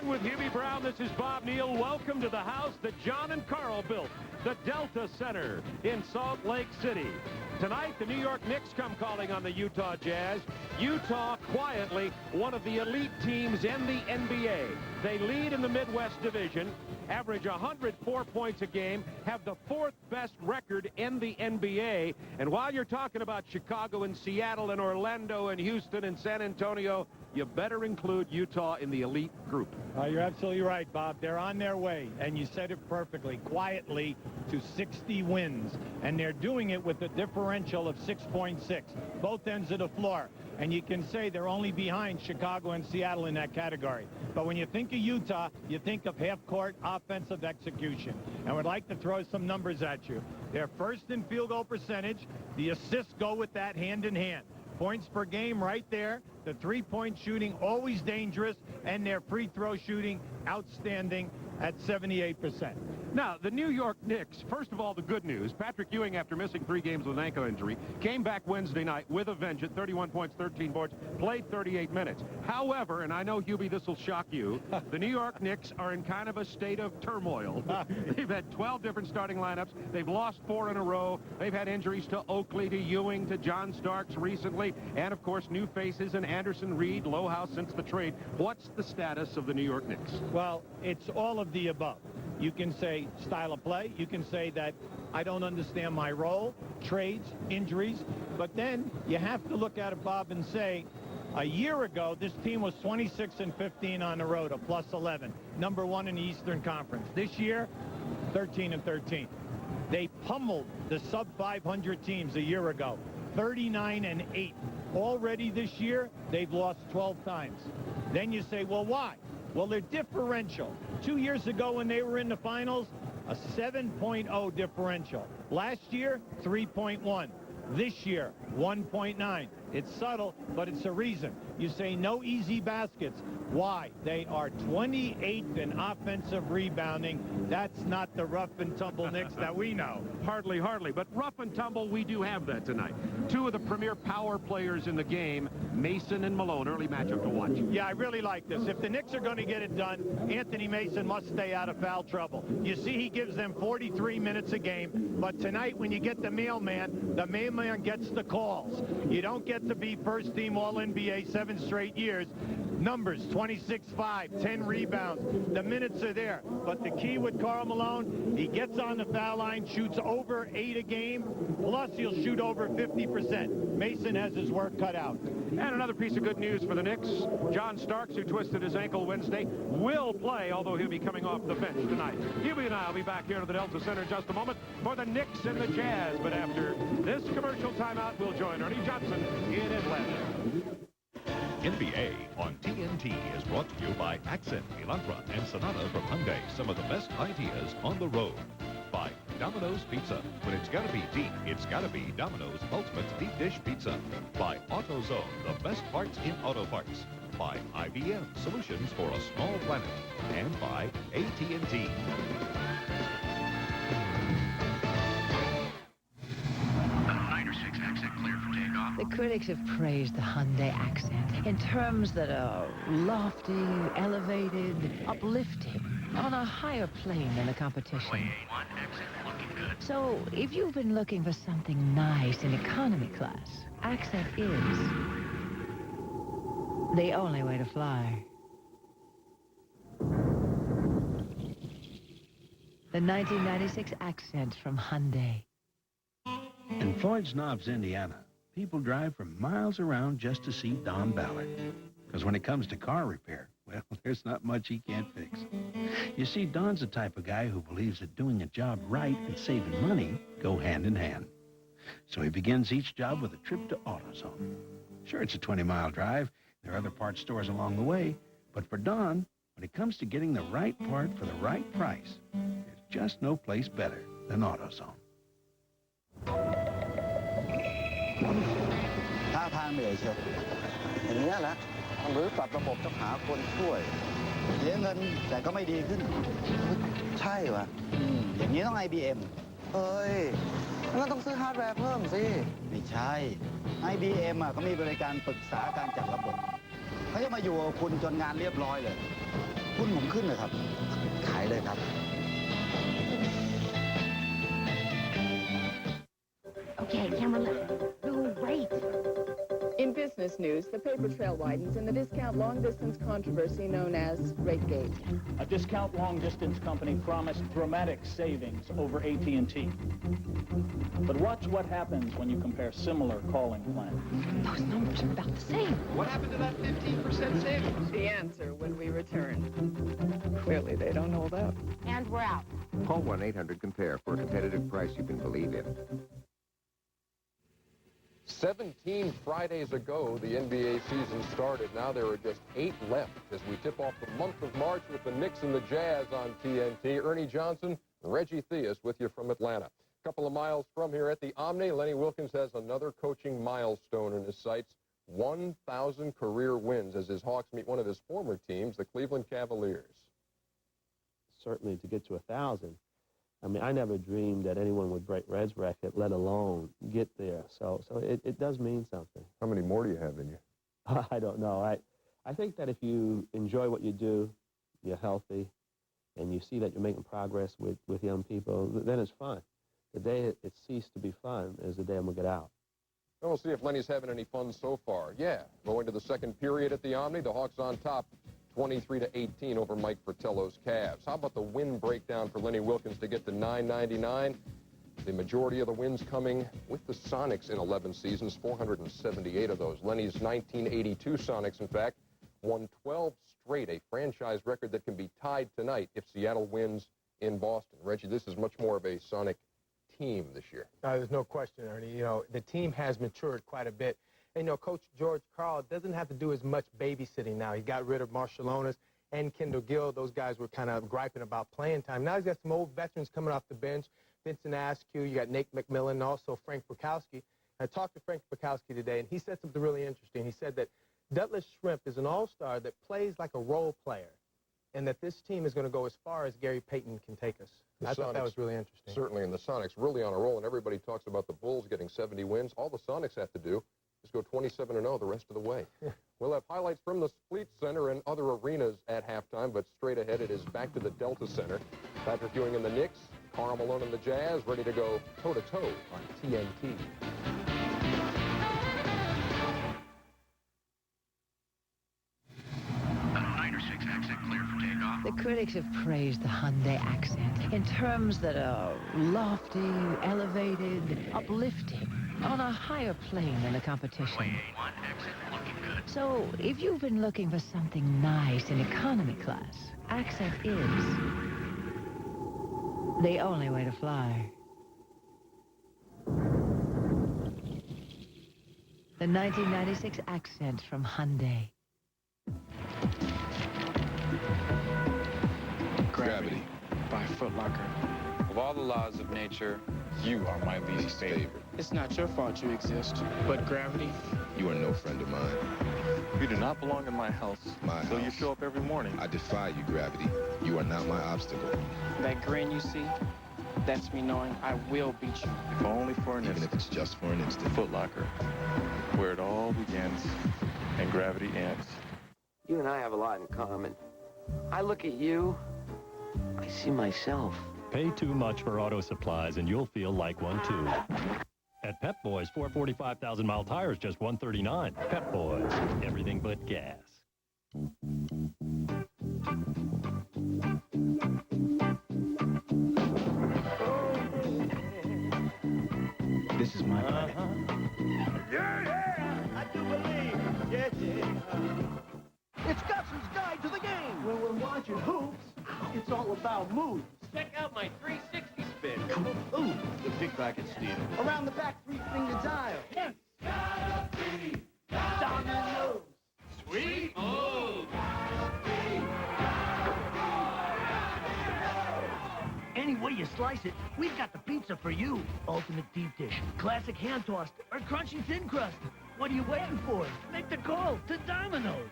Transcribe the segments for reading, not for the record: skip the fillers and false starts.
with Hubie Brown. This is Bob Neal. Welcome to the house that John and Carl built, the Delta Center in Salt Lake City. Tonight, the New York Knicks come calling on the Utah Jazz. Utah, quietly, one of the elite teams in the NBA. They lead in the Midwest Division, average 104 points a game, have the fourth best record in the NBA. And while you're talking about Chicago and Seattle and Orlando and Houston and San Antonio, you better include Utah in the elite group. You're absolutely right, Bob. They're on their way, and you said it perfectly, quietly to 60 wins. And they're doing it with a differential of 6.6, both ends of the floor. And you can say they're only behind Chicago and Seattle in that category. But when you think of Utah, you think of half-court offensive execution. And would like to throw some numbers at you. They're first in field goal percentage. The assists go with that hand in hand. Points per game right there. The three-point shooting always dangerous, and their free throw shooting outstanding at 78%. Now, the New York Knicks, first of all, the good news. Patrick Ewing, after missing 3 games with an ankle injury, came back Wednesday night with a vengeance, 31 points, 13 boards, played 38 minutes. However, and I know, Hubie, this will shock you, the New York Knicks are in kind of a state of turmoil. They've had 12 different starting lineups. They've lost 4 in a row. They've had injuries to Oakley, to Ewing, to John Starks recently, and, of course, new faces in Anderson, Reed, Lohaus since the trade. What's the status of the New York Knicks? Well, it's all of the above. You can say style of play. You can say that I don't understand my role, trades, injuries. But then you have to look at it, Bob, and say, a year ago, this team was 26-15 on the road, a plus 11. Number 1 in the Eastern Conference. This year, 13-13. They pummeled the sub-500 teams a year ago, 39-8. Already this year, they've lost 12 times. Then you say, well, why? Well, their differential. 2 years ago when they were in the finals, a 7.0 differential. Last year, 3.1. This year, 1.9. It's subtle, but it's a reason. You say no easy baskets. Why? They are 28th in offensive rebounding. That's not the rough and tumble Knicks that we know. Hardly. But rough and tumble, we do have that tonight. 2 of the premier power players in the game, Mason and Malone. Early matchup to watch. Yeah, I really like this. If the Knicks are going to get it done, Anthony Mason must stay out of foul trouble. You see, he gives them 43 minutes a game. But tonight, when you get the mailman gets the calls. You don't get to be first team All-NBA 7 straight years. Numbers, 26-5, 10 rebounds. The minutes are there. But the key with Karl Malone, he gets on the foul line, shoots over 8 a game, plus he'll shoot over 50%. Mason has his work cut out. And another piece of good news for the Knicks. John Starks, who twisted his ankle Wednesday, will play, although he'll be coming off the bench tonight. Hubie and I will be back here to the Delta Center in just a moment for the Knicks and the Jazz. But after this commercial timeout, we'll join Ernie Johnson in Atlanta. NBA on TNT is brought to you by Accent, Elantra, and Sonata from Hyundai. Some of the best ideas on the road. By Domino's Pizza. When it's got to be deep, it's got to be Domino's Ultimate Deep Dish Pizza. By AutoZone, the best parts in auto parts. By IBM, solutions for a small planet. And by AT&T. The critics have praised the Hyundai Accent in terms that are lofty, elevated, uplifting, on a higher plane than the competition. So, if you've been looking for something nice in economy class, Accent is the only way to fly. The 1996 Accent from Hyundai. In Floyd's Knobs, Indiana, people drive for miles around just to see Don Ballard. Because when it comes to car repair, well, there's not much he can't fix. You see, Don's the type of guy who believes that doing a job right and saving money go hand in hand. So he begins each job with a trip to AutoZone. Sure, it's a 20-mile drive. There are other parts stores along the way. But for Don, when it comes to getting the right part for the right price, there's just no place better than AutoZone. ท่าทางเหนื่อยเชียวอย่างนี้แหละต้องรื้อปรับระบบต้องหาคนช่วยเสียเงินแต่ก็ไม่ดีขึ้นใช่วะอย่างนี้ต้อง IBM เฮ้ยงั้นต้องซื้อฮาร์ดแวร์เพิ่มสิไม่ใช่ IBM ก็มีบริการปรึกษาการจัดระบบเขาจะมาอยู่กับคุณจนงานเรียบร้อยเลย หุ้นผมขึ้นเลยครับ ขายเลยครับ Okay, camera left. Great. In business news, the paper trail widens in the discount long-distance controversy known as RateGate. A discount long-distance company promised dramatic savings over AT&T. But watch what happens when you compare similar calling plans. Those numbers are about the same. What happened to that 15% savings? The answer when we return. Clearly, they don't hold out. And we're out. Call 1-800-COMPARE for a competitive price you can believe in. 17 Fridays ago, the NBA season started. Now there are just 8 left as we tip off the month of March with the Knicks and the Jazz on TNT. Ernie Johnson, Reggie Theus with you from Atlanta. A couple of miles from here at the Omni, Lenny Wilkens has another coaching milestone in his sights. 1,000 career wins as his Hawks meet one of his former teams, the Cleveland Cavaliers. Certainly to get to 1,000. I mean, I never dreamed that anyone would break Red's record, let alone get there. So it does mean something. How many more do you have in you? I don't know. I think that if you enjoy what you do, you're healthy, and you see that you're making progress with young people, then it's fun. The day it ceased to be fun is the day I'm going to get out. Well, we'll see if Lenny's having any fun so far. Yeah, going to the second period at the Omni, the Hawks on top. 23-18 over Mike Fratello's Cavs. How about the win breakdown for Lenny Wilkens to get to 999? The majority of the wins coming with the Sonics in 11 seasons, 478 of those. Lenny's 1982 Sonics, in fact, won 12 straight, a franchise record that can be tied tonight if Seattle wins in Boston. Reggie, this is much more of a Sonic team this year. There's no question, Ernie. You know, the team has matured quite a bit. And, you know, Coach George Karl doesn't have to do as much babysitting now. He got rid of Marshallonis and Kendall Gill. Those guys were kind of griping about playing time. Now he's got some old veterans coming off the bench. Vincent Askew, you got Nate McMillan, and also Frank Bukowski. I talked to Frank Bukowski today, and he said something really interesting. He said that Douglas Shrimp is an all-star that plays like a role player, and that this team is going to go as far as Gary Payton can take us. I thought that was really interesting. Certainly, and the Sonics really on a roll, and everybody talks about the Bulls getting 70 wins. All the Sonics have to do is go 27-0 the rest of the way. We'll have highlights from the Spleet Center and other arenas at halftime, but straight ahead it is back to the Delta Center. Patrick Ewing and the Knicks, Karl Malone and the Jazz, ready to go toe-to-toe on TNT. The critics have praised the Hyundai accent in terms that are lofty, elevated, uplifting, on a higher plane than the competition. So, if you've been looking for something nice in economy class, Accent is the only way to fly. The 1996 Accent from Hyundai. Gravity by Foot Locker. Of all the laws of nature, you are my least favorite. It's not your fault you exist, but gravity, you are no friend of mine. You do not belong in my house. So you show up every morning. I defy you, Gravity. You are not my obstacle. That grin you see, that's me knowing I will beat you. If only for an instant. Even if it's just for an instant. Foot Locker, where it all begins and gravity ends. You and I have a lot in common. I look at you, I see myself. Pay too much for auto supplies and you'll feel like one too. At Pep Boys, 445,000-mile tires, just $139. Pep Boys, everything but gas. This is my planet. Yeah, I do believe. Yeah. It's Gutson's Guide to the Game. When we're watching hoops, it's all about moves. Check out my 360 spin. Ooh, the pickpocket steal. Around the back, 3-finger dial. It's gotta be dominoes. Sweet move. Any way you slice it, we've got the pizza for you. Ultimate deep dish, classic hand tossed, or crunchy thin crust. What are you waiting for? Make the call to Domino's.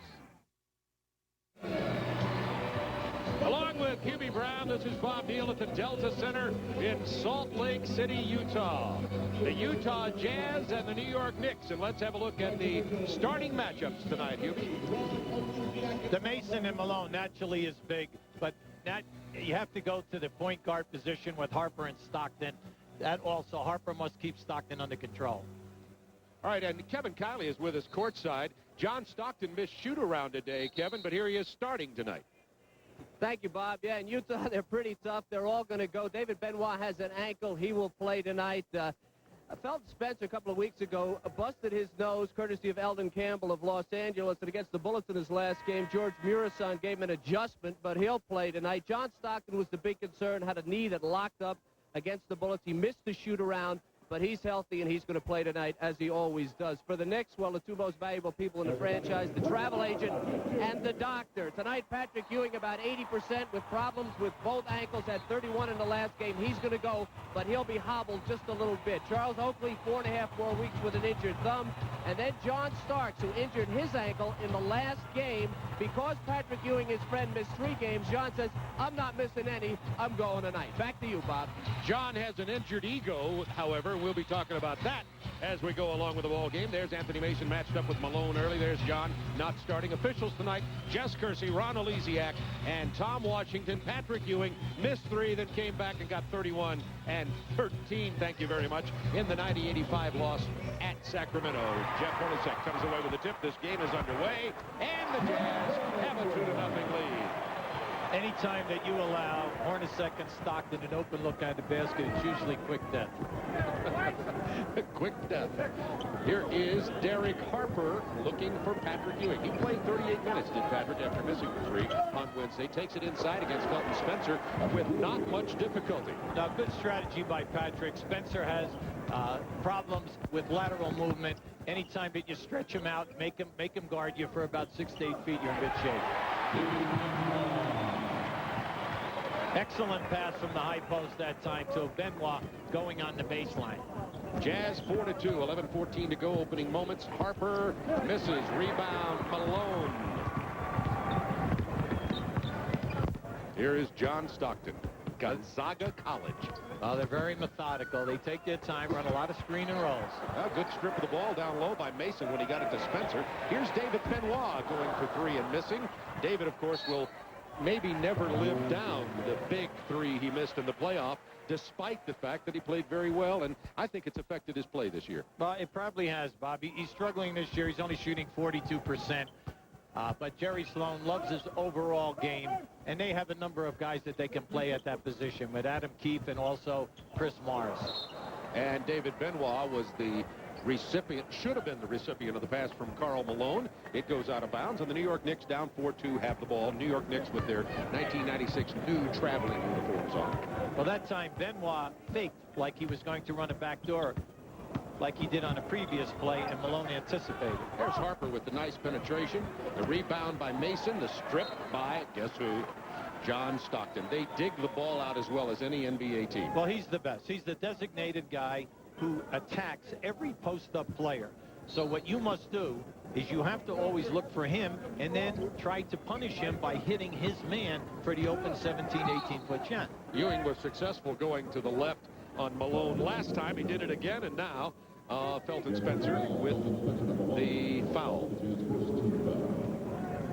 Along with Hubie Brown, this is Bob Neal at the Delta Center in Salt Lake City, Utah. The Utah Jazz and the New York Knicks. And let's have a look at the starting matchups tonight, Hubie. The Mason and Malone naturally is big, but that you have to go to the point guard position with Harper and Stockton. That also, Harper must keep Stockton under control. All right, and Kevin Kiley is with us courtside. John Stockton missed shoot-around today, Kevin, but here he is starting tonight. Thank you, Bob. Yeah, in Utah, they're pretty tough. They're all going to go. David Benoit has an ankle. He will play tonight. Felton Spencer a couple of weeks ago busted his nose, courtesy of Eldon Campbell of Los Angeles. And against the Bullets in his last game, George Murison gave him an adjustment, but he'll play tonight. John Stockton was the big concern, had a knee that locked up against the Bullets. He missed the shoot-around, but he's healthy, and he's going to play tonight, as he always does. For the Knicks, well, the two most valuable people in the franchise, the travel agent and the doctor. Tonight, Patrick Ewing about 80% with problems with both ankles, had 31 in the last game. He's going to go, but he'll be hobbled just a little bit. Charles Oakley, 4.5 more weeks with an injured thumb. And then John Starks, who injured his ankle in the last game. Because Patrick Ewing, his friend, missed 3 games, John says, I'm not missing any. I'm going tonight. Back to you, Bob. John has an injured ego, however. We'll be talking about that as we go along with the ball game. There's Anthony Mason matched up with Malone early. There's John not starting. Officials tonight, Jess Kersey, Ron Oleziak, and Tom Washington. Patrick Ewing missed 3, then came back and got 31 and 13, thank you very much, in the 90-85 loss at Sacramento. Jeff Hornacek comes away with the tip. This game is underway, and the Jazz have a 2-0 lead. Anytime that you allow Hornacek and Stockton an open look at the basket, it's usually quick death. Quick death. Here is Derek Harper looking for Patrick Ewing. He played 38 minutes, did Patrick, after missing 3 on Wednesday. Takes it inside against Felton Spencer with not much difficulty. Now, good strategy by Patrick. Spencer has problems with lateral movement. Anytime that you stretch him out, make him guard you for about 6 to 8 feet, you're in good shape. Excellent pass from the high post that time to Benoit going on the baseline. Jazz 4-2, 11-14 to go, opening moments. Harper misses, rebound, Malone. Here is John Stockton, Gonzaga College. They're very methodical. They take their time, run a lot of screen and rolls. A good strip of the ball down low by Mason when he got it to Spencer. Here's David Benoit going for 3 and missing. David, of course, will maybe never live down the big 3 he missed in the playoff, despite the fact that he played very well, and I think it's affected his play this year. Well, it probably has, Bobby. He's struggling this year. He's only shooting 42%. But Jerry Sloan loves his overall game, and they have a number of guys that they can play at that position with Adam Keefe and also Chris Morris. And David Benoit was the recipient, should have been the recipient of the pass from Karl Malone. It goes out of bounds, and the New York Knicks down 4-2 have the ball. New York Knicks with their 1996 new traveling uniforms on. Well, that time Benoit faked like he was going to run a backdoor, like he did on a previous play, and Malone anticipated. There's Harper with the nice penetration. The rebound by Mason. The strip by, guess who? John Stockton. They dig the ball out as well as any NBA team. Well, he's the best. He's the designated guy who attacks every post-up player. So what you must do is you have to always look for him and then try to punish him by hitting his man for the open 17, 18-foot shot. Ewing was successful going to the left on Malone last time. He did it again, and now Felton Spencer with the foul.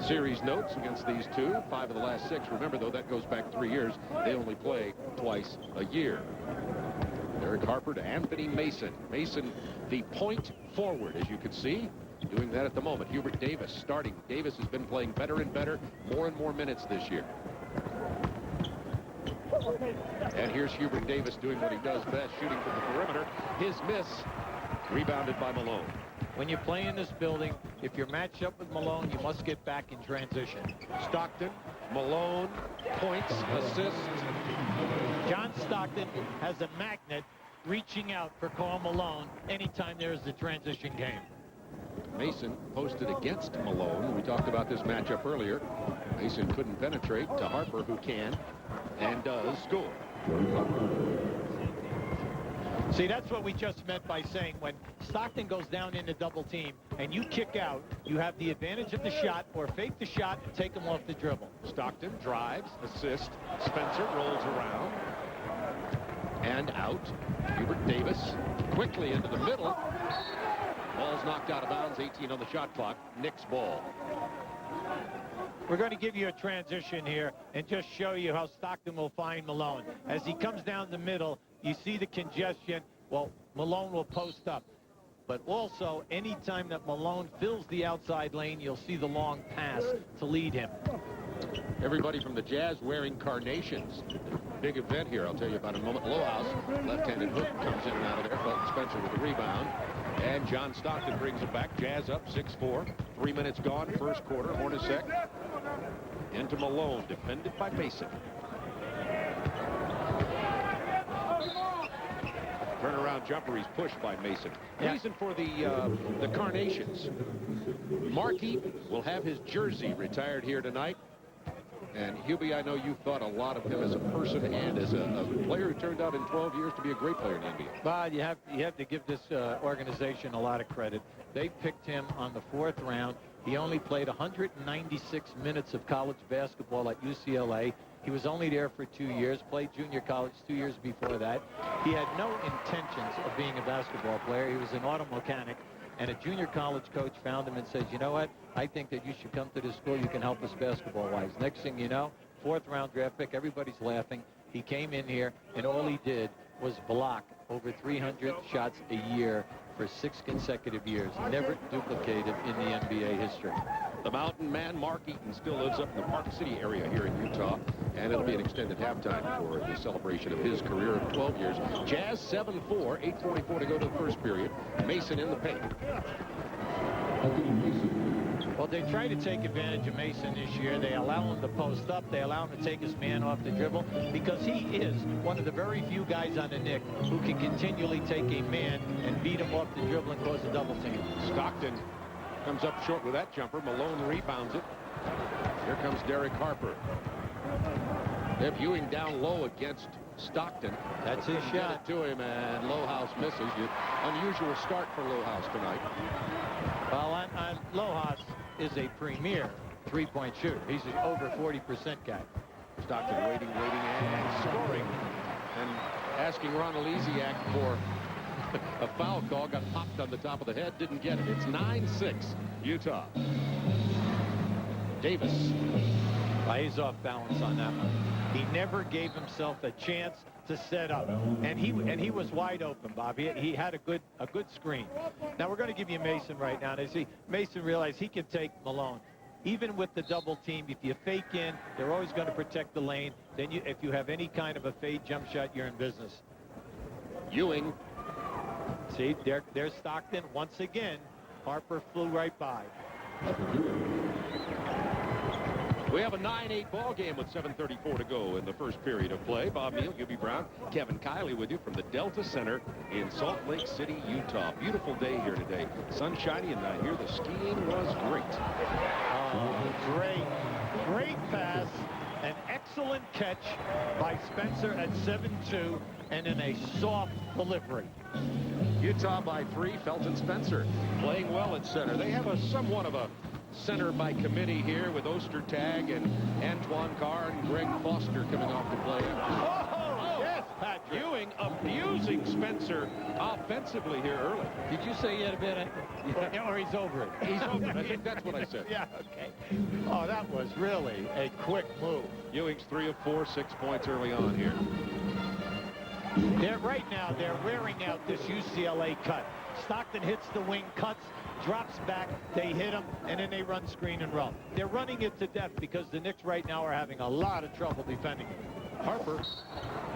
Series notes against these two, 5 of the last 6. Remember, though, that goes back 3 years. They only play twice a year. Derek Harper to Anthony Mason. Mason, the point forward, as you can see, doing that at the moment. Hubert Davis starting. Davis has been playing better and better, more and more minutes this year. And here's Hubert Davis doing what he does best, shooting from the perimeter. His miss, rebounded by Malone. When you play in this building, if you're matched up with Malone, you must get back in transition. Stockton, Malone, points, assists. John Stockton has a magnet reaching out for Karl Malone anytime there is a transition game. Mason posted against Malone. We talked about this matchup earlier. Mason couldn't penetrate to Harper, who can and does score. See, that's what we just meant by saying when Stockton goes down in a double team and you kick out, you have the advantage of the shot or fake the shot and take him off the dribble. Stockton drives, assist. Spencer rolls around and out. Hubert Davis quickly into the middle. Ball's knocked out of bounds, 18 on the shot clock. Knicks ball. We're going to give you a transition here and just show you how Stockton will find Malone. As he comes down the middle, you see the congestion. Well, Malone will post up. But also, anytime that Malone fills the outside lane, you'll see the long pass to lead him. Everybody from the Jazz wearing carnations. Big event here, I'll tell you about in a moment. Lohaus, left-handed hook, comes in and out of there. Felton Spencer with the rebound. And John Stockton brings it back. Jazz up 6-4. 3 minutes gone, first quarter. Hornacek into Malone, defended by Mason. Turnaround jumper, he's pushed by Mason. Reason for the carnations. Mark Eaton will have his jersey retired here tonight. And Hubie, I know you thought a lot of him as a person and as a player who turned out in 12 years to be a great player in the NBA. Bob, you have to give this organization a lot of credit. They picked him on the 4th round. He only played 196 minutes of college basketball at UCLA. He was only there for 2 years, played junior college 2 years before that. He had no intentions of being a basketball player. He was an auto mechanic. And a junior college coach found him and says, you know what, I think that you should come to this school. You can help us basketball-wise. Next thing you know, 4th round draft pick, everybody's laughing. He came in here, and all he did was block over 300 shots a year for 6 consecutive years. Never duplicated in the NBA history. The Mountain Man, Mark Eaton, still lives up in the Park City area here in Utah, and it'll be an extended halftime for the celebration of his career of 12 years. Jazz 7-4, 8:44 to go to the first period. Mason in the paint. Well, they try to take advantage of Mason this year. They allow him to post up. They allow him to take his man off the dribble because he is one of the very few guys on the Knicks who can continually take a man and beat him off the dribble and cause a double team. Stockton comes up short with that jumper. Malone rebounds it. Here comes Derek Harper. They're viewing down low against Stockton. That's his shot. Get it to him, and Lohaus misses. Unusual start for Lohaus tonight. Well, Lohaus is a premier three-point shooter. He's an over 40% guy. Stockton waiting, and scoring. And asking Ron Elysiak for a foul call. Got popped on the top of the head. Didn't get it. It's 9-6, Utah. Davis. Well, he's off balance on that one. He never gave himself a chance to set up, and he was wide open, Bob. He had a good screen. Now we're going to give you Mason right now. And see, Mason realized he can take Malone. Even with the double team, if you fake in, they're always going to protect the lane. Then if you have any kind of a fade jump shot, you're in business. Ewing. See, there's Stockton once again. Harper flew right by. We have a 9-8 ball game with 7:34 to go in the first period of play. Bob Neal, Hubie Brown, Kevin Kiley with you from the Delta Center in Salt Lake City, Utah. Beautiful day here today. Sunshiny, and I hear the skiing was great. Great pass. An excellent catch by Spencer at 7-2 and in a soft delivery. Utah by 3. Felton Spencer playing well at center. They have somewhat of a center by committee here with Ostertag and Antoine Carr and Greg Foster coming off the play. Oh, yes, Patrick. Ewing abusing Spencer offensively here early. Did you say he had a bad or he's over it? He's over it. I think that's what I said. Yeah, okay. Oh, that was really a quick move. Ewing's 3 of 4, 6 points early on here. Right now, they're wearing out this UCLA cut. Stockton hits the wing, cuts, drops back, they hit him, and then they run screen and roll. They're running it to death because the Knicks right now are having a lot of trouble defending it. Harper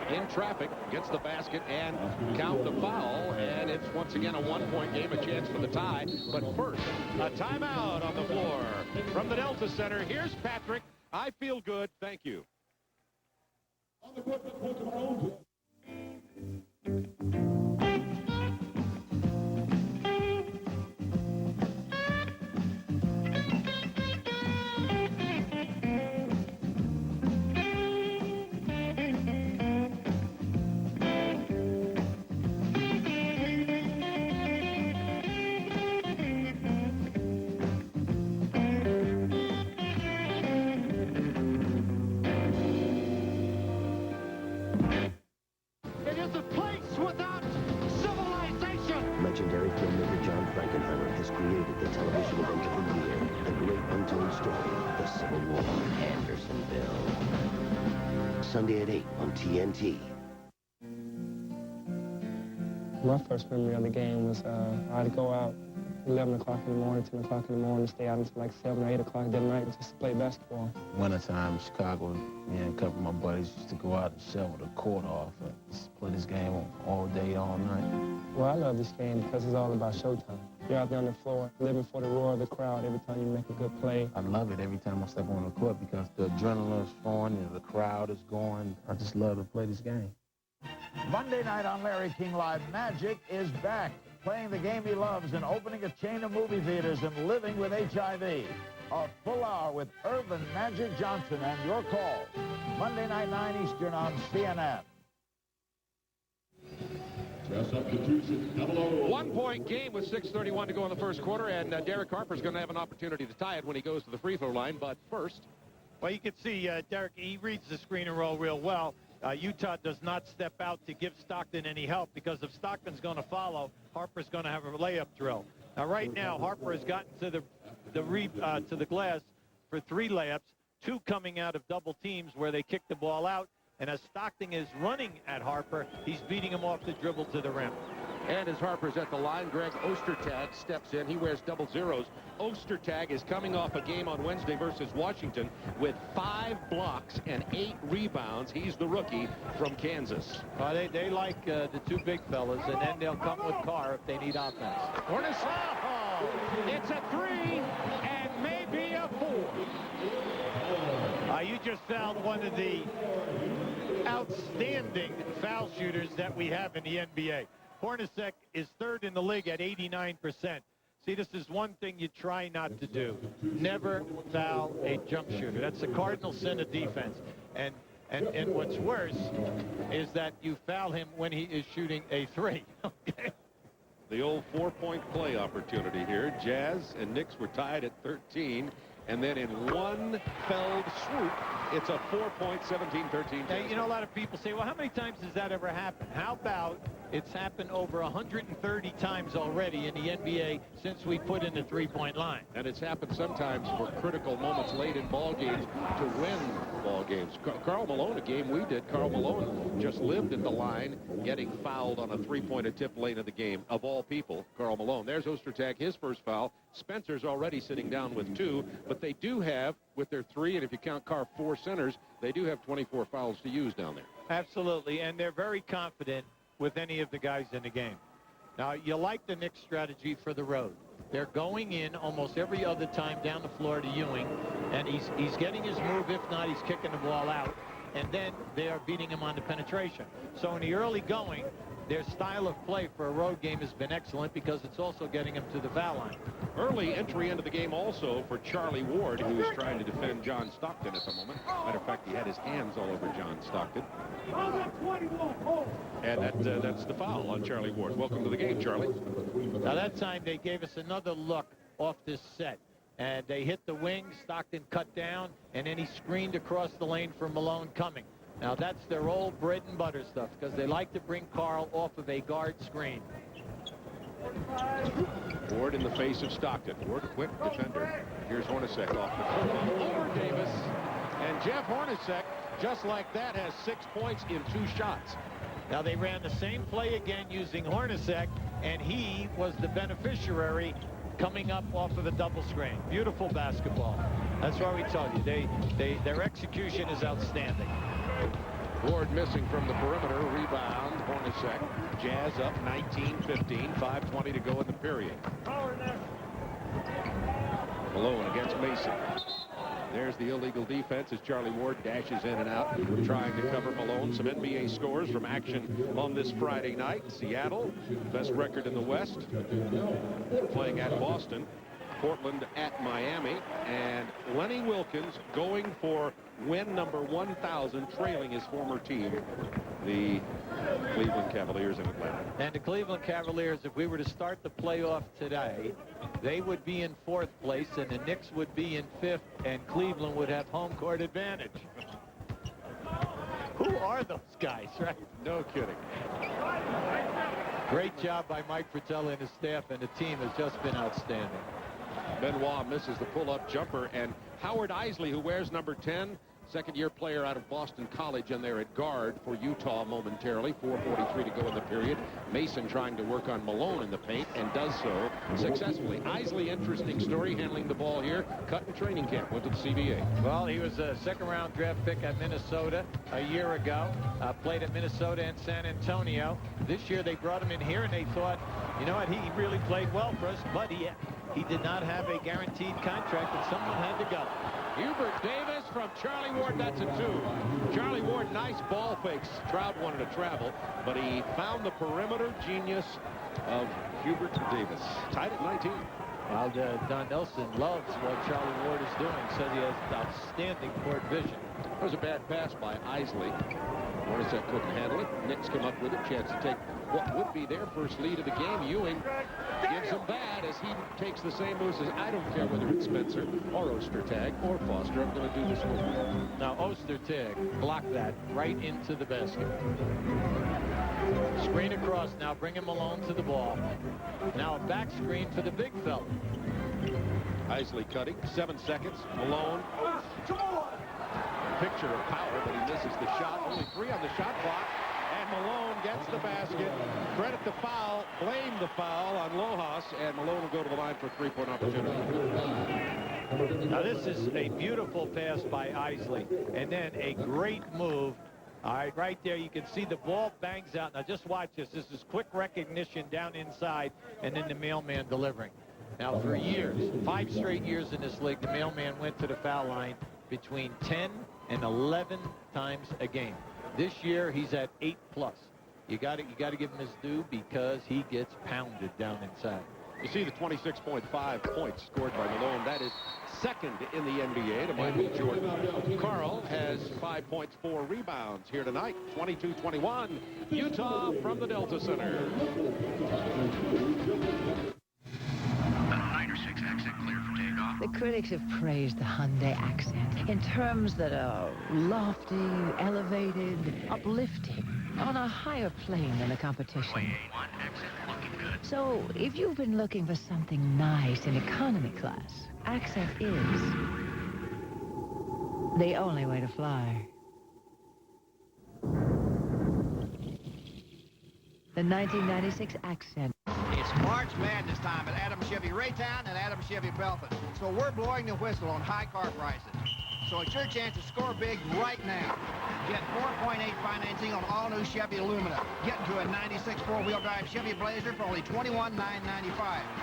in traffic, gets the basket and count the foul, and it's once again a one-point game, a chance for the tie. But first, a timeout on the floor from the Delta Center. Here's Patrick. I feel good. Thank you. It is a place without Sunday at 8 on TNT. My first memory of the game was I'd go out 11 o'clock in the morning, 10 o'clock in the morning, stay out until like 7 or 8 o'clock that night just to play basketball. Wintertime, Chicago, me and a couple of my buddies used to go out and shovel the court off and just play this game all day, all night. Well, I love this game because it's all about showtime. You're out there on the floor, living for the roar of the crowd every time you make a good play. I love it every time I step on the court because the adrenaline is flowing and the crowd is going. I just love to play this game. Monday night on Larry King Live, Magic is back, playing the game he loves and opening a chain of movie theaters and living with HIV. A full hour with Irvin Magic Johnson and your calls. Monday night, 9 Eastern on CNN. 1-point game with 6:31 to go in the first quarter, and Derek Harper's going to have an opportunity to tie it when he goes to the free throw line, but first. Well, you can see Derek, he reads the screen and roll real well. Utah does not step out to give Stockton any help because if Stockton's going to follow, Harper's going to have a layup drill. Now, right now, Harper has gotten to the glass for 3 layups, 2 coming out of double teams where they kick the ball out. And as Stockton is running at Harper, he's beating him off the dribble to the rim. And as Harper's at the line, Greg Ostertag steps in. He wears double zeros. Ostertag is coming off a game on Wednesday versus Washington with 5 blocks and 8 rebounds. He's the rookie from Kansas. They like the 2 big fellas, and then they'll come with Carr if they need offense. Hornacek, it's a 3 and maybe a 4. You just found one of the outstanding foul shooters that we have in the NBA. Hornacek is 3rd in the league at 89%. See, this is one thing you try not to do. Never foul a jump shooter. That's the cardinal sin of defense. And what's worse is that you foul him when he is shooting a 3. Okay. The old 4-point play opportunity here. Jazz and Knicks were tied at 13. And then in one felled swoop, it's a 4-point, 17-13. Hey, you know, a lot of people say, well, how many times does that ever happen? How about it's happened over 130 times already in the NBA since we put in the 3-point line? And it's happened sometimes for critical moments late in ball games to win ball games. Karl Malone, a game we did, Karl Malone just lived at the line, getting fouled on a 3-point tip lane of the game. Of all people, Karl Malone. There's Ostertag, his first foul. Spencer's already sitting down with 2, but they do have, with their 3, and if you count Carr, 4 centers, they do have 24 fouls to use down there. Absolutely, and they're very confident with any of the guys in the game. Now, you like the Knicks strategy for the road. They're going in almost every other time down the floor to Ewing, and he's getting his move. If not, he's kicking the ball out, and then they are beating him on the penetration. So in the early going, their style of play for a road game has been excellent because it's also getting them to the foul line. Early entry into the game also for Charlie Ward, who is trying to defend John Stockton at the moment. Matter of fact, he had his hands all over John Stockton. And that's the foul on Charlie Ward. Welcome to the game, Charlie. Now, that time they gave us another look off this set. And they hit the wing, Stockton cut down, and then he screened across the lane for Malone coming. Now, that's their old bread and butter stuff because they like to bring Carl off of a guard screen. Ward in the face of Stockton. Ward, a quick defender. Here's Hornacek off the football over Davis. And Jeff Hornacek, just like that, has 6 points in 2 shots. Now, they ran the same play again using Hornacek, and he was the beneficiary coming up off of a double screen. Beautiful basketball. That's why we tell you, their execution is outstanding. Ward missing from the perimeter. Rebound, Hornacek. Jazz up 19-15. 5:20 to go in the period. Malone against Mason. There's the illegal defense as Charlie Ward dashes in and out, trying to cover Malone. Some NBA scores from action on this Friday night. Seattle, best record in the West, playing at Boston. Portland at Miami, and Lenny Wilkins going for win number 1,000, trailing his former team, the Cleveland Cavaliers in Atlanta. And the Cleveland Cavaliers, if we were to start the playoff today, they would be in 4th place, and the Knicks would be in 5th, and Cleveland would have home court advantage. Who are those guys, right? No kidding. Great job by Mike Fratelli and his staff, and the team has just been outstanding. Benoit misses the pull-up jumper, and Howard Isley, who wears number 10, Second-year player out of Boston College in there at guard for Utah momentarily. 4:43 to go in the period. Mason trying to work on Malone in the paint and does so successfully. Isley, interesting story, handling the ball here. Cut in training camp, went to the CBA. Well, he was a second-round draft pick at Minnesota a year ago. Played at Minnesota and San Antonio. This year they brought him in here and they thought, you know what, he really played well for us, but he did not have a guaranteed contract and someone had to go. Hubert Davis from Charlie Ward, that's a 2. Charlie Ward, nice ball fakes. Trout wanted to travel, but he found the perimeter genius of Hubert Davis. Tied at 19. Well, Don Nelson loves what Charlie Ward is doing. Says he has outstanding court vision. That was a bad pass by Isley. Hornacek couldn't handle it. Knicks come up with a chance to take what would be their first lead of the game. Ewing gives him bad as he takes the same moves as I don't care whether it's Spencer or Ostertag or Foster. I'm going to do this one. Now Ostertag blocked that right into the basket. Screen across now, bringing Malone to the ball. Now a back screen for the big fella. Isley cutting, 7 seconds. Malone. Picture of power, but he misses the shot. Only 3 on the shot clock. And Malone gets the basket. Credit the foul, blame the foul on Lojas, and Malone will go to the line for a 3-point opportunity. Now this is a beautiful pass by Isley, and then a great move. All right, right there you can see the ball bangs out. Now just watch this. This is quick recognition down inside, and then the mailman delivering. Now for years, 5 straight years in this league, the mailman went to the foul line between 10 and 11 times a game. This year he's at 8+. You got to give him his due because he gets pounded down inside. You see the 26.5 points scored by Malone. That is second in the NBA to Michael Jordan. Carl has 5 points, 4 rebounds here tonight. 22-21. Utah from the Delta Center. 906 accent clear for takeoff. The critics have praised the Hyundai accent in terms that are lofty, elevated, uplifting, on a higher plane than the competition. So, if you've been looking for something nice in economy class, Accent is the only way to fly. The 1996 Accent. It's March Madness time at Adam Chevy Raytown and Adam Chevy Belton. So we're blowing the whistle on high car prices. So it's your chance to score big right now. Get 4.8 financing on all new Chevy Illumina. Get into a 96 four-wheel drive Chevy Blazer for only $21,995.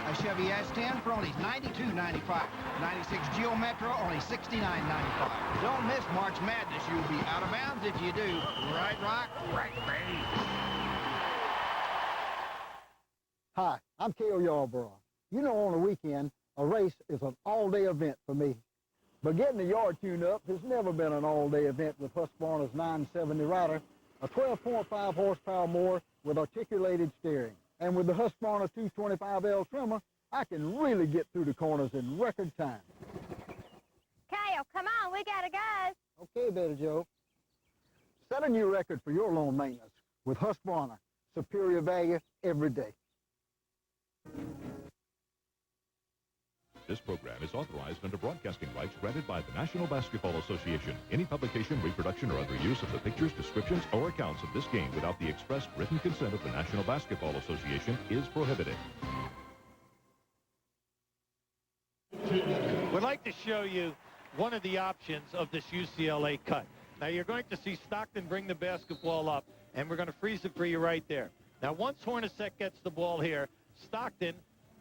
A Chevy S10 for only $92,995. 96 Geo Metro only $69,995. Don't miss March Madness. You'll be out of bounds if you do. Right, Rock? Right, babe. Hi, I'm Cale Yarborough. You know, on the weekend, a race is an all-day event for me. But getting the yard tuned up has never been an all-day event with Husqvarna's 970 Rider, a 12.5 horsepower mower with articulated steering. And with the Husqvarna 225L trimmer, I can really get through the corners in record time. Kyle, come on, we gotta go. Okay, Betty Joe. Set a new record for your lawn maintenance with Husqvarna. Superior value every day. This program is authorized under broadcasting rights granted by the National Basketball Association. Any publication, reproduction, or other use of the pictures, descriptions, or accounts of this game without the express written consent of the National Basketball Association is prohibited. We'd like to show you one of the options of this UCLA cut. Now, you're going to see Stockton bring the basketball up, and we're going to freeze it for you right there. Now, once Hornacek gets the ball here, Stockton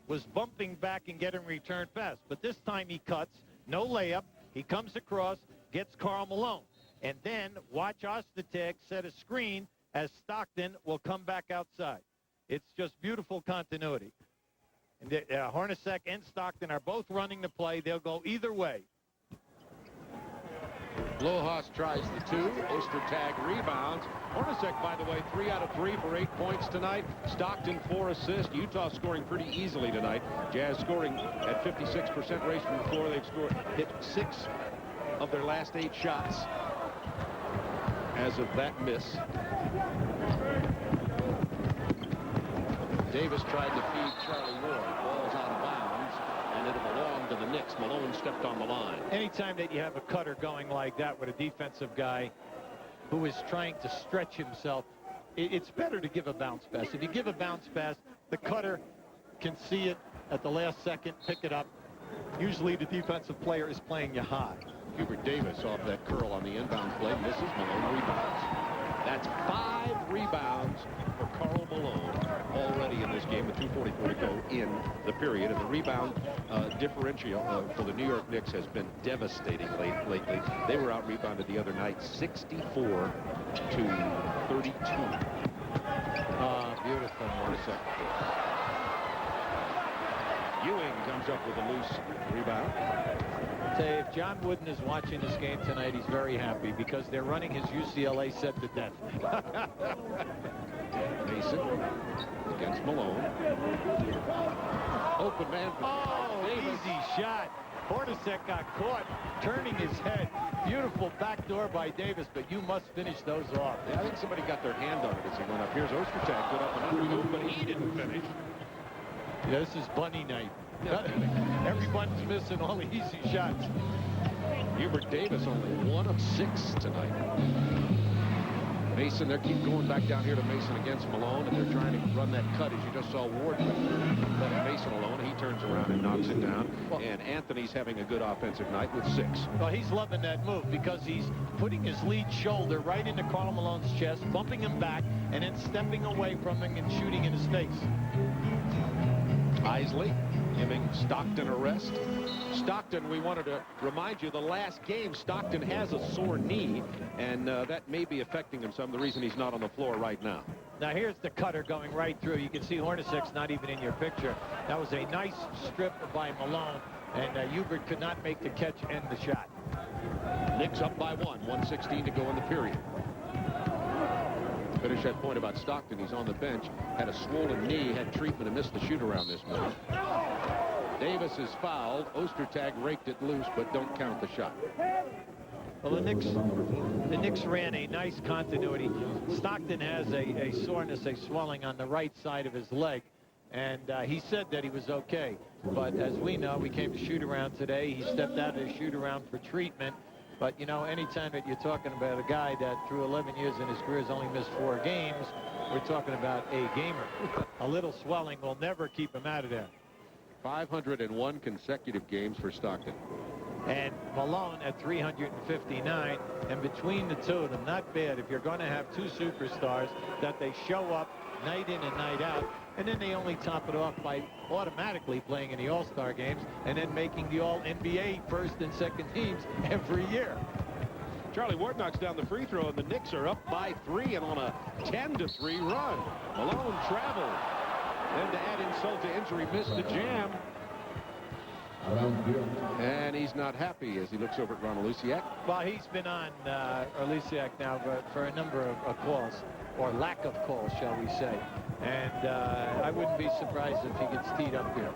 was bumping back and getting returned fast. But this time he cuts, no layup. He comes across, gets Karl Malone. And then watch Ostertag set a screen as Stockton will come back outside. It's just beautiful continuity. And Hornacek and Stockton are both running the play. They'll go either way. Lojas tries the 2. Ostertag rebounds. Hornacek, by the way, 3 out of 3 for 8 points tonight. Stockton 4 assists. Utah scoring pretty easily tonight. Jazz scoring at 56% race from the floor. They've hit 6 of their last 8 shots as of that miss. Davis tried to feed Charlie Ward. Ball's out of bounds, and it'll belong to the Knicks. Malone stepped on the line. Anytime that you have a cutter going like that with a defensive guy who is trying to stretch himself, it's better to give a bounce pass. If you give a bounce pass, the cutter can see it at the last second, pick it up. Usually the defensive player is playing you high. Hubert Davis off that curl on the inbound play. Misses. Malone rebounds. That's 5 rebounds for Karl Malone already in this game with 2:44 to go in the period. And the rebound differential for the New York Knicks has been devastating lately. They were out-rebounded the other night 64 to 32. Beautiful. Ewing comes up with a loose rebound. Say, if John Wooden is watching this game tonight, he's very happy because they're running his UCLA set to death. Mason against Malone. Open man for Davis. Easy shot. Hornacek got caught turning his head. Beautiful backdoor by Davis, but you must finish those off. Yeah, I think somebody got their hand on it as he went up. Here's Ostertag, good up and under move, but he didn't finish. Yeah, this is bunny night. Everyone's missing all the easy shots. Hubert Davis only 1 of 6 tonight. Mason, they keep going back down here to Mason against Malone, and they're trying to run that cut, as you just saw Ward letting Mason alone. He turns around and knocks it down. And Anthony's having a good offensive night with 6. Well, he's loving that move because he's putting his lead shoulder right into Karl Malone's chest, bumping him back, and then stepping away from him and shooting in his face. Isley giving Stockton a rest. Stockton, we wanted to remind you, the last game, Stockton has a sore knee, and that may be affecting him some, the reason he's not on the floor right now. Now, here's the cutter going right through. You can see Hornacek's not even in your picture. That was a nice strip by Malone, and Hubert could not make the catch and the shot. Knicks up by 1:16 to go in the period. Finish that point about Stockton. He's on the bench, had a swollen knee, had treatment, and missed the shoot-around this move. Davis is fouled. Ostertag raked it loose, but don't count the shot. Well, the Knicks ran a nice continuity. Stockton has a soreness, a swelling on the right side of his leg, and he said that he was okay. But as we know, we came to shoot-around today. He stepped out of the shoot-around for treatment. But, you know, anytime that you're talking about a guy that through 11 years in his career has only missed 4 games, we're talking about a gamer. A little swelling will never keep him out of there. 501 consecutive games for Stockton. And Malone at 359. And between the two of them, not bad if you're going to have 2 superstars that they show up night in and night out. And then they only top it off by automatically playing in the All-Star games and then making the All-NBA first and second teams every year. Charlie Ward knocks down the free throw, and the Knicks are up by 3 and on a 10-3 run. Malone traveled. Then to add insult to injury, missed the jam. And he's not happy as he looks over at Ron Olusiak. Well, he's been on Olusiak now for a number of calls, or lack of calls, shall we say. And I wouldn't be surprised if he gets teed up here.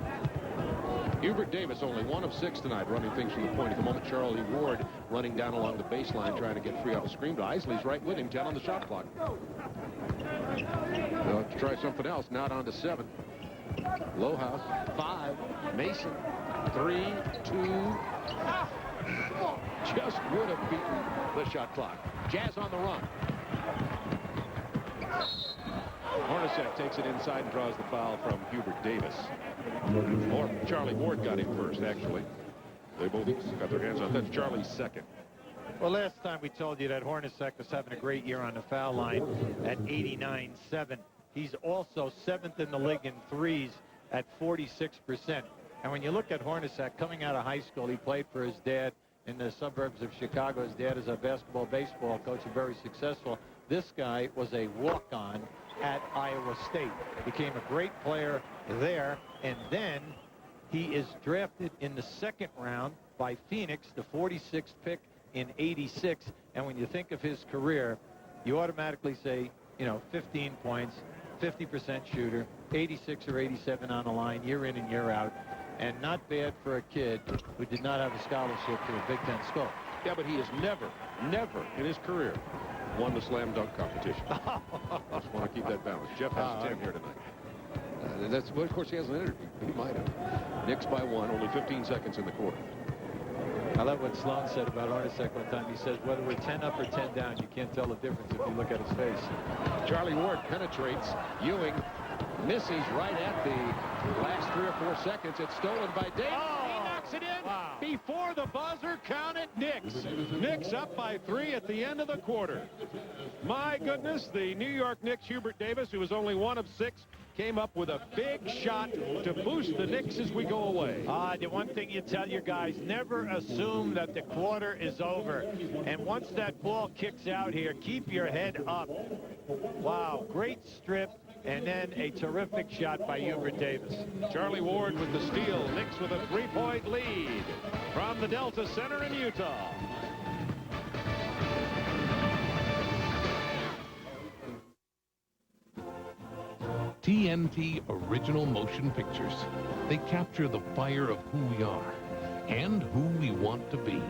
Hubert Davis only 1 of 6 tonight, running things from the point. At the moment, Charlie Ward running down along the baseline, trying to get free off a screen. But Isley's right with him, 10 on the shot clock. They'll have to try something else. Now down to 7. Lowhouse, 5. Mason, 3, 2. Just would have beaten the shot clock. Jazz on the run. Hornacek takes it inside and draws the foul from Hubert Davis. Or Charlie Ward got him first, actually. They both got their hands on. That's Charlie's second. Well, last time we told you that Hornacek was having a great year on the foul line at 89.7. He's also 7th in the league in threes at 46%. And when you look at Hornacek coming out of high school, he played for his dad in the suburbs of Chicago. His dad is a baseball coach and very successful. This guy was a walk-on at Iowa State. Became a great player there, and then he is drafted in the 2nd round by Phoenix, the 46th pick in '86. And when you think of his career, you automatically say, you know, 15 points, 50% shooter, 86 or 87 on the line, year in and year out, and not bad for a kid who did not have a scholarship to a Big Ten school. Yeah, but he has never in his career won the slam dunk competition. Just want to keep that balance. Jeff has 10 here tonight. That's, well, of course, he hasn't interviewed, but he might have. Knicks by 1, only 15 seconds in the quarter. I love what Sloan said about Hornacek one time. He says, whether we're 10 up or 10 down, you can't tell the difference if you look at his face. Charlie Ward penetrates. Ewing misses right at the last 3 or 4 seconds. It's stolen by Davis. Oh, he knocks it in before the buzzer. Count it, Knicks. Knicks up by 3 at the end of the quarter. My goodness, the New York Knicks, Hubert Davis, who was only 1 of 6, came up with a big shot to boost the Knicks as we go away. The one thing you tell your guys, never assume that the quarter is over. And once that ball kicks out here, keep your head up. Wow, great strip, and then a terrific shot by Hubert Davis. Charlie Ward with the steal. Knicks with a 3-point lead from the Delta Center in Utah. TNT Original Motion Pictures. They capture the fire of who we are and who we want to be.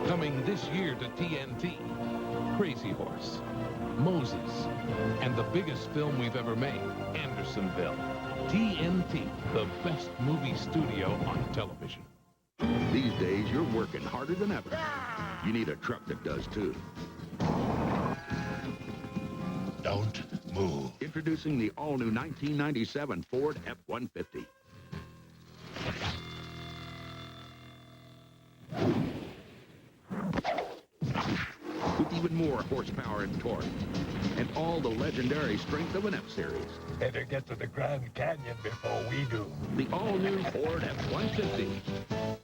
Coming this year to TNT, Crazy Horse, Moses, and the biggest film we've ever made, Andersonville. TNT, the best movie studio on television. These days, you're working harder than ever. You need a truck that does, too. Don't move. Introducing the all-new 1997 Ford F-150. With even more horsepower and torque. And all the legendary strength of an F-Series. Better get to the Grand Canyon before we do. The all-new Ford F-150.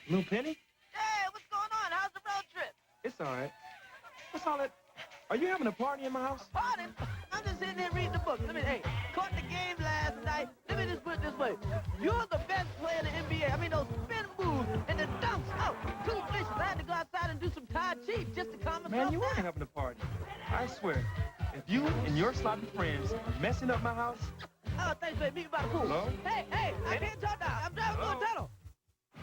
Lou Penny? Hey, what's going on? How's the road trip? It's all right. What's all that? Are you having a party in my house? A party? I'm just sitting there reading the book. Hey, caught the game last night. Let me just put it this way. You're the best player in the NBA. I mean, those spin moves and the dunks. Oh, too vicious. I had to go outside and do some Tai Chi just to calm myself Man, you down. weren't having a party. I swear. If you and your sloppy friends are messing up my house... Oh, thanks, baby. Meet me by the pool. Hello? Hey, I can't talk now. I'm driving through a tunnel.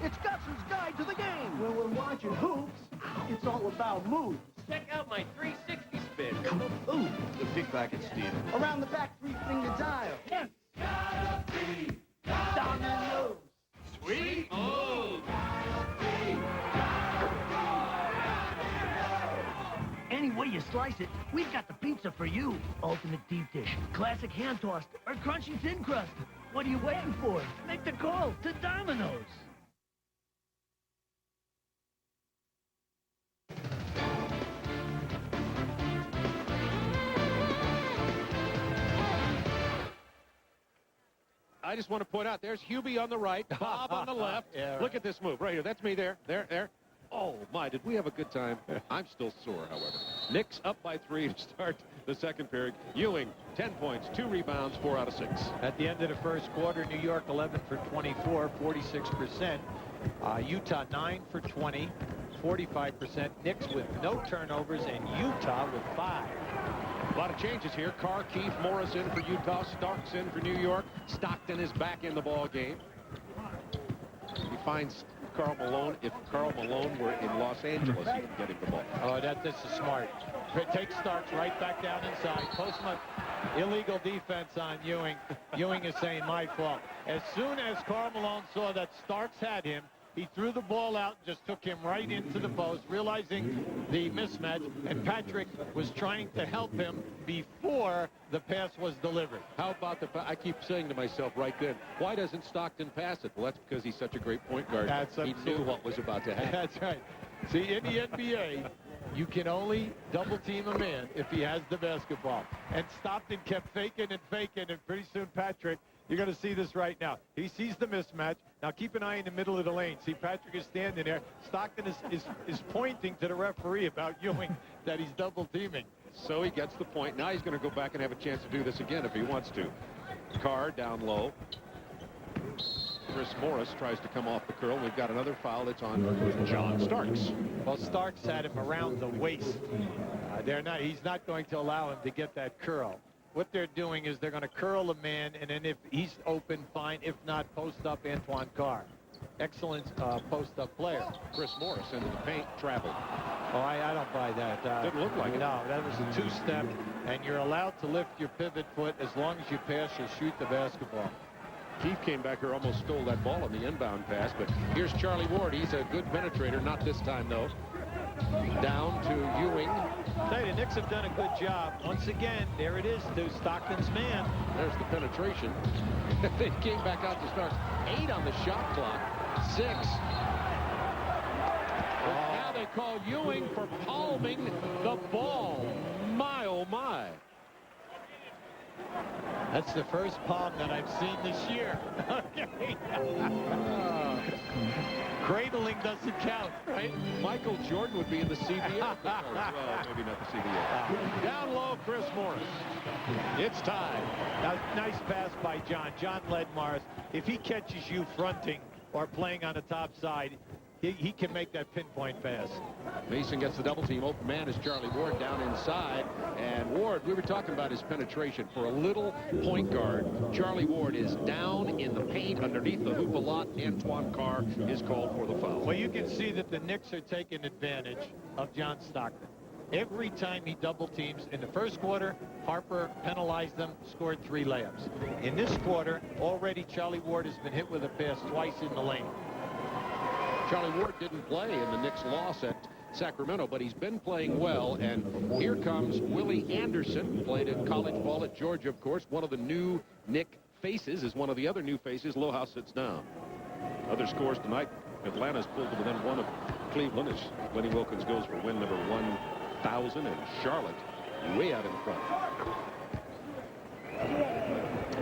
It's Gus's Guide to the Game. When we're watching hoops, it's all about moves. Check out my 360 spin. Ooh, The big bracket, Steve. around the back, 3-finger dial. Yes. Gotta be Dominoes. Sweet move. Any way you slice it, we've got the pizza for you. Ultimate deep dish, classic hand tossed, or crunchy thin crust. What are you waiting for? Make the call to Domino's. I just want to point out, there's Hubie on the right, Bob on the left. Yeah, right. Look at this move right here. That's me there. There. Oh, my, did we have a good time? I'm still sore, however. Knicks up by 3 to start the second period. Ewing, 10 points, 2 rebounds, 4 out of 6. At the end of the first quarter, New York 11 for 24, 46%. Utah 9 for 20, 45%. Knicks with no turnovers, and Utah with 5. A lot of changes here. Carr, Keith, Morris in for Utah. Starks in for New York. Stockton is back in the ball game. He finds Karl Malone. If Karl Malone were in Los Angeles, he would get him the ball. Oh, this is smart. Take Starks right back down inside. Post him up. Illegal defense on Ewing. Ewing is saying, my fault. As soon as Karl Malone saw that Starks had him, he threw the ball out and just took him right into the post, realizing the mismatch, and Patrick was trying to help him before the pass was delivered. How about I keep saying to myself right then, why doesn't Stockton pass it? Well, that's because he's such a great point guard. He knew what was about to happen. That's right. See, in the NBA, you can only double team a man if he has the basketball. And Stockton kept faking, and pretty soon Patrick, you're going to see this right now. He sees the mismatch. Now keep an eye in the middle of the lane. See, Patrick is standing there. Stockton is pointing to the referee about Ewing that he's double teaming. So he gets the point. Now he's going to go back and have a chance to do this again if he wants to. Carr down low. Chris Morris tries to come off the curl. We've got another foul that's on John Starks. Well, Starks had him around the waist. He's not going to allow him to get that curl. What they're doing is they're going to curl a man, and then if he's open, fine. If not, post up Antoine Carr. excellent post-up player. Chris Morris into the paint, traveled. Oh, I don't buy that. Didn't look like it. No, that was a two-step, and you're allowed to lift your pivot foot as long as you pass or shoot the basketball. Keith came back here, almost stole that ball on the inbound pass, but here's Charlie Ward. He's a good penetrator, not this time, though. Down to Ewing. Hey, the Knicks have done a good job. Once again, there it is to Stockton's man. There's the penetration. They came back out to start. 8 on the shot clock. 6. Now they call Ewing for palming the ball. My, oh, my. That's the first palm that I've seen this year. Cradling doesn't count, right? Michael Jordan would be in the CBA. Well, maybe not the CBA. Down low, Chris Morris. It's tied. Nice pass by John. John led Morris. If he catches you fronting or playing on the top side, he can make that pinpoint pass. Mason gets the double team. Open man is Charlie Ward down inside. And Ward, we were talking about his penetration. For a little point guard, Charlie Ward is down in the paint underneath the hoop a lot. Antoine Carr is called for the foul. Well, you can see that the Knicks are taking advantage of John Stockton. Every time he double teams in the first quarter, Harper penalized them, scored 3 layups. In this quarter, already Charlie Ward has been hit with a pass twice in the lane. Charlie Ward didn't play in the Knicks' loss at Sacramento, but he's been playing well. And here comes Willie Anderson, played in college ball at Georgia, of course. One of the new Knick faces is one of the other new faces. Lohaus sits down. Other scores tonight. Atlanta's pulled to within 1 of Cleveland as Lenny Wilkins goes for win number 1,000, and Charlotte way out in front.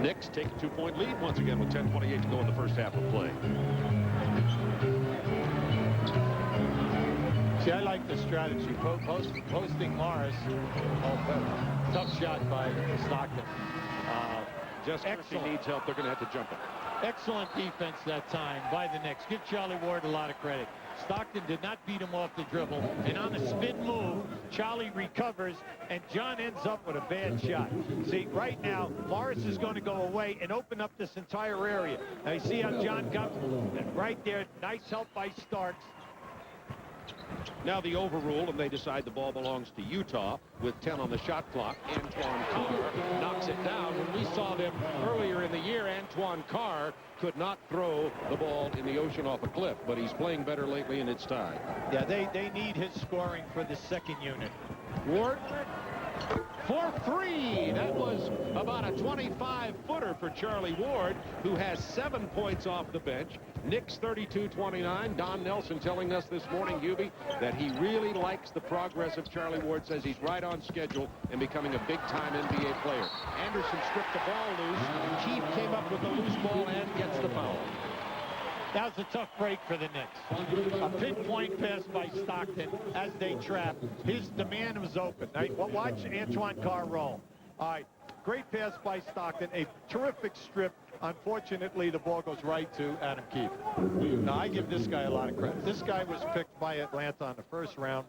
Knicks take a 2-point lead once again with 10:28 to go in the first half of play. See, I like the strategy. Posting Morris. Oh, tough shot by Stockton. Just excellent. He needs help. They're going to have to jump it. Excellent defense that time by the Knicks. Give Charlie Ward a lot of credit. Stockton did not beat him off the dribble. And on the spin move, Charlie recovers, and John ends up with a bad shot. See, right now, Morris is going to go away and open up this entire area. Now, you see how John got right there. Nice help by Starks. Now the overrule, and they decide the ball belongs to Utah with 10 on the shot clock. Antoine Carr knocks it down. When we saw them earlier in the year, Antoine Carr could not throw the ball in the ocean off a cliff, but he's playing better lately, and it's tied. Yeah, they need his scoring for the second unit. Ward for 3. That was about a 25-footer for Charlie Ward, who has 7 points off the bench. Knicks 32-29. Don Nelson telling us this morning, Hubie, that he really likes the progress of Charlie Ward, says he's right on schedule and becoming a big-time NBA player. Anderson stripped the ball loose. Keith came up with the loose ball and gets the foul. That was a tough break for the Knicks. A pinpoint pass by Stockton as they trap. The man was open. Now, watch Antoine Carr roll. All right, great pass by Stockton. A terrific strip. Unfortunately, the ball goes right to Adam Keefe. Now, I give this guy a lot of credit. This guy was picked by Atlanta on the first round.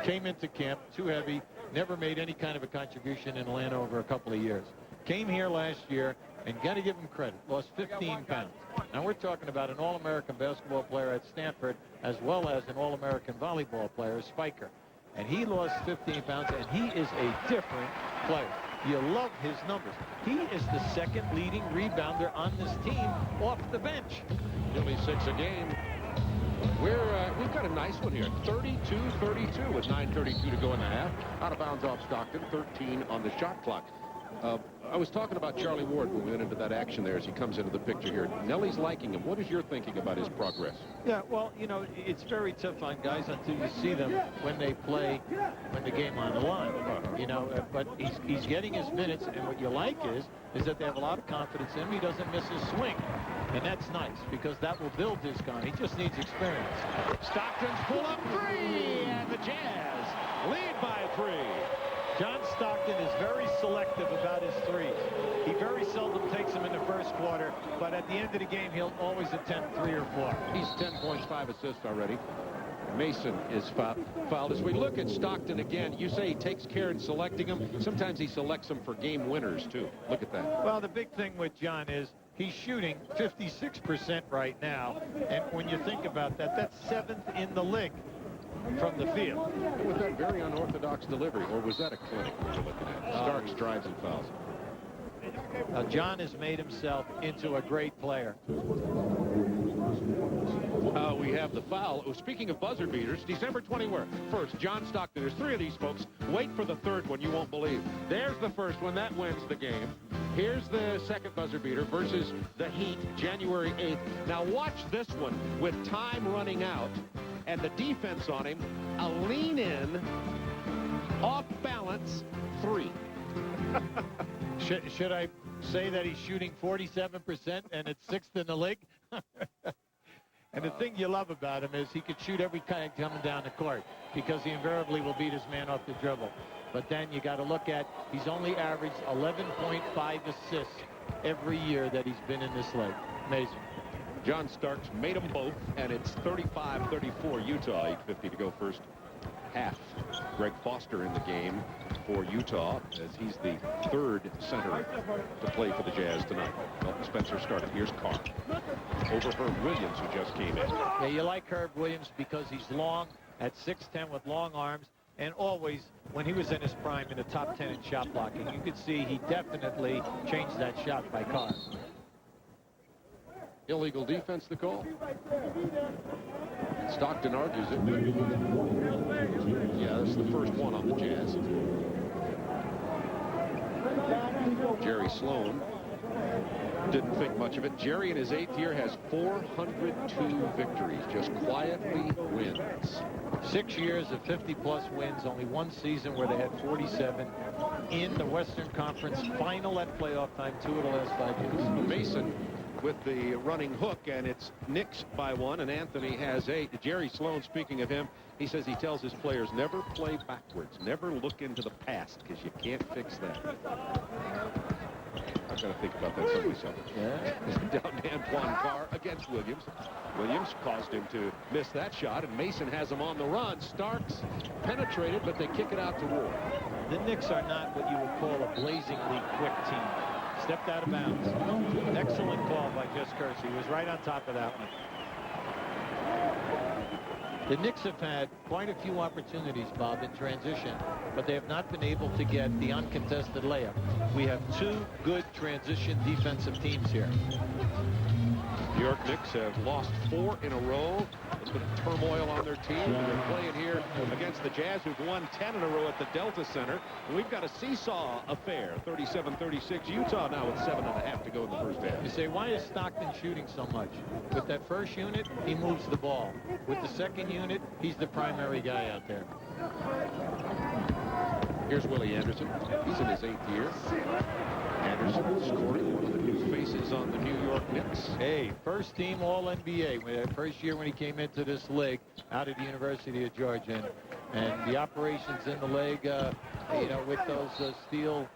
Came into camp, too heavy. Never made any kind of a contribution in Atlanta over a couple of years. Came here last year, and got to give him credit. Lost 15 pounds. Now we're talking about an All-American basketball player at Stanford, as well as an All-American volleyball player, Spiker. And he lost 15 pounds, and he is a different player. You love his numbers. He is the second leading rebounder on this team off the bench. Nearly 6 a game. We've got a nice one here. 32-32 with 9:32 to go in the half. Out of bounds off Stockton. 13 on the shot clock. I was talking about Charlie Ward when we went into that action there as he comes into the picture here. Nellie's liking him. What is your thinking about his progress? Yeah, well, you know, it's very tough on guys until you see them when they play, when the game on the line. You know, but he's getting his minutes, and what you like is that they have a lot of confidence in him. He doesn't miss his swing, and that's nice because that will build his gun. He just needs experience. Stockton's pull-up 3, and the Jazz lead by 3. John Stockton is very selective about his threes. He very seldom takes them in the first quarter, but at the end of the game, he'll always attempt 3 or 4. He's 10 points, 5 assists already. Mason is fouled. As we look at Stockton again, you say he takes care in selecting them. Sometimes he selects them for game winners, too. Look at that. Well, the big thing with John is he's shooting 56% right now. And when you think about that, that's 7th in the league from the field. Was that very unorthodox delivery, or was that a clinic we were looking at? Starks drives and fouls. Now, John has made himself into a great player. We have the foul. Oh, speaking of buzzer beaters, December 21st, John Stockton. There's 3 of these folks. Wait for the third one. You won't believe. There's the first one. That wins the game. Here's the second buzzer beater versus the Heat, January 8th. Now watch this one with time running out and the defense on him. A lean in, off balance, 3. Should I say that he's shooting 47% and it's 6th in the league? And the thing you love about him is he could shoot every kind coming down the court because he invariably will beat his man off the dribble. But then you got to look at, he's only averaged 11.5 assists every year that he's been in this league. Amazing. John Starks made them both, and it's 35-34 Utah. 8:50 to go first half. Greg Foster in the game for Utah as he's the 3rd center to play for the Jazz tonight. Well, Spencer started. Here's Carr over Herb Williams, who just came in. Yeah, you like Herb Williams because he's long at 6'10" with long arms, and always when he was in his prime in the top 10 in shot blocking, you could see he definitely changed that shot by Carr. Illegal defense, the call. Stockton argues it. Yeah, that's the first one on the Jazz. Jerry Sloan didn't think much of it. Jerry in his 8th year has 402 victories, just quietly wins. 6 years of 50-plus wins, only 1 season where they had 47 in the Western Conference final at playoff time, 2 of the last 5 years. Mason with the running hook, and it's Knicks by 1, and Anthony has 8. Jerry Sloan, speaking of him, he says he tells his players never play backwards, never look into the past, because you can't fix that. I've got to think about that some myself. Yeah. Down to Antoine Carr against Williams. Williams caused him to miss that shot, and Mason has him on the run. Starks penetrated, but they kick it out to Ward. The Knicks are not what you would call a blazingly quick team. Stepped out of bounds. Excellent call by Jess Kersey. He was right on top of that one. The Knicks have had quite a few opportunities, Bob, in transition, but they have not been able to get the uncontested layup. We have 2 good transition defensive teams here. New York Knicks have lost 4 in a row. There's been turmoil on their team. They're playing here against the Jazz, who've won 10 in a row at the Delta Center. And we've got a seesaw affair, 37-36. Utah now with 7.5 to go in the first half. You say, why is Stockton shooting so much? With that first unit, he moves the ball. With the second unit, he's the primary guy out there. Here's Willie Anderson. He's in his 8th year. Anderson scoring, one of the new faces on the New York Knicks. Hey, first team All-NBA. First year when he came into this league out of the University of Georgia. And the operations in the league, you know, with those steel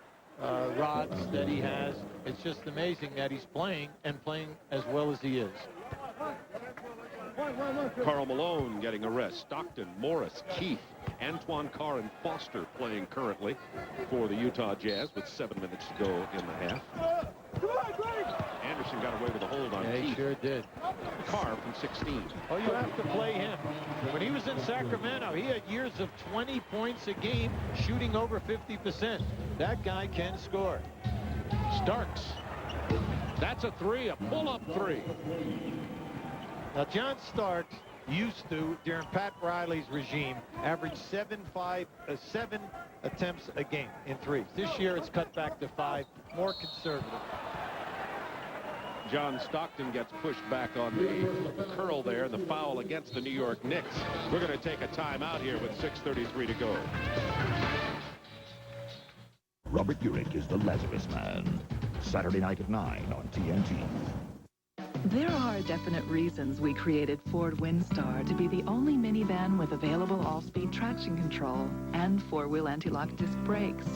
rods that he has, it's just amazing that he's playing and playing as well as he is. Karl Malone getting a rest. Stockton, Morris, Keith, Antoine Carr, and Foster playing currently for the Utah Jazz with 7 minutes to go in the half. Anderson got away with a hold on Keith. He sure did. Carr from 16. Oh, you have to play him. When he was in Sacramento, he had years of 20 points a game, shooting over 50%. That guy can score. Starks. That's a 3, a pull-up 3. Now, John Starks used to, during Pat Riley's regime, average 7 attempts a game in threes. This year, it's cut back to 5, more conservative. John Stockton gets pushed back on the curl there, the foul against the New York Knicks. We're going to take a timeout here with 6:33 to go. Robert Urich is the Lazarus Man. Saturday night at 9 on TNT. There are definite reasons we created Ford Windstar to be the only minivan with available all-speed traction control and 4-wheel anti-lock disc brakes.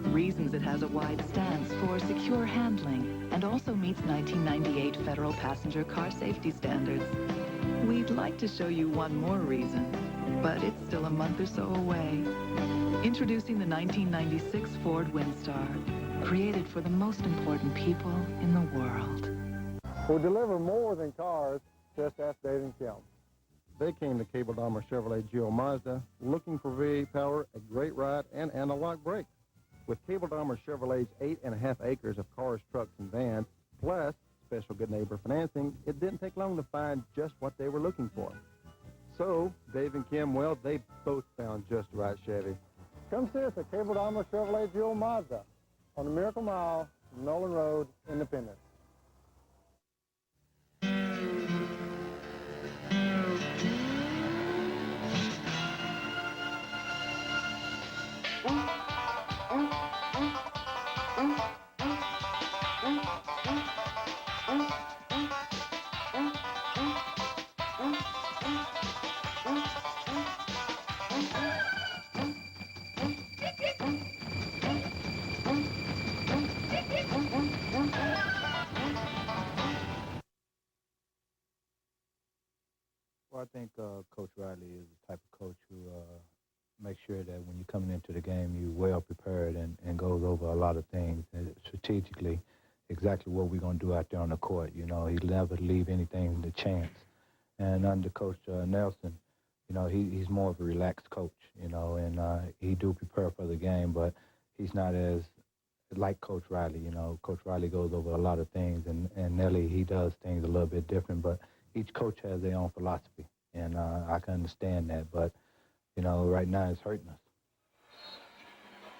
Reasons it has a wide stance for secure handling and also meets 1998 federal passenger car safety standards. We'd like to show you one more reason, but it's still a month or so away. Introducing the 1996 Ford Windstar, created for the most important people in the world. who deliver more than cars. Just ask Dave and Kim. They came to Cable Dahmer Chevrolet Geo Mazda looking for V8 power, a great ride, and anti-lock brakes. With Cable Dahmer Chevrolet's 8.5 acres of cars, trucks, and vans, plus special good neighbor financing, it didn't take long to find just what they were looking for. So, Dave and Kim, well, they both found just the right Chevy. Come see us at Cable Dahmer Chevrolet Geo Mazda on the Miracle Mile, Nolan Road, Independence. Well, I think Coach Riley is the type of coach who makes sure that when you're coming into the game, you're well prepared and goes over a lot of things strategically, exactly what we're going to do out there on the court. You know, he never leave anything to chance. And under Coach Nelson, you know, he's more of a relaxed coach, you know, and he do prepare for the game, but he's not as like Coach Riley. You know, Coach Riley goes over a lot of things, and Nelly, he does things a little bit different, but each coach has their own philosophy, and I can understand that, but, you know, right now it's hurting us.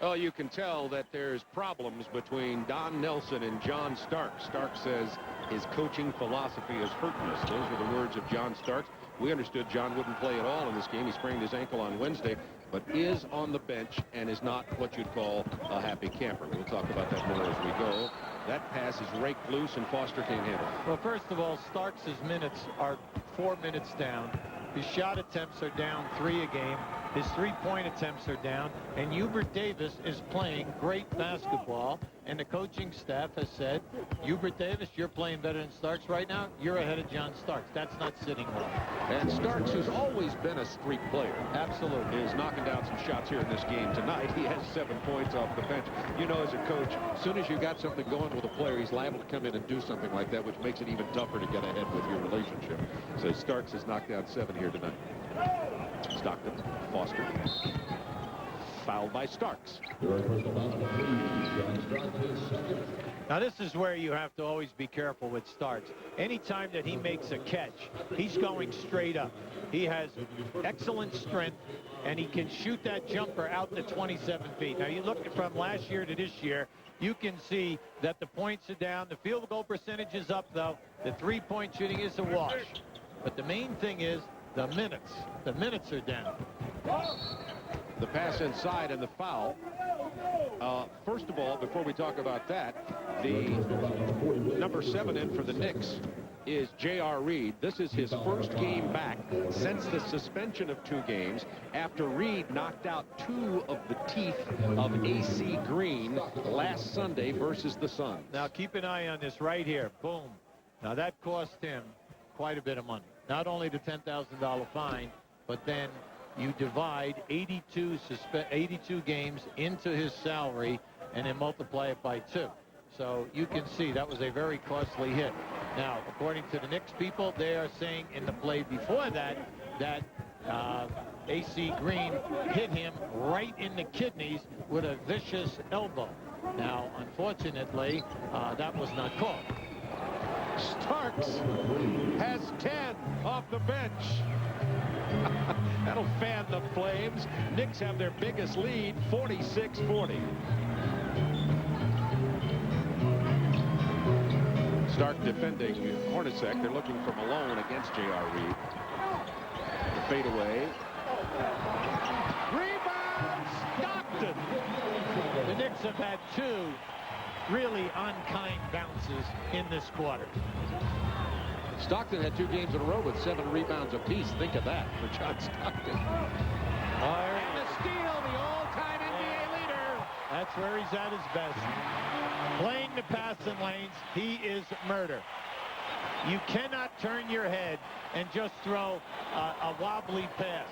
Well, you can tell that there's problems between Don Nelson and John Starks. Starks says his coaching philosophy is hurting us. Those were the words of John Starks. We understood John wouldn't play at all in this game. He sprained his ankle on Wednesday, but is on the bench and is not what you'd call a happy camper. We'll talk about that more as we go. That pass is raked loose, and Foster can't handle it. Well, first of all, Starks' minutes are 4 minutes down. His shot attempts are down 3 a game. His three-point attempts are down. And Hubert Davis is playing great basketball. And the coaching staff has said, Hubert Davis, you're playing better than Starks right now. You're ahead of John Starks. That's not sitting well. And Starks, who's always been a streak player, absolutely, is knocking down some shots here in this game tonight. He has 7 points off the bench. You know, as a coach, as soon as you got something going with a player, he's liable to come in and do something like that, which makes it even tougher to get ahead with your relationship. So Starks has knocked down 7 here tonight. Stockton, Foster. Fouled by Starks. Now, this is where you have to always be careful with Starks. Anytime that he makes a catch, he's going straight up. He has excellent strength, and he can shoot that jumper out to 27 feet. Now, you look from last year to this year, you can see that the points are down. The field goal percentage is up, though. The three-point shooting is a wash. But the main thing is the minutes. The minutes are down. The pass inside and the foul. First of all, before we talk about that, the number 7 in for the Knicks is J.R. Reed. This is his first game back since the suspension of 2 games after Reed knocked out 2 of the teeth of A.C. Green last Sunday versus the Suns. Now, keep an eye on this right here. Boom. Now, that cost him quite a bit of money. Not only the $10,000 fine, but then you divide 82 games into his salary and then multiply it by 2. So you can see that was a very costly hit. Now, according to the Knicks people, they are saying in the play before that, that A.C. Green hit him right in the kidneys with a vicious elbow. Now, unfortunately, that was not called. Starks has 10 off the bench. That'll fan the Flames. Knicks have their biggest lead, 46-40. Stark defending Hornacek. They're looking for Malone against J.R. Reed. The fadeaway. Rebound, Stockton. The Knicks have had 2 really unkind bounces in this quarter. Stockton had 2 games in a row with 7 rebounds apiece. Think of that for John Stockton. And the steal, the all-time NBA leader. That's where he's at his best. Playing the passing lanes, he is murder. You cannot turn your head and just throw a wobbly pass.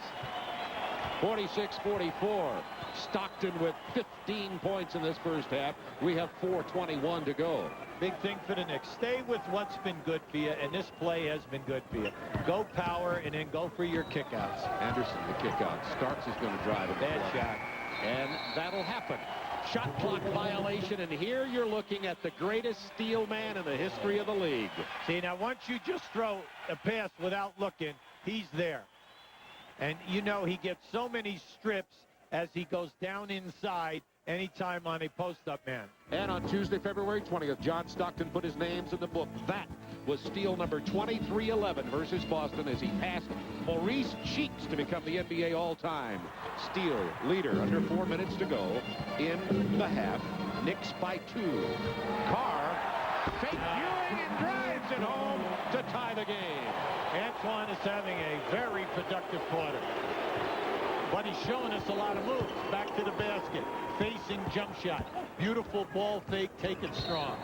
46-44. Stockton with 15 points in this first half. We have 4:21 to go. big thing for the Knicks. Stay with what's been good for you, and this play has been good for you. Go power, and then go for your kickouts. Anderson, the kickout. Starks is going to drive it. Bad shot. And that'll happen. Shot clock violation, and here you're looking at the greatest steal man in the history of the league. See, now once you just throw a pass without looking, he's there. And you know he gets so many strips as he goes down inside anytime on a post-up man. And on Tuesday, February 20th, John Stockton put his names in the book. That was steal number 2311 versus Boston as he passed Maurice Cheeks to become the NBA all-time steal leader. Under 4 minutes to go in the half. Knicks by 2. Carr, fake viewing and drives it home to tie the game. Antoine is having a very productive quarter. But he's showing us a lot of moves. Back to the basket. Facing jump shot. Beautiful ball fake. Take it strong.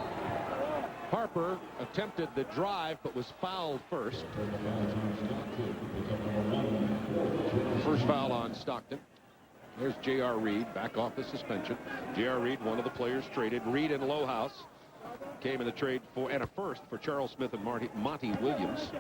Harper attempted the drive but was fouled first. First foul on Stockton. There's J.R. Reed back off the suspension. J.R. Reed, one of the players traded. Reed and Lohaus came in the trade for and a first for Charles Smith and Monty Williams.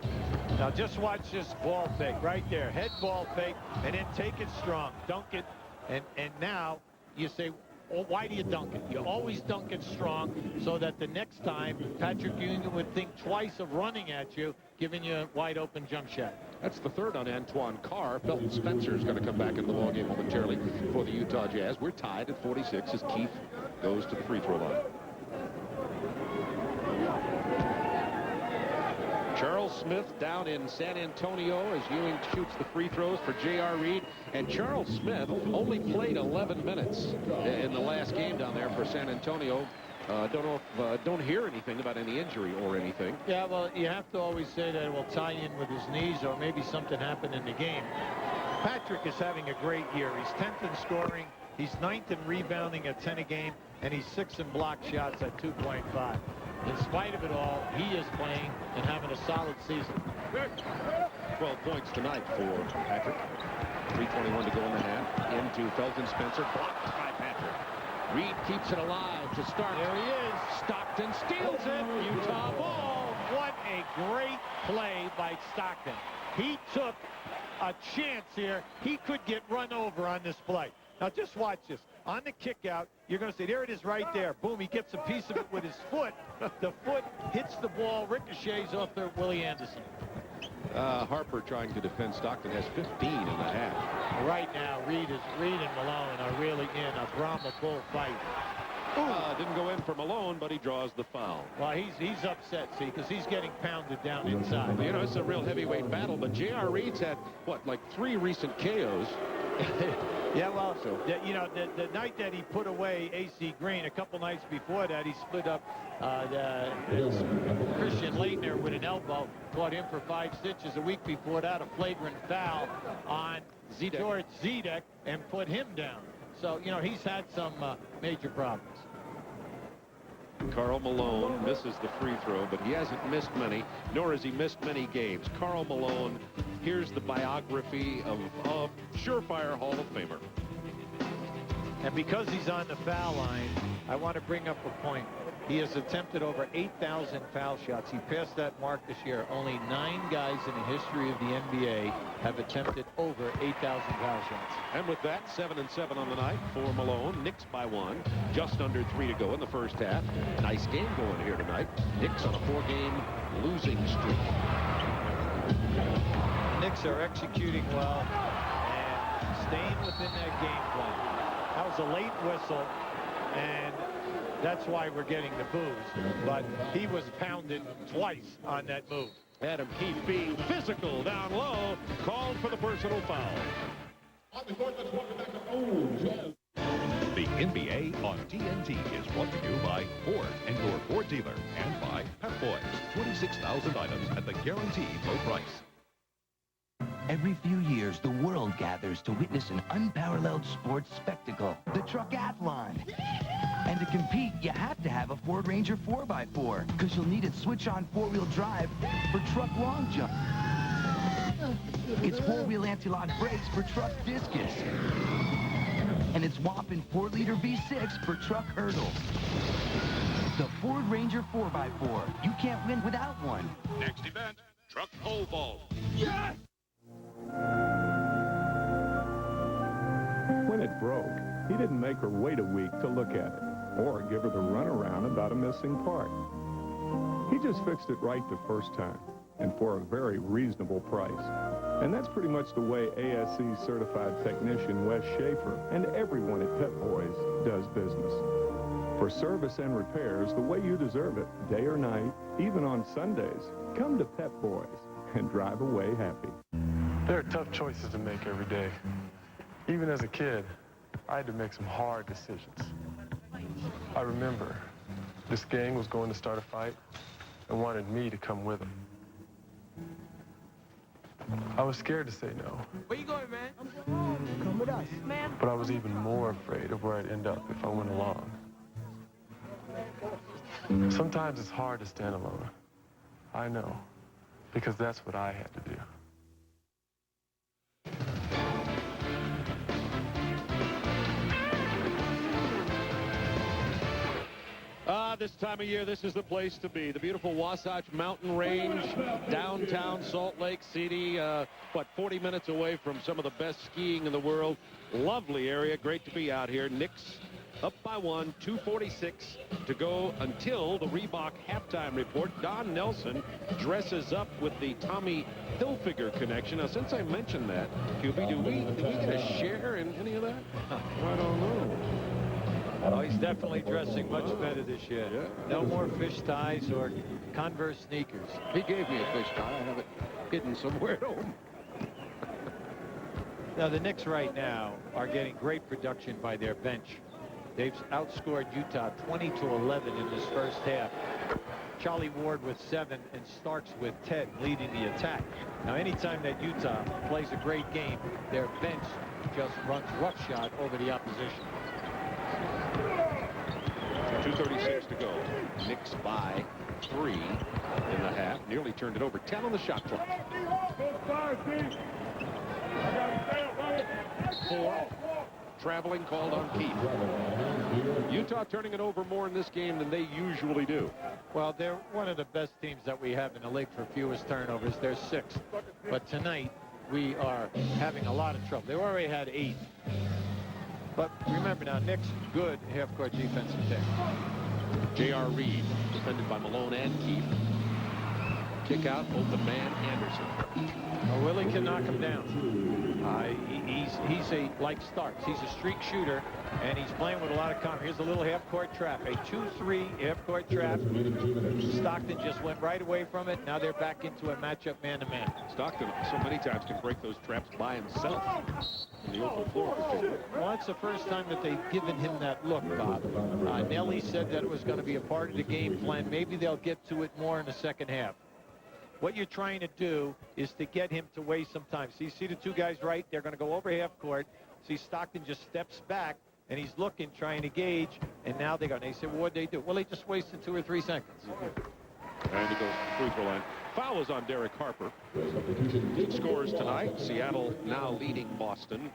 Now just watch this ball fake right there. Head ball fake and then take it strong. Dunk it. And now you say, well, why do you dunk it? You always dunk it strong so that the next time Patrick Ewing would think twice of running at you, giving you a wide open jump shot. That's the third on Antoine Carr. Felton Spencer is going to come back into the ballgame momentarily for the Utah Jazz. We're tied at 46 as Keith goes to the free throw line. Charles Smith down in San Antonio as Ewing shoots the free throws for J.R. Reed. And Charles Smith only played 11 minutes in the last game down there for San Antonio. Don't hear anything about any injury or anything. Yeah, well, you have to always say that it will tie in with his knees or maybe something happened in the game. Patrick is having a great year. He's 10th in scoring. He's 9th in rebounding at 10 a game. And he's 6th in block shots at 2.5. In spite of it all, he is playing and having a solid season. 12 points tonight for Patrick. 3:21 to go in the half. Into Felton Spencer. Blocked by Patrick. Reed keeps it alive to start. There he is. Stockton steals it. Utah ball. What a great play by Stockton. He took a chance here. He could get run over on this play. Now just watch this. On the kick out, you're going to see, there it is right there. Boom, he gets a piece of it with his foot. The foot hits the ball, ricochets off there, Willie Anderson. Harper trying to defend Stockton has 15 in the half. Right now, Reed and Malone are really in a Brahma bull fight. Didn't go in for Malone, but he draws the foul. Well, he's upset, see, because he's getting pounded down inside. You know, it's a real heavyweight battle, but J.R. Reed's had, what, like 3 recent KOs. Yeah, well, you know, the night that he put away A.C. Green, a couple nights before that, he split up Christian Leitner with an elbow, caught him for 5 stitches. A week before that, a flagrant foul on George Zedek and put him down. So, you know, he's had some major problems. Karl Malone misses the free throw, but he hasn't missed many, nor has he missed many games. Karl Malone, here's the biography of a surefire Hall of Famer. And because he's on the foul line, I want to bring up a point. He has attempted over 8,000 foul shots. He passed that mark this year. Only 9 guys in the history of the NBA have attempted over 8,000 foul shots. And with that, 7-7 on the night for Malone. Knicks by 1. Just under 3 to go in the first half. Nice game going here tonight. Knicks on a 4-game losing streak. Knicks are executing well and staying within that game plan. That was a late whistle, and that's why we're getting the boos. But he was pounded twice on that move. Adam Keefe being physical down low, called for the personal foul. The NBA on TNT is brought to you by Ford and your Ford dealer, and by Pep Boys. 26,000 items at the guaranteed low price. Every few years, the world gathers to witness an unparalleled sports spectacle, the Truckathlon. And to compete, you have to have a Ford Ranger 4x4, because you'll need its switch-on 4-wheel drive for truck long jump. It's 4-wheel anti-lock brakes for truck discus. And it's whopping 4-liter V6 for truck hurdles. The Ford Ranger 4x4. You can't win without one. Next event, truck pole vault. Yes! When it broke, he didn't make her wait a week to look at it or give her the runaround about a missing part. He just fixed it right the first time and for a very reasonable price. And that's pretty much the way ASE certified technician Wes Schaefer and everyone at Pep Boys does business. For service and repairs the way you deserve it, day or night, even on Sundays, come to Pep Boys and drive away happy. There are tough choices to make every day. Even as a kid, I had to make some hard decisions. I remember this gang was going to start a fight and wanted me to come with them. I was scared to say no. Where you going, man? Come with us. Man. But I was even more afraid of where I'd end up if I went along. Sometimes it's hard to stand alone. I know, because that's what I had to do. This time of year, this is the place to be. The beautiful Wasatch Mountain Range, downtown Salt Lake City, 40 minutes away from some of the best skiing in the world. Lovely area, great to be out here. Knicks up by 1, 2:46 to go until the Reebok halftime report. Don Nelson dresses up with the Tommy Hilfiger connection. Now, since I mentioned that, QB, do we get a share in any of that? I don't know. Oh, he's definitely dressing much better this year. Yeah. No more fish ties or Converse sneakers. He gave me a fish tie. I have it hidden somewhere at home. Now, the Knicks right now are getting great production by their bench. They've outscored Utah 20-11 in this first half. Charlie Ward with 7 and Starks with 10 leading the attack. Now, anytime that Utah plays a great game, their bench just runs roughshod over the opposition. 2:36 to go. Knicks by 3 in the half. Nearly turned it over. 10 on the shot clock. 4. Traveling called on Keith. Utah turning it over more in this game than they usually do. Well, they're one of the best teams that we have in the league for fewest turnovers. They're 6th. But tonight, we are having a lot of trouble. They already had 8. But remember now, Knicks, good half-court defensive team. J.R. Reed, defended by Malone and Keith. Kick out, open man, Anderson. Well, Willie can knock him down. He's like Starks. He's a streak shooter, and he's playing with a lot of confidence. Here's a little half-court trap, a 2-3 half-court trap. Stockton just went right away from it. Now they're back into a matchup man-to-man. Stockton so many times can break those traps by himself in the open floor. Well, that's the first time that they've given him that look, Bob. Nelly said that it was going to be a part of the game plan. Maybe they'll get to it more in the second half. What you're trying to do is to get him to waste some time. So you see the two guys right? They're going to go over half court. See Stockton just steps back, and he's looking, trying to gauge, and now they go. And they say, well, what'd they do? Well, they just wasted 2 or 3 seconds. And he goes to the free throw line. Foul is on Derek Harper. 2 scores tonight. Seattle now leading Boston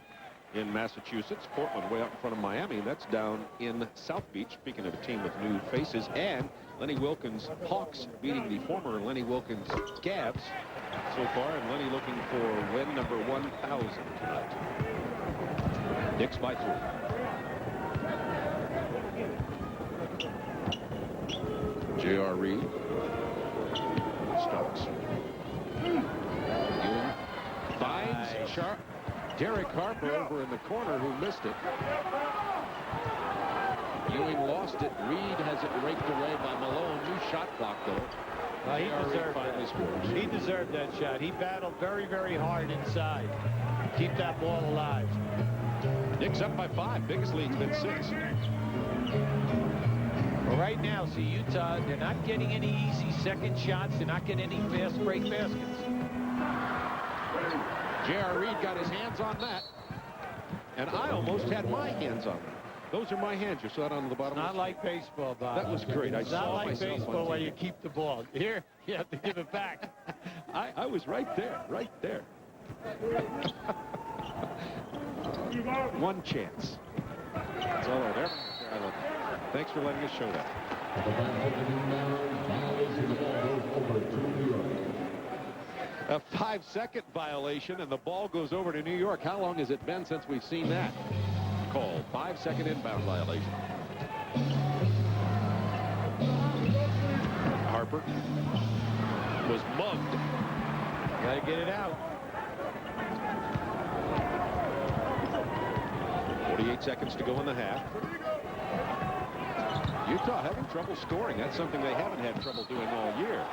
in Massachusetts. Portland way up in front of Miami. That's down in South Beach. Speaking of a team with new faces. And Lenny Wilkins Hawks beating the former Lenny Wilkins Cavs so far. And Lenny looking for win number 1,000 tonight. Knicks by 3. J.R. Reed. Starks. Ewing finds sharp. Derek Harper over in the corner who missed it. Ewing lost it. Reed has it raked away by Malone. New shot clock, though. He deserved that. He deserved that shot. He battled very, very hard inside. Keep that ball alive. Knicks up by 5. Biggest lead's been 6. Well, right now, see, Utah, they're not getting any easy second shots. They're not getting any fast break baskets. J.R. Reed got his hands on that. And I almost had my hands on that. Those are my hands. You saw it on the bottom. It's not like baseball, Bob. That was great. It's not like baseball where you keep the ball. Here, you have to give it back. I was right there, right there. One chance. That's all right there. Thanks for letting us show that. A 5-second violation, and the ball goes over to New York. How long has it been since we've seen that? Call 5-second inbound violation. Harper was mugged. Got to get it out. 48 seconds to go in the half. Utah having trouble scoring. That's something they haven't had trouble doing all year.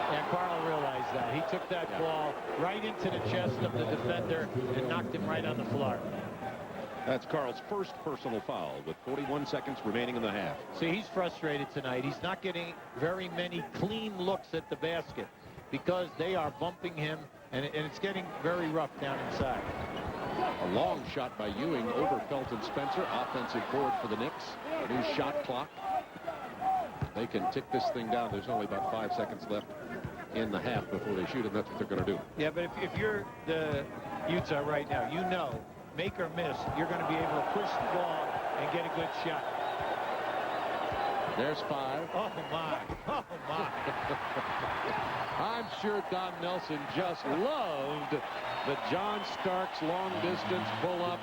And Carl realized that. He took that ball right into the chest of the defender and knocked him right on the floor. That's Carl's first personal foul with 41 seconds remaining in the half. See, he's frustrated tonight. He's not getting very many clean looks at the basket because they are bumping him, and it's getting very rough down inside. A long shot by Ewing over Felton Spencer. Offensive board for the Knicks. A new shot clock. They can tick this thing down. There's only about 5 seconds left in the half before they shoot, and that's what they're going to do. Yeah, but if you're the Utah right now, you know, make or miss, you're going to be able to push the ball and get a good shot. There's 5. Oh, my. Oh, my. I'm sure Don Nelson just loved the John Starks long-distance pull-up.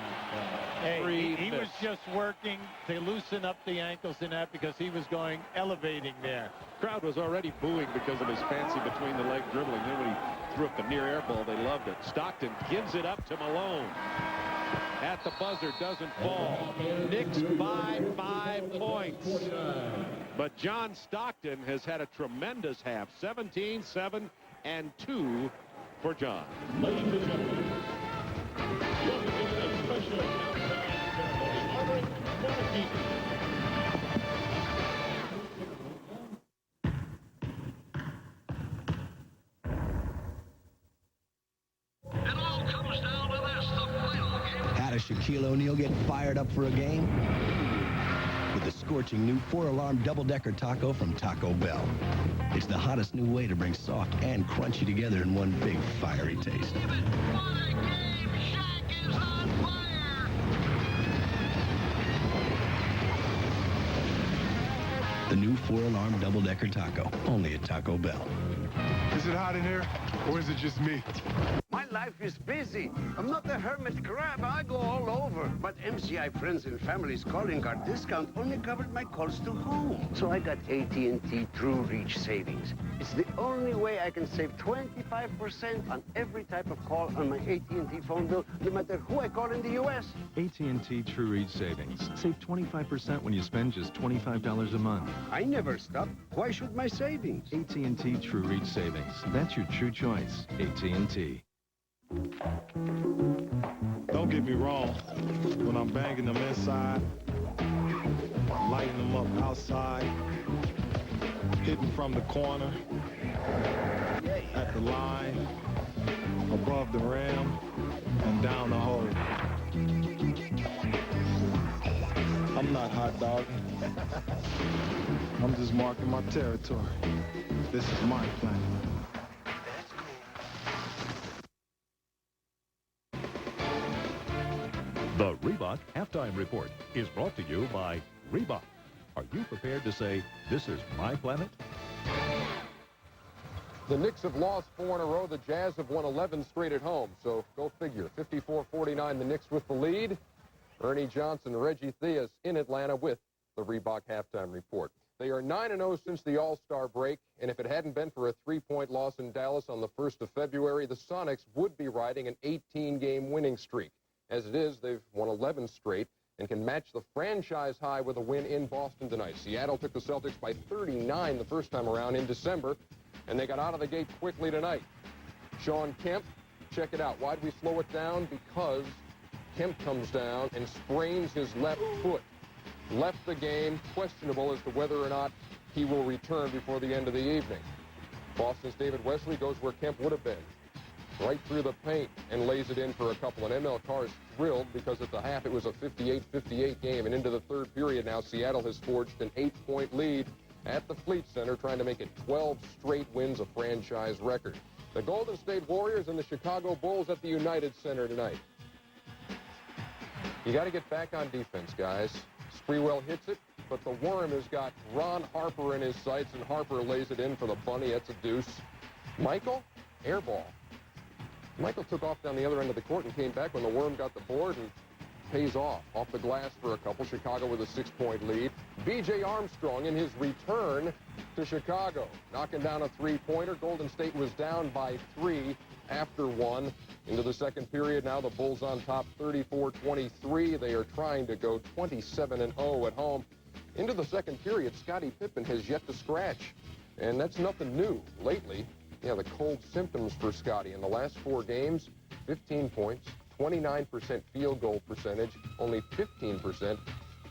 Hey, he was just working to loosen up the ankles in that because he was elevating there. Crowd was already booing because of his fancy between-the-leg dribbling. Then when he threw up the near-air ball, they loved it. Stockton gives it up to Malone. At the buzzer, doesn't fall. Knicks by 5 points. But John Stockton has had a tremendous half. 17, 7, and 2 for John. Ladies and gentlemen, welcome to a special countdown ceremony honoring Marquis. It all comes down to this, the final game. How does Shaquille O'Neal get fired up for a game? With the scorching new 4-alarm double-decker taco from Taco Bell. It's the hottest new way to bring soft and crunchy together in one big fiery taste. What a game! Shaq is on fire! The new 4-alarm double-decker taco, only at Taco Bell. Is it hot in here, or is it just me? My life is busy. I'm not a hermit crab. I go all over. But MCI Friends and Family's calling card discount only covered my calls to home. So I got AT&T True Reach Savings. It's the only way I can save 25% on every type of call on my AT&T phone bill, no matter who I call in the U.S. AT&T True Reach Savings. Save 25% when you spend just $25 a month. I never stop. Why should my savings? AT&T True Reach Savings. That's your true choice. AT&T. Don't get me wrong. When I'm banging them inside, lighting them up outside, hitting from the corner, at the line, above the rim, and down the hole. I'm not hot dogging. I'm just marking my territory. This is my planet. The Reebok Halftime Report is brought to you by Reebok. Are you prepared to say, this is my planet? The Knicks have lost 4 in a row. The Jazz have won 11 straight at home. So go figure. 54-49, the Knicks with the lead. Ernie Johnson, Reggie Theus in Atlanta with the Reebok Halftime Report. They are 9-0 since the All-Star break, and if it hadn't been for a 3-point loss in Dallas on the 1st of February, the Sonics would be riding an 18-game winning streak. As it is, they've won 11 straight and can match the franchise high with a win in Boston tonight. Seattle took the Celtics by 39 the first time around in December, and they got out of the gate quickly tonight. Sean Kemp, check it out. Why'd we slow it down? Because Kemp comes down and sprains his left foot. Left the game, questionable as to whether or not he will return before the end of the evening. Boston's David Wesley goes where Kemp would have been, right through the paint, and lays it in for a couple. And ML Carr is thrilled because at the half it was a 58-58 game. And into the third period now, Seattle has forged an 8-point lead at the Fleet Center, trying to make it 12 straight wins, a franchise record. The Golden State Warriors and the Chicago Bulls at the United Center tonight. You got to get back on defense, guys. Sprewell hits it. but the Worm has got Ron Harper in his sights, and Harper lays it in for the bunny. That's a deuce. Michael, air ball. Michael took off down the other end of the court and came back when the Worm got the board and pays off the glass for a couple. Chicago with a 6-point lead. B.J. Armstrong in his return to Chicago, knocking down a three-pointer. Golden State was down by 3 after 1. Into the second period now, the Bulls on top 34-23. They are trying to go 27-0 at home. Into the second period, Scottie Pippen has yet to scratch, and that's nothing new. Lately, yeah, the cold symptoms for Scottie in the last 4 games, 15 points, 29% field goal percentage, only 15%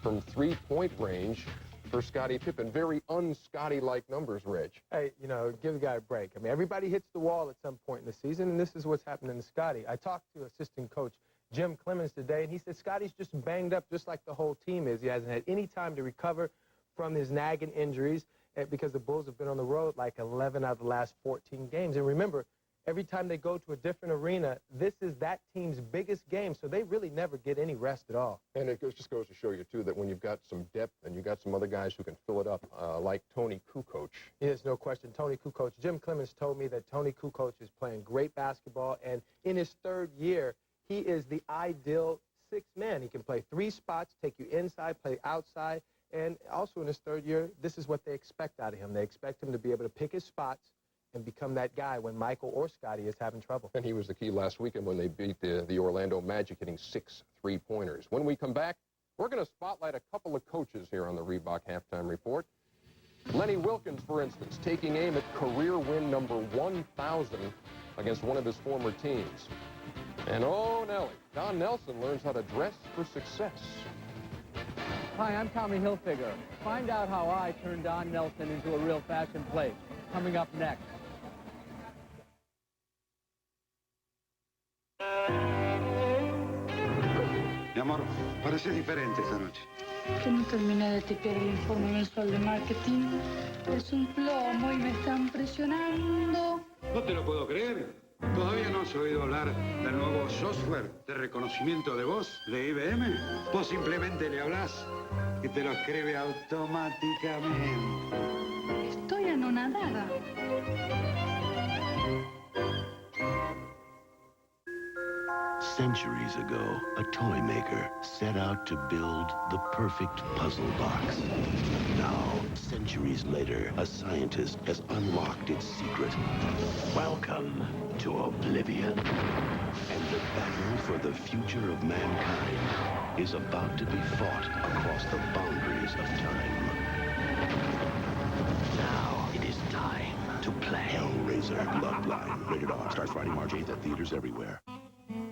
from three-point range for Scottie Pippen. Very un-Scottie-like numbers, Reg. Hey, you know, give the guy a break. I mean, everybody hits the wall at some point in the season, and this is what's happening to Scottie. I talked to assistant coach Jim Clemens today, and he said Scottie's just banged up just like the whole team is. He hasn't had any time to recover from his nagging injuries because the Bulls have been on the road like 11 out of the last 14 games. And remember, every time they go to a different arena, this is that team's biggest game, so they really never get any rest at all. And it just goes to show you, too, that when you've got some depth and you've got some other guys who can fill it up, like Tony Kukoc. Yes, no question. Tony Kukoc. Jim Clemens told me that Tony Kukoc is playing great basketball, and in his 3rd year, he is the ideal 6th man. He can play 3 spots, take you inside, play outside, and also in his 3rd year, this is what they expect out of him. They expect him to be able to pick his spots and become that guy when Michael or Scottie is having trouble. And he was the key last weekend when they beat the Orlando Magic, hitting 6 3-pointers. When we come back, we're going to spotlight a couple of coaches here on the Reebok Halftime Report. Lenny Wilkins, for instance, taking aim at career win number 1,000 against one of his former teams. And oh, Nelly, Don Nelson learns how to dress for success. Hi, I'm Tommy Hilfiger. Find out how I turned Don Nelson into a real fashion plate. Coming up next. Mi amor, parece diferente esta noche. Que no terminé de tipear el informe mensual de marketing. Es un plomo y me están presionando. No te lo puedo creer. ¿Todavía no has oído hablar del nuevo software de reconocimiento de voz de IBM? Vos simplemente le hablas y te lo escribe automáticamente. Estoy anonadada. Centuries ago, a toy maker set out to build the perfect puzzle box. Now, centuries later, a scientist has unlocked its secret. Welcome to Oblivion. And the battle for the future of mankind is about to be fought across the boundaries of time. Now it is time to play Hellraiser Bloodline. Rated R. Starts Friday, March 8th at theaters everywhere.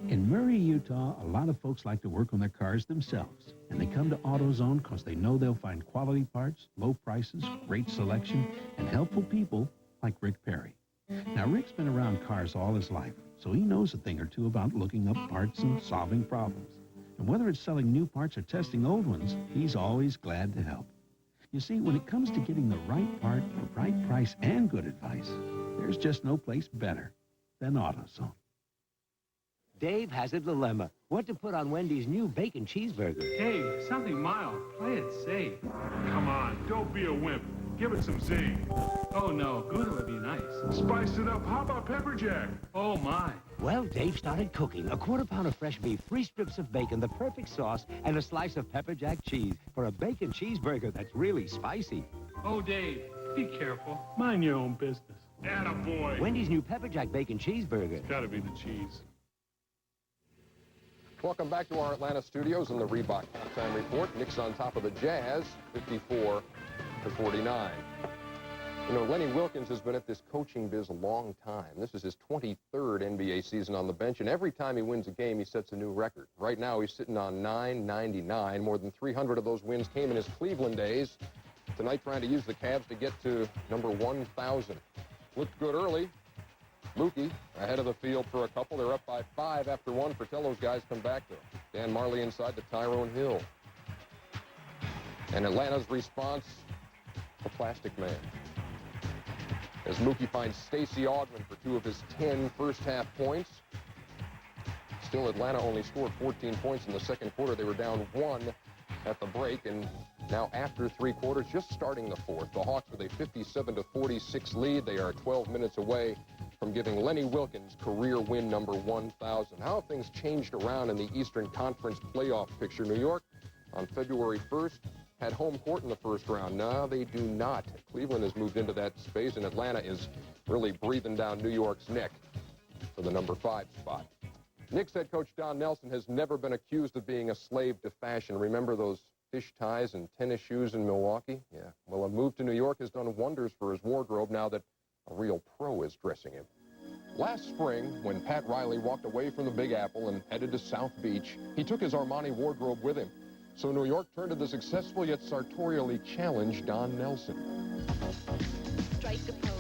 In Murray, Utah, a lot of folks like to work on their cars themselves. And they come to AutoZone because they know they'll find quality parts, low prices, great selection, and helpful people like Rick Perry. Now, Rick's been around cars all his life, so he knows a thing or two about looking up parts and solving problems. And whether it's selling new parts or testing old ones, he's always glad to help. You see, when it comes to getting the right part, the right price, and good advice, there's just no place better than AutoZone. Dave has a dilemma. What to put on Wendy's new bacon cheeseburger? Hey, something mild. Play it safe. Come on, don't be a wimp. Give it some zing. Oh, no, Gouda would be nice. Spice it up. How about pepper jack? Oh, my. Well, Dave started cooking. A quarter pound of fresh beef, 3 strips of bacon, the perfect sauce, and a slice of pepper jack cheese for a bacon cheeseburger that's really spicy. Oh, Dave, be careful. Mind your own business. Attaboy. Wendy's new pepper jack bacon cheeseburger. It's gotta be the cheese. Welcome back to our Atlanta studios in the Reebok Halftime Report. Knicks on top of the Jazz, 54-49. You know, Lenny Wilkins has been at this coaching biz a long time. This is his 23rd NBA season on the bench, and every time he wins a game, he sets a new record. Right now, he's sitting on 999. More than 300 of those wins came in his Cleveland days. Tonight, trying to use the Cavs to get to number 1,000. Looked good early. Mookie ahead of the field for a couple. They're up by 5 after 1. Fratello's guys come back to Dan Marley inside to Tyrone Hill. And Atlanta's response, the Plastic Man. As Mookie finds Stacey Augmon for 2 of his 10 first-half points. Still, Atlanta only scored 14 points in the second quarter. They were down 1 at the break, and Now, after 3 quarters, just starting the 4th, the Hawks with a 57-46 lead. They are 12 minutes away from giving Lenny Wilkens career win number 1,000. How have things changed around in the Eastern Conference playoff picture? New York, on February 1st, had home court in the first round. No, they do not. Cleveland has moved into that space, and Atlanta is really breathing down New York's neck for the number 5 spot. Knicks head coach Don Nelson has never been accused of being a slave to fashion. Remember those fish ties and tennis shoes in Milwaukee? Yeah. Well, a move to New York has done wonders for his wardrobe now that a real pro is dressing him. Last spring, when Pat Riley walked away from the Big Apple and headed to South Beach, he took his Armani wardrobe with him. So New York turned to the successful yet sartorially challenged Don Nelson. Strike a pose.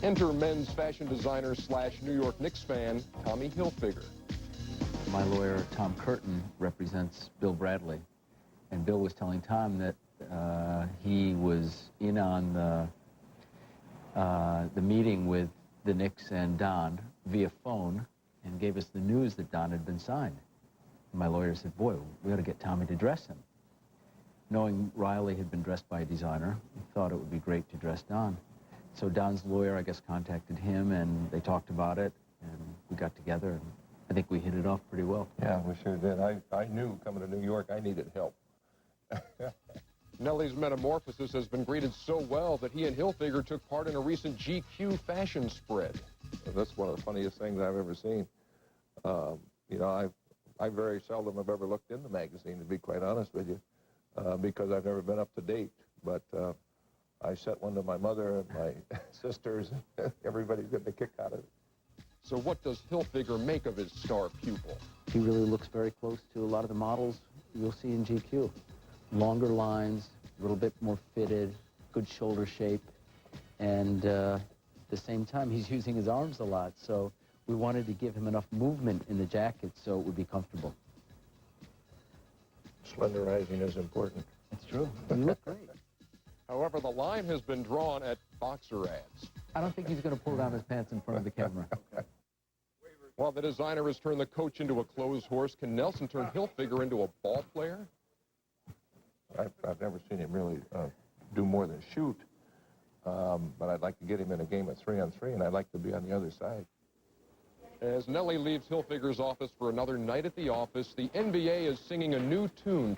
Enter men's fashion designer / New York Knicks fan, Tommy Hilfiger. My lawyer, Tom Curtin, represents Bill Bradley. And Bill was telling Tom that he was in on the meeting with the Knicks and Don via phone and gave us the news that Don had been signed. And my lawyer said, boy, we ought to get Tommy to dress him. Knowing Riley had been dressed by a designer, he thought it would be great to dress Don. So Don's lawyer, I guess, contacted him, and they talked about it, and we got together, and I think we hit it off pretty well. Yeah, we sure did. I knew coming to New York I needed help. Nelly's metamorphosis has been greeted so well that he and Hilfiger took part in a recent GQ fashion spread. That's one of the funniest things I've ever seen. You know, I very seldom have ever looked in the magazine, to be quite honest with you, because I've never been up to date. But I sent one to my mother and my sisters. Everybody's getting a kick out of it. So what does Hilfiger make of his star pupil? He really looks very close to a lot of the models you'll see in GQ. Longer lines, a little bit more fitted, good shoulder shape, and at the same time, he's using his arms a lot, so we wanted to give him enough movement in the jacket so it would be comfortable. Slenderizing is important. It's true. You look great. However, the line has been drawn at boxer ads. I don't think he's going to pull down his pants in front of the camera. While the designer has turned the coach into a clothes horse, can Nelson turn Hilfiger into a ball player? I've never seen him really do more than shoot, but I'd like to get him in a game of 3-on-3, and I'd like to be on the other side. As Nelly leaves Hilfiger's office for another night at the office, the NBA is singing a new tune.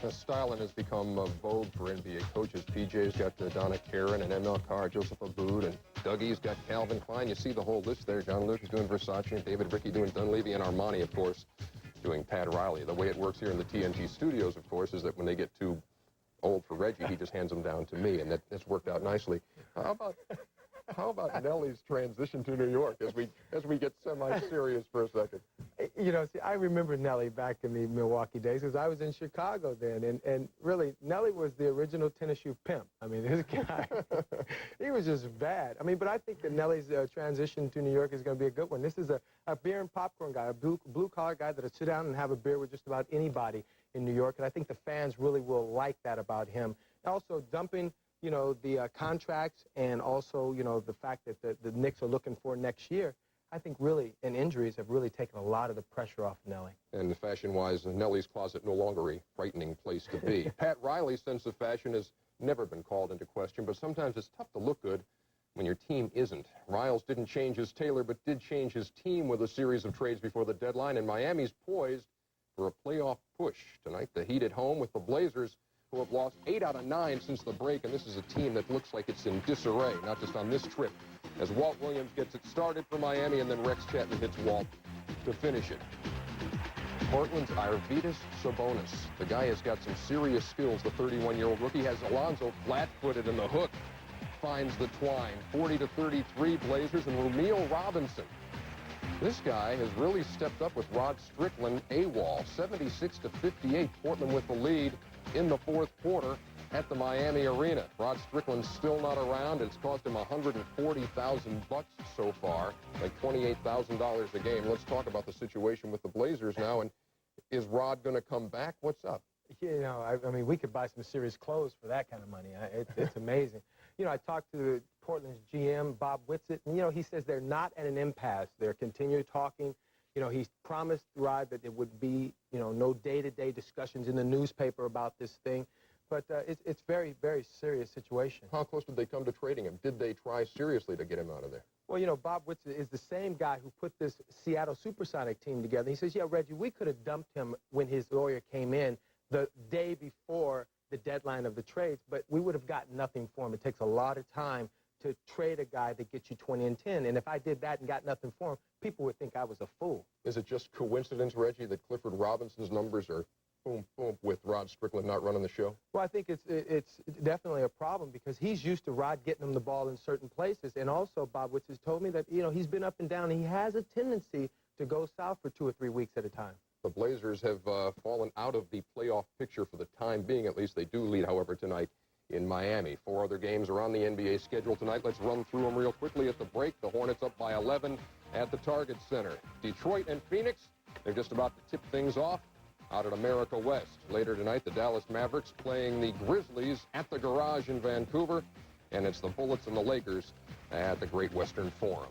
Styling has become vogue for NBA coaches. PJ's got Donna Karan and ML Carr, Joseph Abboud, and Dougie's got Calvin Klein. You see the whole list there. John Luke is doing Versace, and David Ricky doing Dunleavy, and Armani, of course, doing Pat Riley. The way it works here in the TNT studios, of course, is that when they get too old for Reggie, he just hands them down to me, and that's worked out nicely. How about Nelly's transition to New York as we get semi-serious for a second? You know, see, I remember Nelly back in the Milwaukee days because I was in Chicago then, and really, Nelly was the original tennis shoe pimp. I mean, this guy, he was just bad. I mean, but I think that Nelly's transition to New York is going to be a good one. This is a beer and popcorn guy, a blue-collar guy that'll sit down and have a beer with just about anybody in New York, and I think the fans really will like that about him. Also, dumping, you know, the contracts and also, you know, the fact that the Knicks are looking for next year, I think really, and injuries have really taken a lot of the pressure off Nelly. And fashion-wise, Nelly's closet no longer a frightening place to be. Pat Riley's sense of fashion has never been called into question, but sometimes it's tough to look good when your team isn't. Riles didn't change his tailor, but did change his team with a series of trades before the deadline, and Miami's poised for a playoff push. Tonight, the Heat at home with the Blazers, who have lost 8 out of 9 since the break, and this is a team that looks like it's in disarray, not just on this trip, as Walt Williams gets it started for Miami, and then Rex Chapman hits Walt to finish it. Portland's Arvydas Sabonis. The guy has got some serious skills, the 31-year-old rookie. Has Alonzo flat-footed in the hook. Finds the twine. 40-33 Blazers, and Rumeal Robinson. This guy has really stepped up with Rod Strickland AWOL. 76-58, Portland with the lead in the fourth quarter at the Miami Arena. Rod Strickland's still not around. It's cost him $140,000 so far, like $28,000 a game. Let's talk about the situation with the Blazers now. And Is Rod going to come back? What's up? You know, I mean, we could buy some serious clothes for that kind of money. It's amazing. You know, I talked to Portland's GM, Bob Whitsitt, and, you know, he says they're not at an impasse. They're continuing talking. You know, he's promised Rod that there would be, you know, no day-to-day discussions in the newspaper about this thing. But it's very, very serious situation. How close did they come to trading him? Did they try seriously to get him out of there? Well, you know, Bob Whitsitt is the same guy who put this Seattle Supersonic team together. He says, yeah, Reggie, we could have dumped him when his lawyer came in the day before the deadline of the trades, but we would have gotten nothing for him. It takes a lot of time to trade a guy that gets you 20 and 10. And if I did that and got nothing for him, people would think I was a fool. Is it just coincidence, Reggie, that Clifford Robinson's numbers are boom, boom, with Rod Strickland not running the show? Well, I think it's definitely a problem because he's used to Rod getting him the ball in certain places. And also, Bob Witz has told me that, you know, he's been up and down. He has a tendency to go south for 2 or 3 weeks at a time. The Blazers have fallen out of the playoff picture for the time being. At least they do lead, however, tonight in Miami. 4 other games are on the NBA schedule tonight. Let's run through them real quickly at the break. The Hornets up by 11 at the Target Center. Detroit and Phoenix, they're just about to tip things off out at America West. Later tonight, the Dallas Mavericks playing the Grizzlies at the Garage in Vancouver. And it's the Bullets and the Lakers at the Great Western Forum.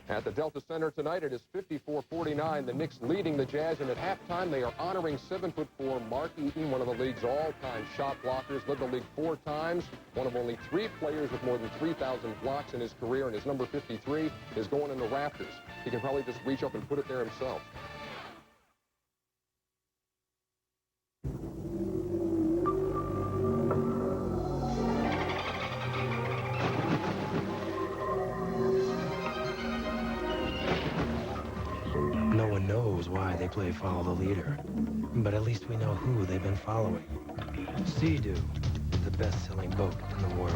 At the Delta Center tonight, it is 54-49. The Knicks leading the Jazz, and at halftime, they are honoring 7'4" Mark Eaton, one of the league's all-time shot blockers. Led the league 4 times, one of only 3 players with more than 3,000 blocks in his career, and his number 53 is going in the rafters. He can probably just reach up and put it there himself. No one knows why they play Follow the Leader, but at least we know who they've been following. Sea-Doo, the best-selling boat in the world.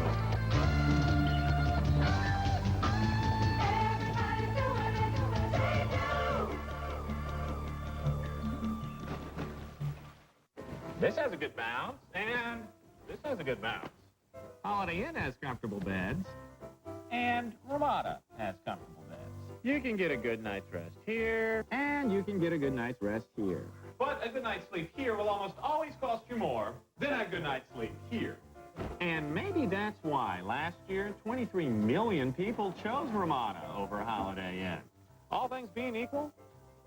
This has a good bounce, and this has a good bounce. Holiday Inn has comfortable beds, and Ramada has comfortable beds. You can get a good night's rest here, and you can get a good night's rest here. But a good night's sleep here will almost always cost you more than a good night's sleep here. And maybe that's why last year, 23 million people chose Ramada over Holiday Inn. All things being equal,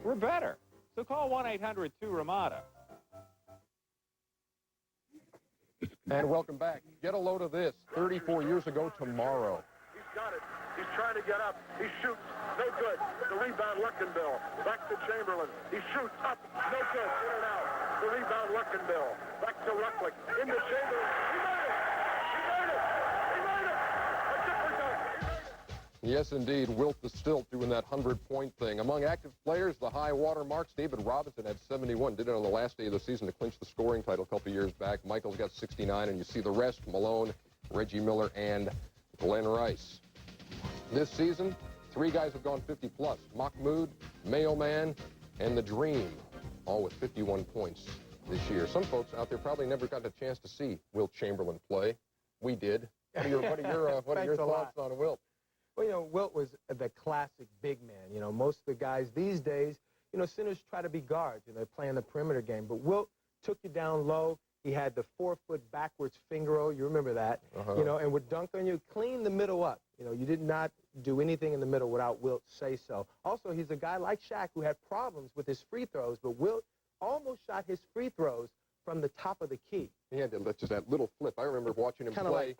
we're better. So call 1-800-2-RAMADA. And welcome back. Get a load of this. 34 years ago tomorrow. He's got it. He's trying to get up. He shoots. No good. The rebound, Luckenbill. Back to Chamberlain. He shoots up. No good. In and out. The rebound, Luckenbill. Back to Rucklick. Into Chamberlain. He made it. He made it. He made it. A different dunk. Yes, indeed. Wilt the Stilt doing that 100-point thing. Among active players, the high water marks. David Robinson had 71. Did it on the last day of the season to clinch the scoring title a couple years back. Michael's got 69, and you see the rest. Malone, Reggie Miller, and Glenn Rice. This season, 3 guys have gone 50-plus. Mahmoud, Mailman, and The Dream, all with 51 points this year. Some folks out there probably never got a chance to see Wilt Chamberlain play. We did. What are your thoughts on Wilt? Well, you know, Wilt was the classic big man. You know, most of the guys these days, you know, centers try to be guards, and they're playing the perimeter game. But Wilt took you down low. He had the 4-foot backwards finger roll. You remember that. You know, and would dunk on you, clean the middle up. You know, you did not do anything in the middle without Wilt say so. Also, he's a guy like Shaq who had problems with his free throws, but Wilt almost shot his free throws from the top of the key. He had just that little flip. I remember watching him play.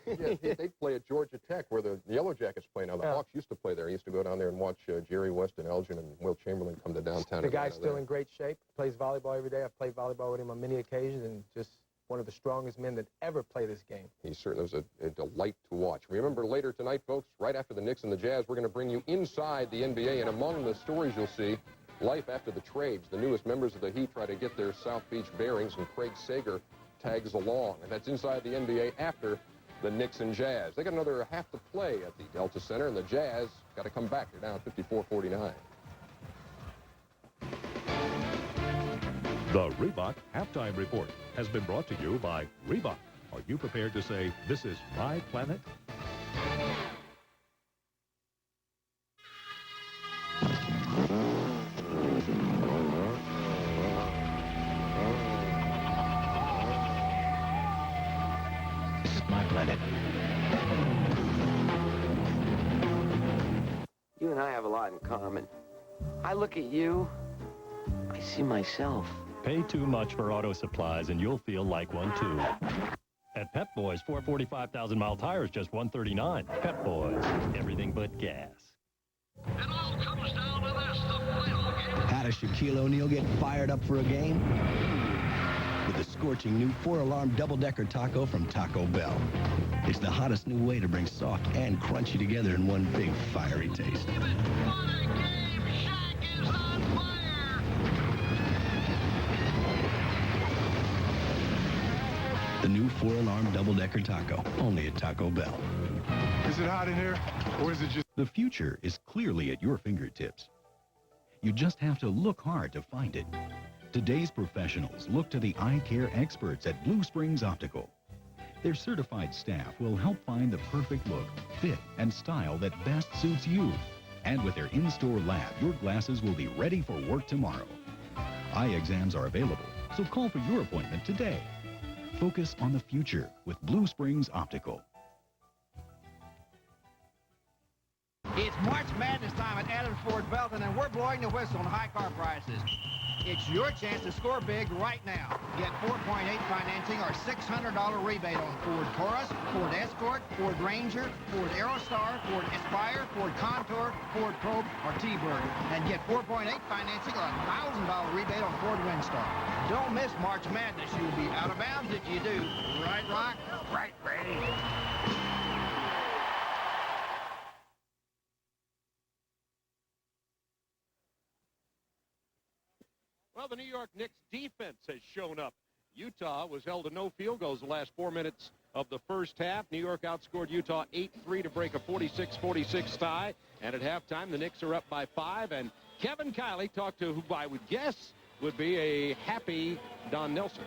Yeah, they play at Georgia Tech, where the Yellow Jackets play now. The Hawks used to play there. I used to go down there and watch Jerry West and Elgin and Wilt Chamberlain come to downtown. The guy's still in great shape. Plays volleyball every day. I've played volleyball with him on many occasions, and just one of the strongest men that ever played this game. He certainly was a delight to watch. Remember, later tonight, folks, right after the Knicks and the Jazz, we're going to bring you inside the NBA, and among the stories you'll see, life after the trades. The newest members of the Heat try to get their South Beach bearings, and Craig Sager tags along. And that's inside the NBA after the Knicks and Jazz. They got another half to play at the Delta Center, and the Jazz got to come back. They're down 54-49. The Reebok Halftime Report has been brought to you by Reebok. Are you prepared to say, this is my planet? You and I have a lot in common. I look at you, I see myself. Pay too much for auto supplies and you'll feel like one too. At Pep Boys, 445,000-mile tires, just $139. Pep Boys, everything but gas. It all comes down to this, the final game. How does Shaquille O'Neal get fired up for a game? With the scorching new 4-alarm double-decker taco from Taco Bell. It's the hottest new way to bring soft and crunchy together in one big fiery taste. The new 4-alarm double-decker taco, only at Taco Bell. Is it hot in here, or is it just... The future is clearly at your fingertips. You just have to look hard to find it. Today's professionals look to the eye care experts at Blue Springs Optical. Their certified staff will help find the perfect look, fit, and style that best suits you. And with their in-store lab, your glasses will be ready for work tomorrow. Eye exams are available, so call for your appointment today. Focus on the future with Blue Springs Optical. It's March Madness time at Adams Ford Belton, and we're blowing the whistle on high car prices. It's your chance to score big right now. Get 4.8 financing or $600 rebate on Ford Taurus, Ford Escort, Ford Ranger, Ford Aerostar, Ford Aspire, Ford Contour, Ford Probe, or T-Bird. And get 4.8 financing or $1,000 rebate on Ford Windstar. Don't miss March Madness. You'll be out of bounds if you do. Right, Rock? Right, Ray. Well, the New York Knicks defense has shown up. Utah was held to no field goals the last 4 minutes of the first half. New York outscored Utah 8-3 to break a 46-46 tie. And at halftime, the Knicks are up by 5. And Kevin Kiley talked to who I would guess would be a happy Don Nelson.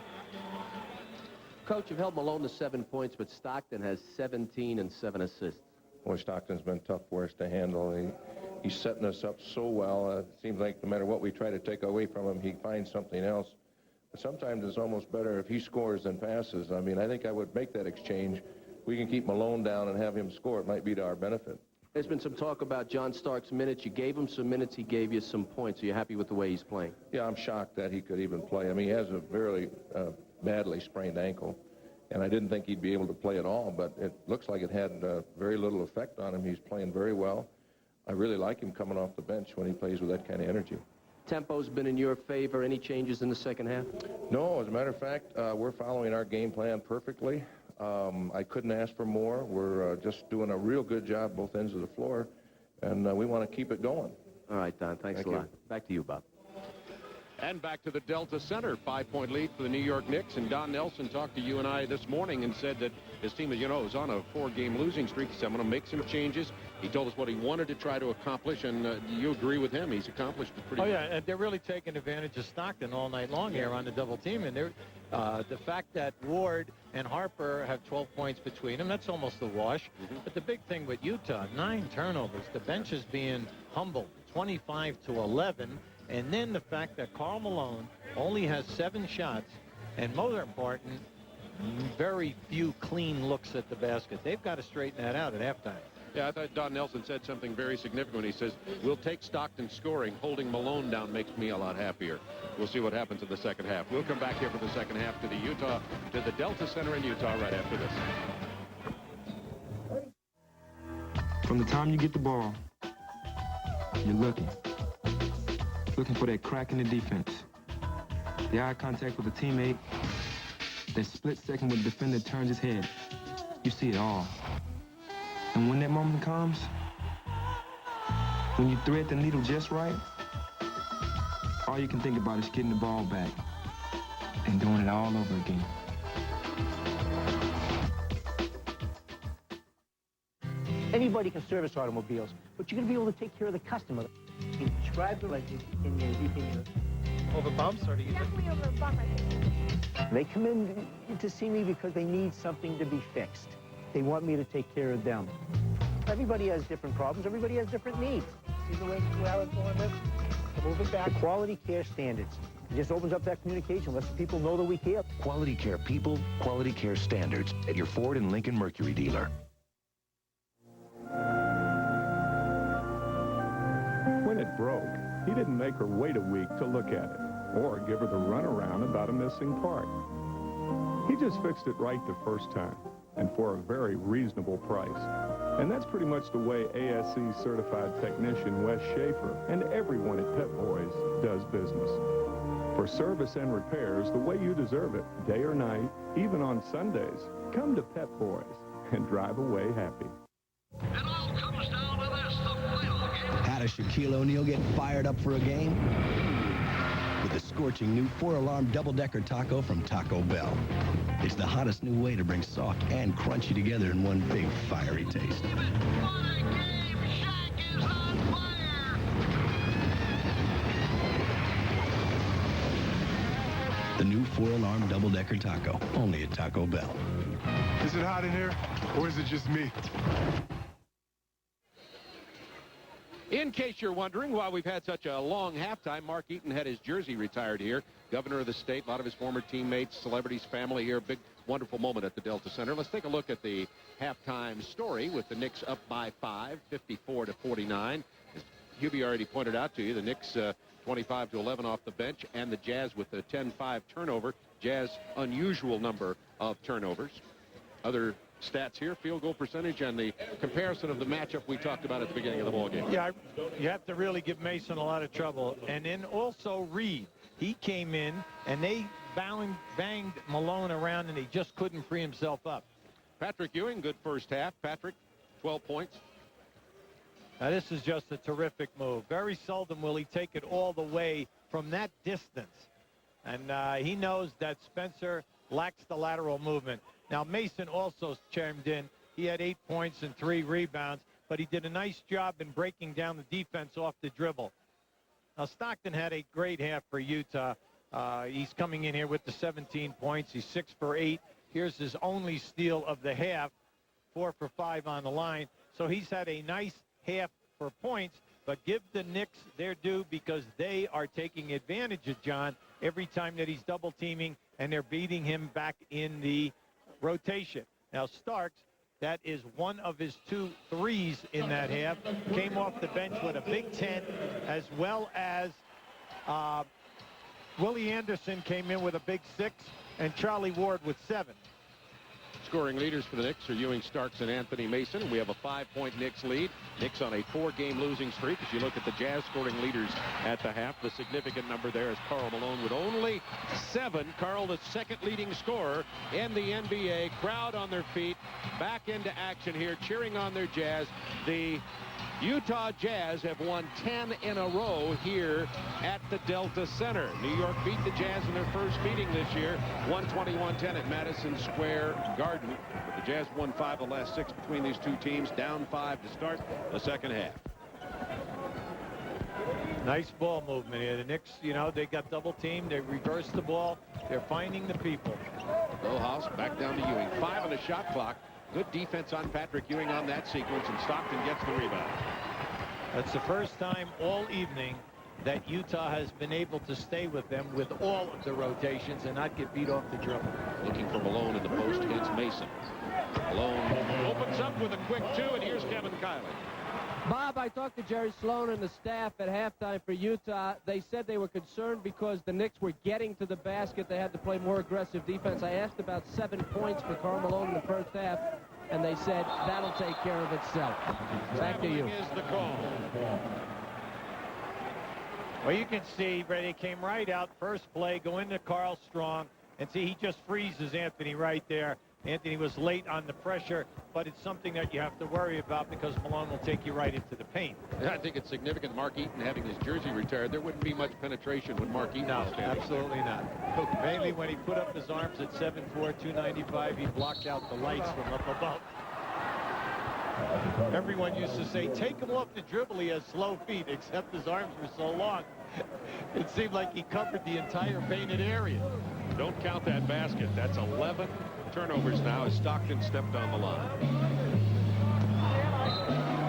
Coach, you've held Malone to 7 points, but Stockton has 17 and 7 assists. Boy, Stockton's been tough for us to handle. He's setting us up so well. It seems like no matter what we try to take away from him, he finds something else. But sometimes it's almost better if he scores than passes. I mean, I think I would make that exchange. We can keep Malone down and have him score. It might be to our benefit. There's been some talk about John Stark's minutes. You gave him some minutes. He gave you some points. Are you happy with the way he's playing? Yeah, I'm shocked that he could even play. I mean, he has a very badly sprained ankle. And I didn't think he'd be able to play at all, but it looks like it had very little effect on him. He's playing very well. I really like him coming off the bench when he plays with that kind of energy. Tempo's been in your favor. Any changes in the second half? No, as a matter of fact, we're following our game plan perfectly. I couldn't ask for more. We're just doing a real good job both ends of the floor, and we want to keep it going. All right, Don. Thanks a lot. Back to you, Bob. And back to the Delta Center, 5-point lead for the New York Knicks. And Don Nelson talked to you and I this morning and said that his team, is on a 4-game losing streak. He said, I'm going to make some changes. He told us what he wanted to try to accomplish, and you agree with him. He's accomplished it pretty well. Oh, yeah, and they're really taking advantage of Stockton all night long here on the double team. And the fact that Ward and Harper have 12 points between them, that's almost a wash. But the big thing with Utah, 9 turnovers. The bench is being humbled, 25-11. And then the fact that Karl Malone only has 7 shots, and more important, very few clean looks at the basket. They've got to straighten that out at halftime. Yeah, I thought Don Nelson said something very significant. He says, we'll take Stockton scoring. Holding Malone down makes me a lot happier. We'll see what happens in the second half. We'll come back here for the second half to the Delta Center in Utah right after this. From the time you get the ball, you're looking for that crack in the defense. The eye contact with a teammate, that split second when the defender turns his head. You see it all. And when that moment comes, when you thread the needle just right, all you can think about is getting the ball back and doing it all over again. Anybody can service automobiles, but you're going to be able to take care of the customer. You describe the legend in your over bumps, or do you definitely over a bump? They come in to see me because they need something to be fixed. They want me to take care of them. Everybody has different problems. Everybody has different needs. See the way I was going with? Move it back. The quality care standards. It just opens up that communication, lets people know that we care. Quality care people, quality care standards at your Ford and Lincoln Mercury dealer. broke, he didn't make her wait a week to look at it or give her the runaround about a missing part. He just fixed it right the first time and for a very reasonable price. And that's pretty much the way ASE certified technician Wes Schaefer and everyone at Pep Boys does business. For service and repairs the way you deserve it, day or night, even on Sundays, come to Pep Boys and drive away happy. It all comes down to this, the final game. How does Shaquille O'Neal get fired up for a game? With the scorching new 4-alarm double-decker taco from Taco Bell. It's the hottest new way to bring soft and crunchy together in one big fiery taste. The new 4-alarm double-decker taco, only at Taco Bell. Is it hot in here, or is it just me? In case you're wondering why we've had such a long halftime, Mark Eaton had his jersey retired here. Governor of the state, a lot of his former teammates, celebrities, family here. Big, wonderful moment at the Delta Center. Let's take a look at the halftime story with the Knicks up by 5, 54-49. As Hubie already pointed out to you, the Knicks 25-11 off the bench, and the Jazz with the 10-5 turnover. Jazz, unusual number of turnovers. Other stats here, field goal percentage, and the comparison of the matchup we talked about at the beginning of the ballgame. Yeah, you have to really give Mason a lot of trouble. And then also Reed. He came in, and they banged Malone around, and he just couldn't free himself up. Patrick Ewing, good first half. Patrick, 12 points. Now, this is just a terrific move. Very seldom will he take it all the way from that distance. And he knows that Spencer lacks the lateral movement. Now, Mason also chimed in. He had 8 points and 3 rebounds, but he did a nice job in breaking down the defense off the dribble. Now, Stockton had a great half for Utah. He's coming in here with the 17 points. He's 6 for 8. Here's his only steal of the half, 4 for 5 on the line. So he's had a nice half for points, but give the Knicks their due because they are taking advantage of John every time that he's double teaming, and they're beating him back in the rotation. Now, Starks, that is one of his 2 threes in that half, came off the bench with a big 10, as well as Willie Anderson came in with a big 6, and Charlie Ward with 7. Scoring leaders for the Knicks are Ewing, Starks, and Anthony Mason. We have a 5-point Knicks lead. Knicks on a 4-game losing streak. As you look at the Jazz scoring leaders at the half, the significant number there is Karl Malone with only 7. Karl, the second leading scorer in the NBA. Crowd on their feet, back into action here, cheering on their Jazz. The Utah Jazz have won 10 in a row here at the Delta Center. New York beat the Jazz in their first meeting this year, 121-10 at Madison Square Garden. But the Jazz won 5 of the last 6 between these two teams, down 5 to start the second half. Nice ball movement here. The Knicks, you know, they got double teamed. They reversed the ball. They're finding the people. House back down to Ewing. 5 on the shot clock. Good defense on Patrick Ewing on that sequence, and Stockton gets the rebound. That's the first time all evening that Utah has been able to stay with them with all of the rotations and not get beat off the dribble. Looking for Malone in the post against Mason. Malone opens up with a quick 2, and here's Kevin Kiley. Bob, I talked to Jerry Sloan and the staff at halftime for Utah. They said they were concerned because the Knicks were getting to the basket. They had to play more aggressive defense. I asked about 7 points for Karl Malone in the first half, and they said that'll take care of itself. Back to you. Is the call. Well, you can see, Brady came right out, first play, go into Carl strong, and see he just freezes Anthony right there. Anthony was late on the pressure, but it's something that you have to worry about because Malone will take you right into the paint. I think it's significant Mark Eaton having his jersey retired. There wouldn't be much penetration when Mark Eaton was standing. Absolutely not. Mainly when he put up his arms at 7'4", 295, he blocked out the lights from up above. Everyone used to say, take him off the dribble, he has slow feet, except his arms were so long. It seemed like he covered the entire painted area. Don't count that basket. That's 11 turnovers now as Stockton stepped on the line.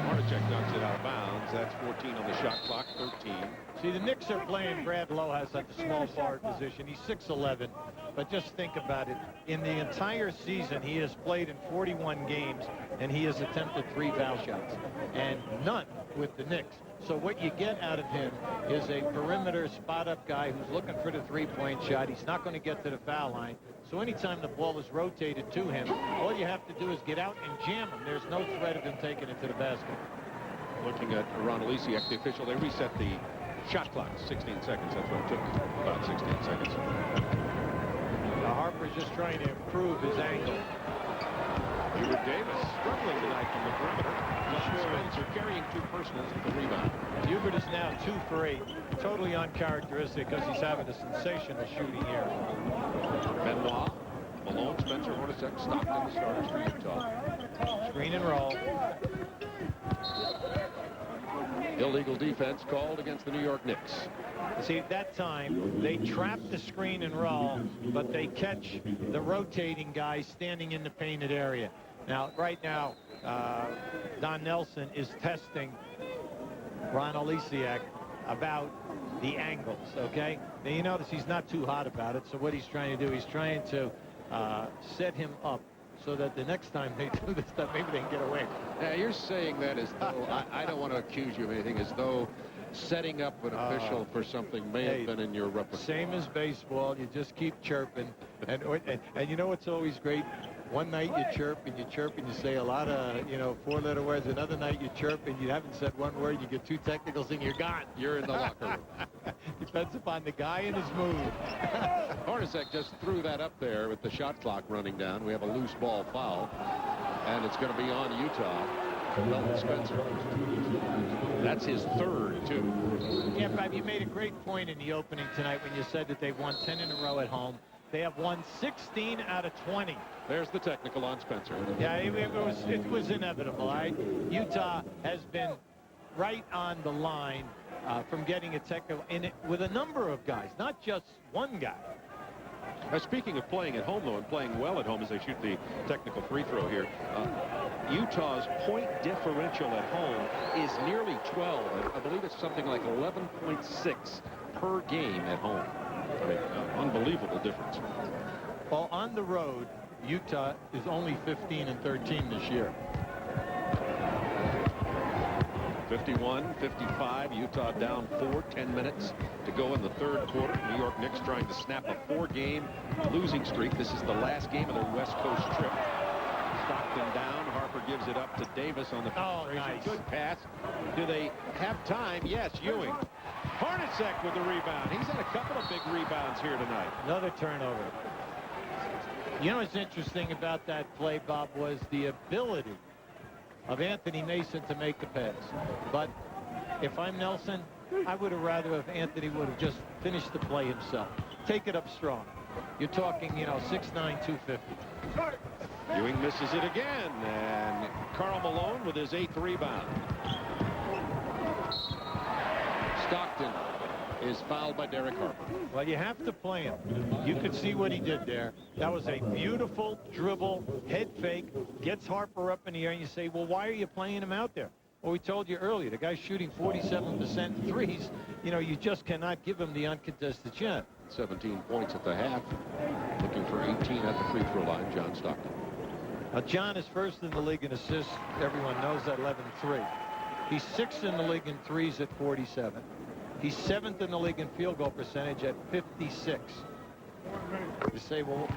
Hornacek knocks it out of bounds. That's 14 on the shot clock, 13. See, the Knicks are playing Brad Lowe has at the small forward position. He's 6'11", but just think about it. In the entire season, he has played in 41 games, and he has attempted 3 foul shots, and none with the Knicks. So what you get out of him is a perimeter spot-up guy who's looking for the three-point shot. He's not going to get to the foul line. So anytime the ball is rotated to him, all you have to do is get out and jam him. There's no threat of him taking it to the basket. Looking at Ron Olesiak, the official, they reset the shot clock. 16 seconds. That's what it took, about 16 seconds. Now Harper's just trying to improve his angle. Hubert Davis struggling tonight from the perimeter. Spencer carrying 2 personals at the rebound. Hubert is now 2 for 8. Totally uncharacteristic because he's having a sensational shooting here. Benoit, Malone, Spencer, Hornacek, Stockton, the starters for Utah. Screen and roll. Illegal defense called against the New York Knicks. See, at that time, they trap the screen and roll, but they catch the rotating guy standing in the painted area. Now, right now, Don Nelson is testing Ron Olesiak about the angles, okay? Now, you notice he's not too hot about it, so what he's trying to do, he's trying to set him up so that the next time they do this stuff, maybe they can get away. Now, you're saying that as though, I don't want to accuse you of anything, as though setting up an official for something may have been in your repertoire. Same as baseball, you just keep chirping. And you know what's always great? One night you chirp and you say a lot of, 4-letter words. Another night you chirp and you haven't said one word. You get 2 technicals and you're gone. You're in the locker room. Depends upon the guy and his mood. Hornacek just threw that up there with the shot clock running down. We have a loose ball foul, and it's going to be on Utah. Belton Spencer. That's his 3rd, too. Yeah, Bob, you made a great point in the opening tonight when you said that they've won 10 in a row at home. They have won 16 out of 20. There's the technical on Spencer. Yeah, it was inevitable. Utah has been right on the line from getting a technical in it with a number of guys, not just one guy. Speaking of playing at home, though, and playing well at home as they shoot the technical free throw here, Utah's point differential at home is nearly 12. I believe it's something like 11.6 per game at home. I mean, unbelievable difference. Well, on the road, Utah is only 15-13 this year. 51-55, Utah down 4, 10 minutes to go in the 3rd quarter. New York Knicks trying to snap a 4-game losing streak. This is the last game of their West Coast trip. Stockton down. Harper gives it up to Davis on the penetration. Nice. Good pass. Do they have time? Yes, Ewing. Hornacek with the rebound. He's had a couple of big rebounds here tonight. Another turnover. You know what's interesting about that play, Bob, was the ability of Anthony Mason to make the pass. But if I'm Nelson, I would have rather if Anthony would have just finished the play himself. Take it up strong. You're talking, 6'9", 250. Ewing misses it again, and Karl Malone with his 8th rebound. Stockton is fouled by Derek Harper. Well, you have to play him. You could see what he did there. That was a beautiful dribble, head fake, gets Harper up in the air, and you say, well, why are you playing him out there? Well, we told you earlier, the guy's shooting 47% threes. You just cannot give him the uncontested shot. 17 points at the half. Looking for 18 at the free throw line, John Stockton. John is 1st in the league in assists. Everyone knows that, 11-3. He's 6th in the league in threes at 47. He's 7th in the league in field goal percentage at 56. You say, well,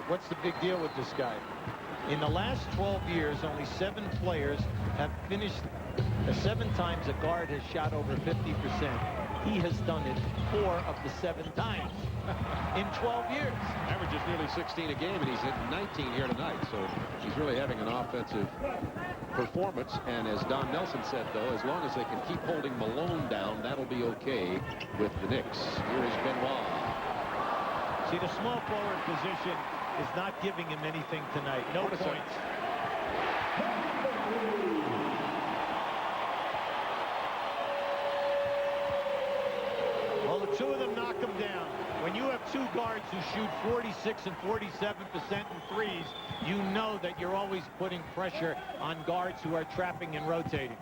what's the big deal with this guy? In the last 12 years, only 7 players have finished. 7 times a guard has shot over 50%. He has done it 4 of the 7 times in 12 years. Averages nearly 16 a game, and he's hitting 19 here tonight. So he's really having an offensive performance. And as Don Nelson said, though, as long as they can keep holding Malone down, that'll be okay with the Knicks. Here is Benoit. See, the small forward position is not giving him anything tonight. No points. Well, the 2 of them knock him down. When you have two guards who shoot 46 and 47% in threes, you know that you're always putting pressure on guards who are trapping and rotating.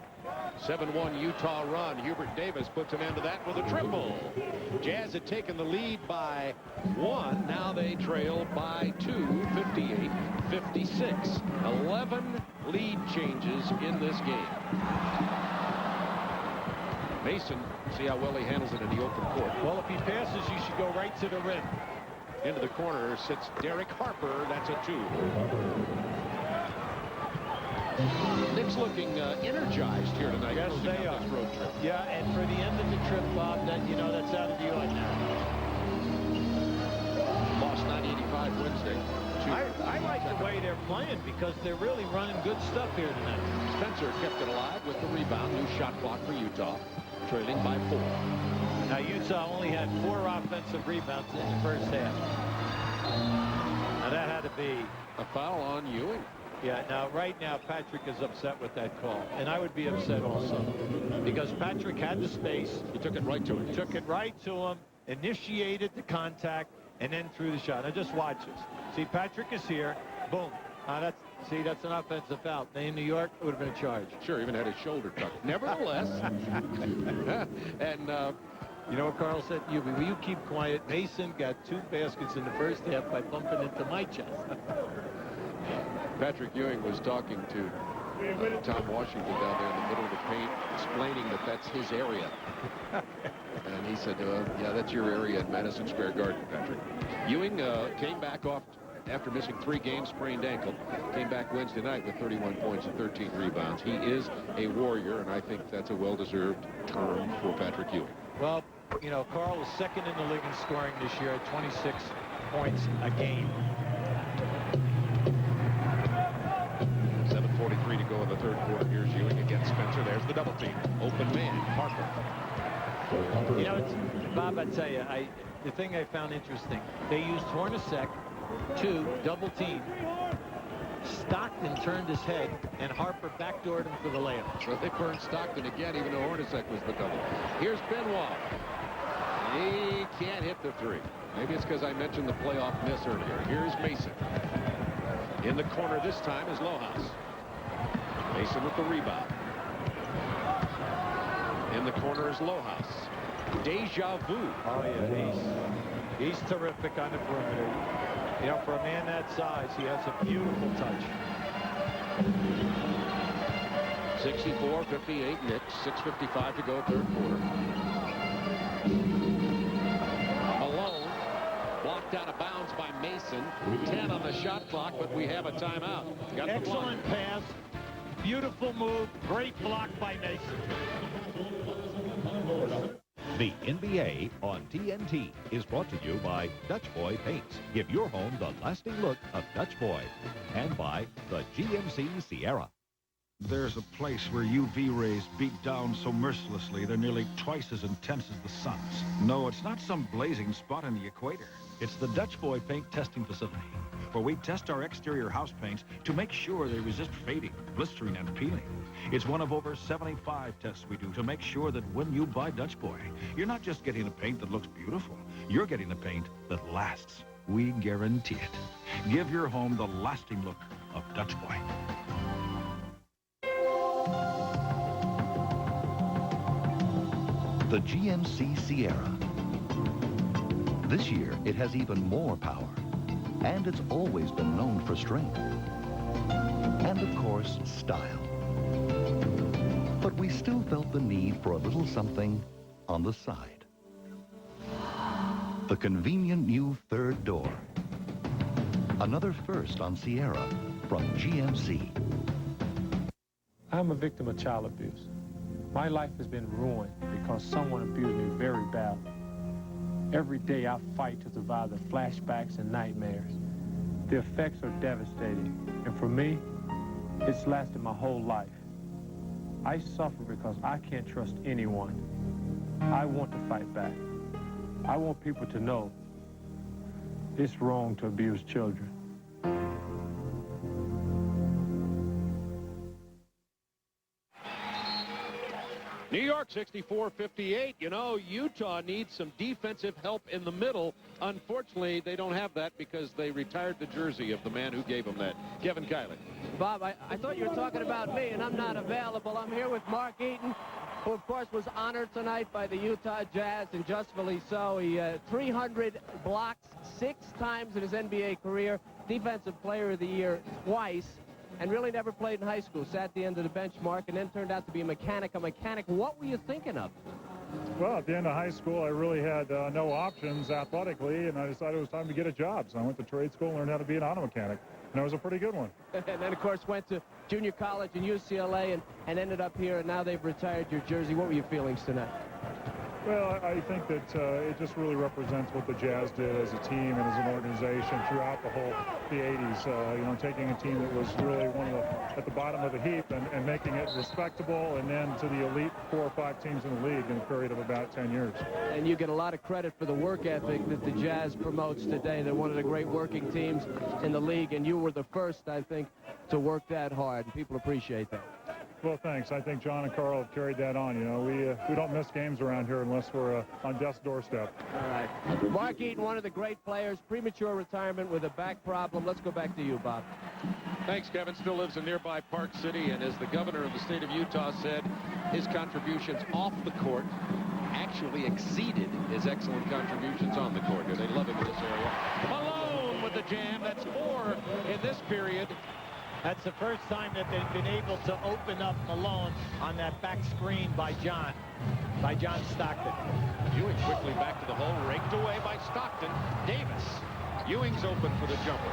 7-1 Utah run. Hubert Davis puts an end to that with a triple. Jazz had taken the lead by 1. Now they trail by 2, 58-56. 11 lead changes in this game. Mason, see how well he handles it in the open court. Well, if he passes, you should go right to the rim. Into the corner sits Derek Harper. That's a 2. Knicks looking energized here tonight. Yes, they are. This road trip. Yeah, and for the end of the trip, Bob, that that's out of the ordinary. Lost 90-85 Wednesday. I like the way they're playing because they're really running good stuff here tonight. Spencer kept it alive with the rebound. New shot clock for Utah, trailing by 4. Now, Utah only had 4 offensive rebounds in the first half. Now, that had to be a foul on Ewing. Yeah, now, right now, Patrick is upset with that call. And I would be upset also. Because Patrick had the space. He took it right to him. Took it right to him, initiated the contact, and then threw the shot. Now, just watch this. See, Patrick is here. Boom. That's an offensive foul. In New York, it would have been a charge. Sure, even had his shoulder tucked. Nevertheless. And, you know what Carl said? Will you keep quiet? Mason got 2 baskets in the first half by bumping into my chest. Patrick Ewing was talking to Tom Washington down there in the middle of the paint, explaining that that's his area. And he said, yeah, that's your area at Madison Square Garden, Patrick. Ewing came back off after missing 3 games, sprained ankle. Came back Wednesday night with 31 points and 13 rebounds. He is a warrior, and I think that's a well-deserved term for Patrick Ewing. Well, Carl was second in the league in scoring this year at 26 points a game. 7:43 to go in the third quarter. Here's Ewing against Spencer. There's the double team. Open man, Harper. Bob, I tell you, the thing I found interesting, they used Hornacek to double team. Stockton turned his head, and Harper backdoored him for the layup. So they burned Stockton again, even though Hornacek was the double. Here's Benoit. He can't hit the 3. Maybe it's because I mentioned the playoff miss earlier. Here's Mason. In the corner this time is Lojas. Mason with the rebound. In the corner is Lojas. Deja vu. Oh, yeah, he's terrific on the perimeter. For a man that size, he has a beautiful touch. 64-58 Knicks. 6:55 to go, third quarter. Alone. Blocked out of bounds by Mason. 10 on the shot clock, but we have a timeout. Excellent pass. Beautiful move. Great block by Mason. The NBA on TNT is brought to you by Dutch Boy Paints. Give your home the lasting look of Dutch Boy. And by the GMC Sierra. There's a place where UV rays beat down so mercilessly they're nearly twice as intense as the sun's. No, it's not some blazing spot on the equator. It's the Dutch Boy Paint Testing Facility, where we test our exterior house paints to make sure they resist fading, blistering, and peeling. It's one of over 75 tests we do to make sure that when you buy Dutch Boy, you're not just getting a paint that looks beautiful. You're getting a paint that lasts. We guarantee it. Give your home the lasting look of Dutch Boy. The GMC Sierra. This year, it has even more power. And it's always been known for strength. And, of course, style. But we still felt the need for a little something on the side. The convenient new third door. Another first on Sierra from GMC. I'm a victim of child abuse. My life has been ruined because someone abused me very badly. Every day I fight to survive the flashbacks and nightmares. The effects are devastating, and for me, it's lasted my whole life. I suffer because I can't trust anyone. I want to fight back. I want people to know it's wrong to abuse children. New York 64-58. You know, Utah needs some defensive help in the middle. Unfortunately, they don't have that because they retired the jersey of the man who gave them that. Kevin Kiley. Bob, I thought you were talking about me, and I'm not available. I'm here with Mark Eaton, who, of course, was honored tonight by the Utah Jazz, and justly so. He 300 blocks 6 times in his NBA career, Defensive Player of the Year twice, and really never played in high school. Sat at the end of the bench, Mark, and then turned out to be a mechanic. What were you thinking of? Well, at the end of high school, I really had no options athletically, and I decided it was time to get a job. So I went to trade school and learned how to be an auto mechanic, and it was a pretty good one. And then, of course, went to junior college in UCLA and ended up here, and now they've retired your jersey. What were your feelings tonight? Well, I think that it just really represents what the Jazz did as a team and as an organization throughout the 80s. You know, taking a team that was really one of at the bottom of the heap and making it respectable, and then to the elite 4 or 5 teams in the league in a period of about 10 years. And you get a lot of credit for the work ethic that the Jazz promotes today. They're one of the great working teams in the league, and you were the first, I think, to work that hard, and people appreciate that. Well, thanks. I think John and Carl have carried that on. You know, we don't miss games around here unless we're on death's doorstep. All right. Mark Eaton, one of the great players, premature retirement with a back problem. Let's go back to you, Bob. Thanks, Kevin. Still lives in nearby Park City, and as the governor of the state of Utah said, his contributions off the court actually exceeded his excellent contributions on the court. They love him in this area. Malone with the jam. That's 4 in this period. That's the first time that they've been able to open up Malone on that back screen by John Stockton. Ewing quickly back to the hole, raked away by Stockton. Davis. Ewing's open for the jumper.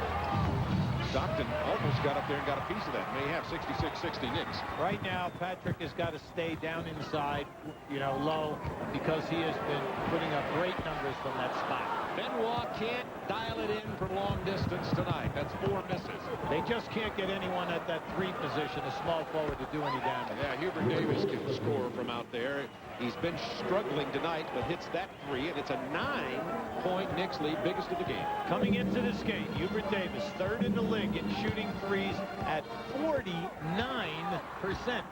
Stockton almost got up there and got a piece of that. May have 66-60 Knicks. Right now, Patrick has got to stay down inside, you know, low, because he has been putting up great numbers from that spot. Benoit can't dial it in from long distance tonight. That's 4 misses. They just can't get anyone at that 3 position, a small forward, to do any damage. Yeah, Hubert Davis can score from out there. He's been struggling tonight, but hits that 3, and it's a 9-point Knicks lead, biggest of the game. Coming into this game, Hubert Davis, 3rd in the league in shooting threes at 49%.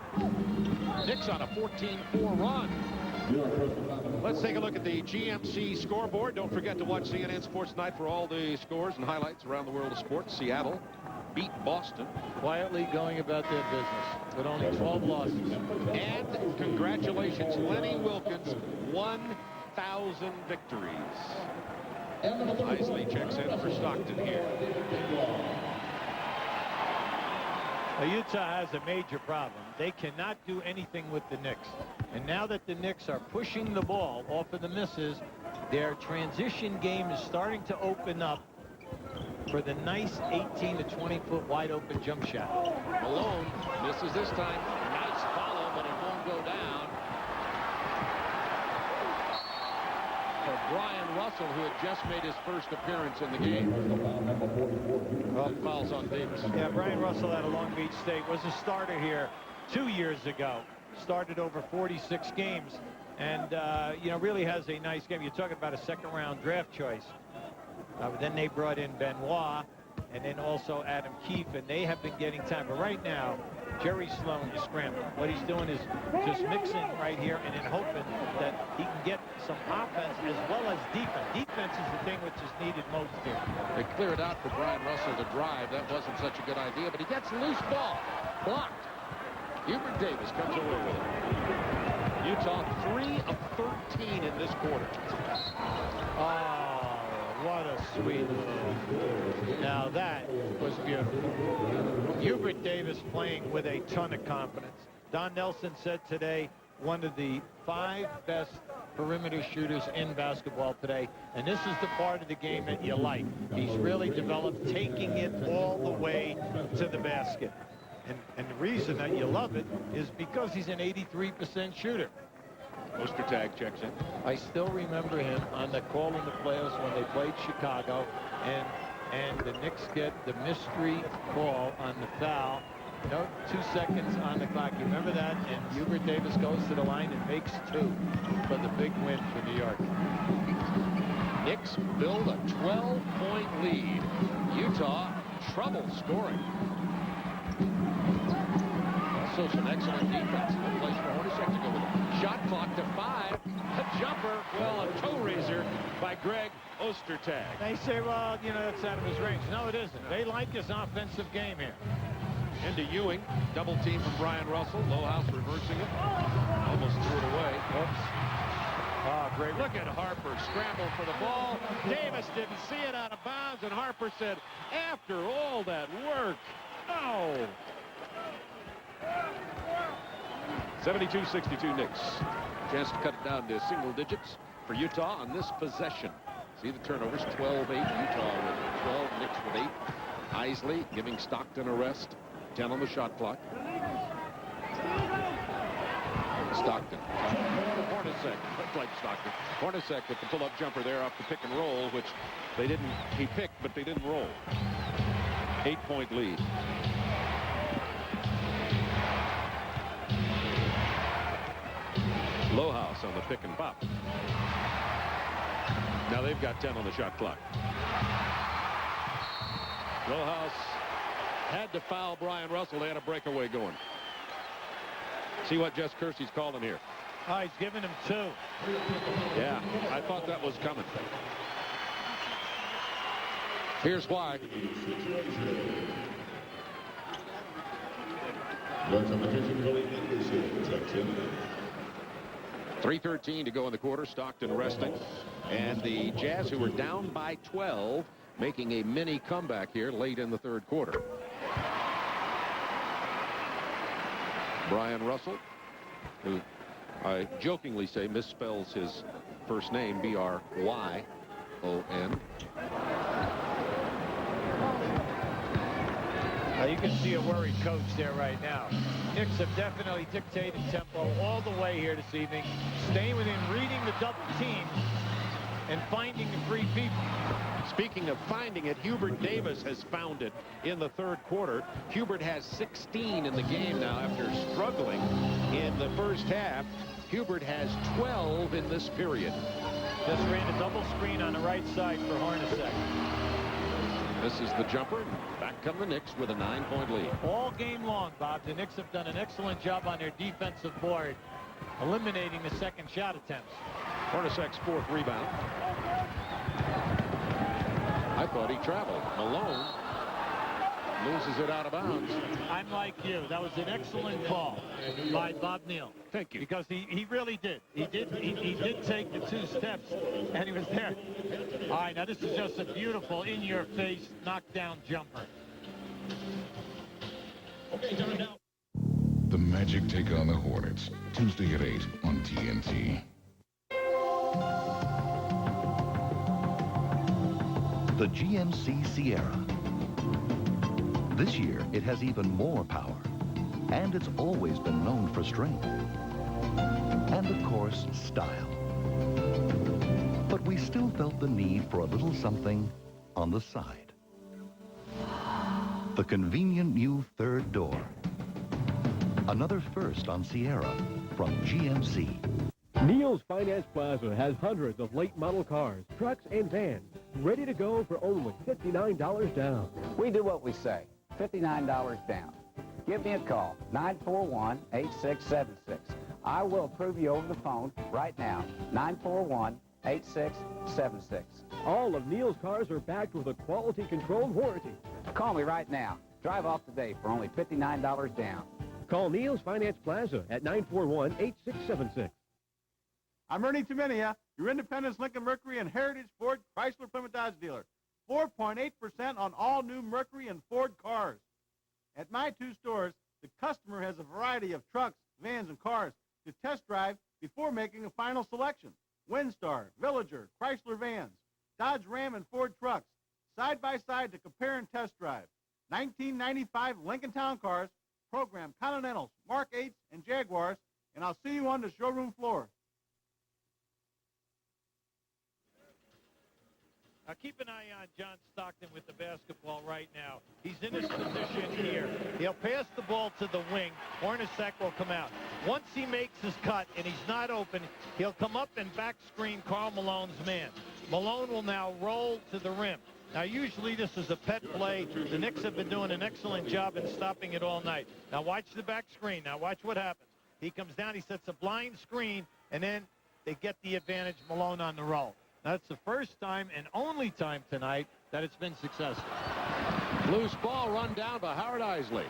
Knicks on a 14-4 run. Let's take a look at the GMC scoreboard. Don't forget to watch CNN Sports Night for all the scores and highlights around the world of sports. Seattle beat Boston. Quietly going about their business with only 12 losses. And congratulations, Lenny Wilkins, 1,000 victories. Isley checks in for Stockton here. Well, Utah has a major problem. They cannot do anything with the Knicks. And now that the Knicks are pushing the ball off of the misses, their transition game is starting to open up for the nice 18 to 20-foot wide-open jump shot. Malone misses this time. Nice follow, but it won't go down. For Brian Russell, who had just made his first appearance in the game. Well, fouls on Davis. Yeah, Brian Russell out of Long Beach State was a starter here 2 years ago. Started over 46 games, and you know, really has a nice game. You're talking about a second-round draft choice. Then they brought in Benoit, and then also Adam Keefe, and they have been getting time. But right now, Jerry Sloan is scrambling. What he's doing is just mixing right here and then hoping that he can get some offense as well as defense. Defense is the thing which is needed most here. They cleared out for Brian Russell to drive. That wasn't such a good idea, but he gets a loose ball. Blocked. Hubert Davis comes away with it. Utah 3 of 13 in this quarter. Oh, what a sweet move. Now that was beautiful. Hubert Davis playing with a ton of confidence. Don Nelson said today, one of the 5 best perimeter shooters in basketball today, and this is the part of the game that you like. He's really developed taking it all the way to the basket. And the reason that you love it is because he's an 83% shooter. Ostertag checks in. I still remember him on the call in the playoffs when they played Chicago, and the Knicks get the mystery call on the foul. You know, 2 seconds on the clock. You remember that? And Hubert Davis goes to the line and makes 2 for the big win for New York. Knicks build a 12-point lead. Utah trouble scoring. Also some excellent defense. A place for Hornacek to go with it. Shot clock to 5. A jumper, well, a toe raiser by Greg Ostertag. They say, well, you know, it's out of his range. No, it isn't. They like his offensive game here. Into Ewing. Double team from Brian Russell. Lohaus reversing it. Almost threw it away. Oops. Oh, great. Look at Harper scramble for the ball. Davis didn't see it out of bounds, and Harper said, after all that work, no. 72-62 Knicks. Chance to cut it down to single digits for Utah on this possession. See the turnovers, 12-8. Utah with 12, Knicks with 8. Isley giving Stockton a rest. 10 on the shot clock. Stockton. Hornacek. Looks like Stockton. Hornacek with the pull-up jumper there off the pick and roll, which they didn't. He picked, but they didn't roll. 8-point lead. Lohaus on the pick and pop. Now they've got 10 on the shot clock. Lohaus had to foul Brian Russell. They had a breakaway going. See what Jess Kersey's calling here. Oh, he's giving him 2. Yeah, I thought that was coming. Here's why. 3:13 to go in the quarter. Stockton resting. And the Jazz, who were down by 12, making a mini comeback here late in the third quarter. Brian Russell, who I jokingly say misspells his first name, B-R-Y-O-N. Now you can see a worried coach there right now. Knicks have definitely dictated tempo all the way here this evening, staying within reading the double teams and finding the free people. Speaking of finding it, Hubert Davis has found it in the third quarter. Hubert has 16 in the game now after struggling in the first half. Hubert has 12 in this period. Just ran a double screen on the right side for Hornacek. This is the jumper. Back come the Knicks with a 9-point lead. All game long, Bob, the Knicks have done an excellent job on their defensive board, eliminating the second shot attempts. Hornacek's 4th rebound. I thought he traveled. Malone loses it out of bounds. I'm like you. That was an excellent call by Bob Neal. Thank you. Because he really did. He did take the 2 steps, and he was there. All right, now this is just a beautiful, in-your-face, knockdown jumper. The Magic take on the Hornets, Tuesday at 8 on TNT. The GMC Sierra. This year, it has even more power, and it's always been known for strength. And of course, style. But we still felt the need for a little something on the side. The convenient new third door. Another first on Sierra from GMC. Neil's Finance Plaza has hundreds of late model cars, trucks, and vans ready to go for only $59 down. We do what we say, $59 down. Give me a call, 941-8676. I will approve you over the phone right now, 941-8676. All of Neil's cars are backed with a quality-controlled warranty. Call me right now. Drive off today for only $59 down. Call Neil's Finance Plaza at 941-8676. I'm Ernie Taminia, your Independence Lincoln Mercury and Heritage Ford Chrysler Plymouth Dodge dealer. 4.8% on all new Mercury and Ford cars. At my 2 stores, the customer has a variety of trucks, vans, and cars to test drive before making a final selection. Windstar, Villager, Chrysler vans, Dodge Ram, and Ford trucks, side by side to compare and test drive. 1995 Lincoln Town cars, program Continentals, Mark 8s, and Jaguars, and I'll see you on the showroom floor. Now keep an eye on John Stockton with the basketball right now. He's in his position here. He'll pass the ball to the wing. Hornacek will come out. Once he makes his cut and he's not open, he'll come up and back screen Karl Malone's man. Malone will now roll to the rim. Now, usually this is a pet play. The Knicks have been doing an excellent job in stopping it all night. Now, watch the back screen. Now, watch what happens. He comes down, he sets a blind screen, and then they get the advantage. Malone on the roll. That's the first time and only time tonight that it's been successful. Loose ball run down by Howard Isley.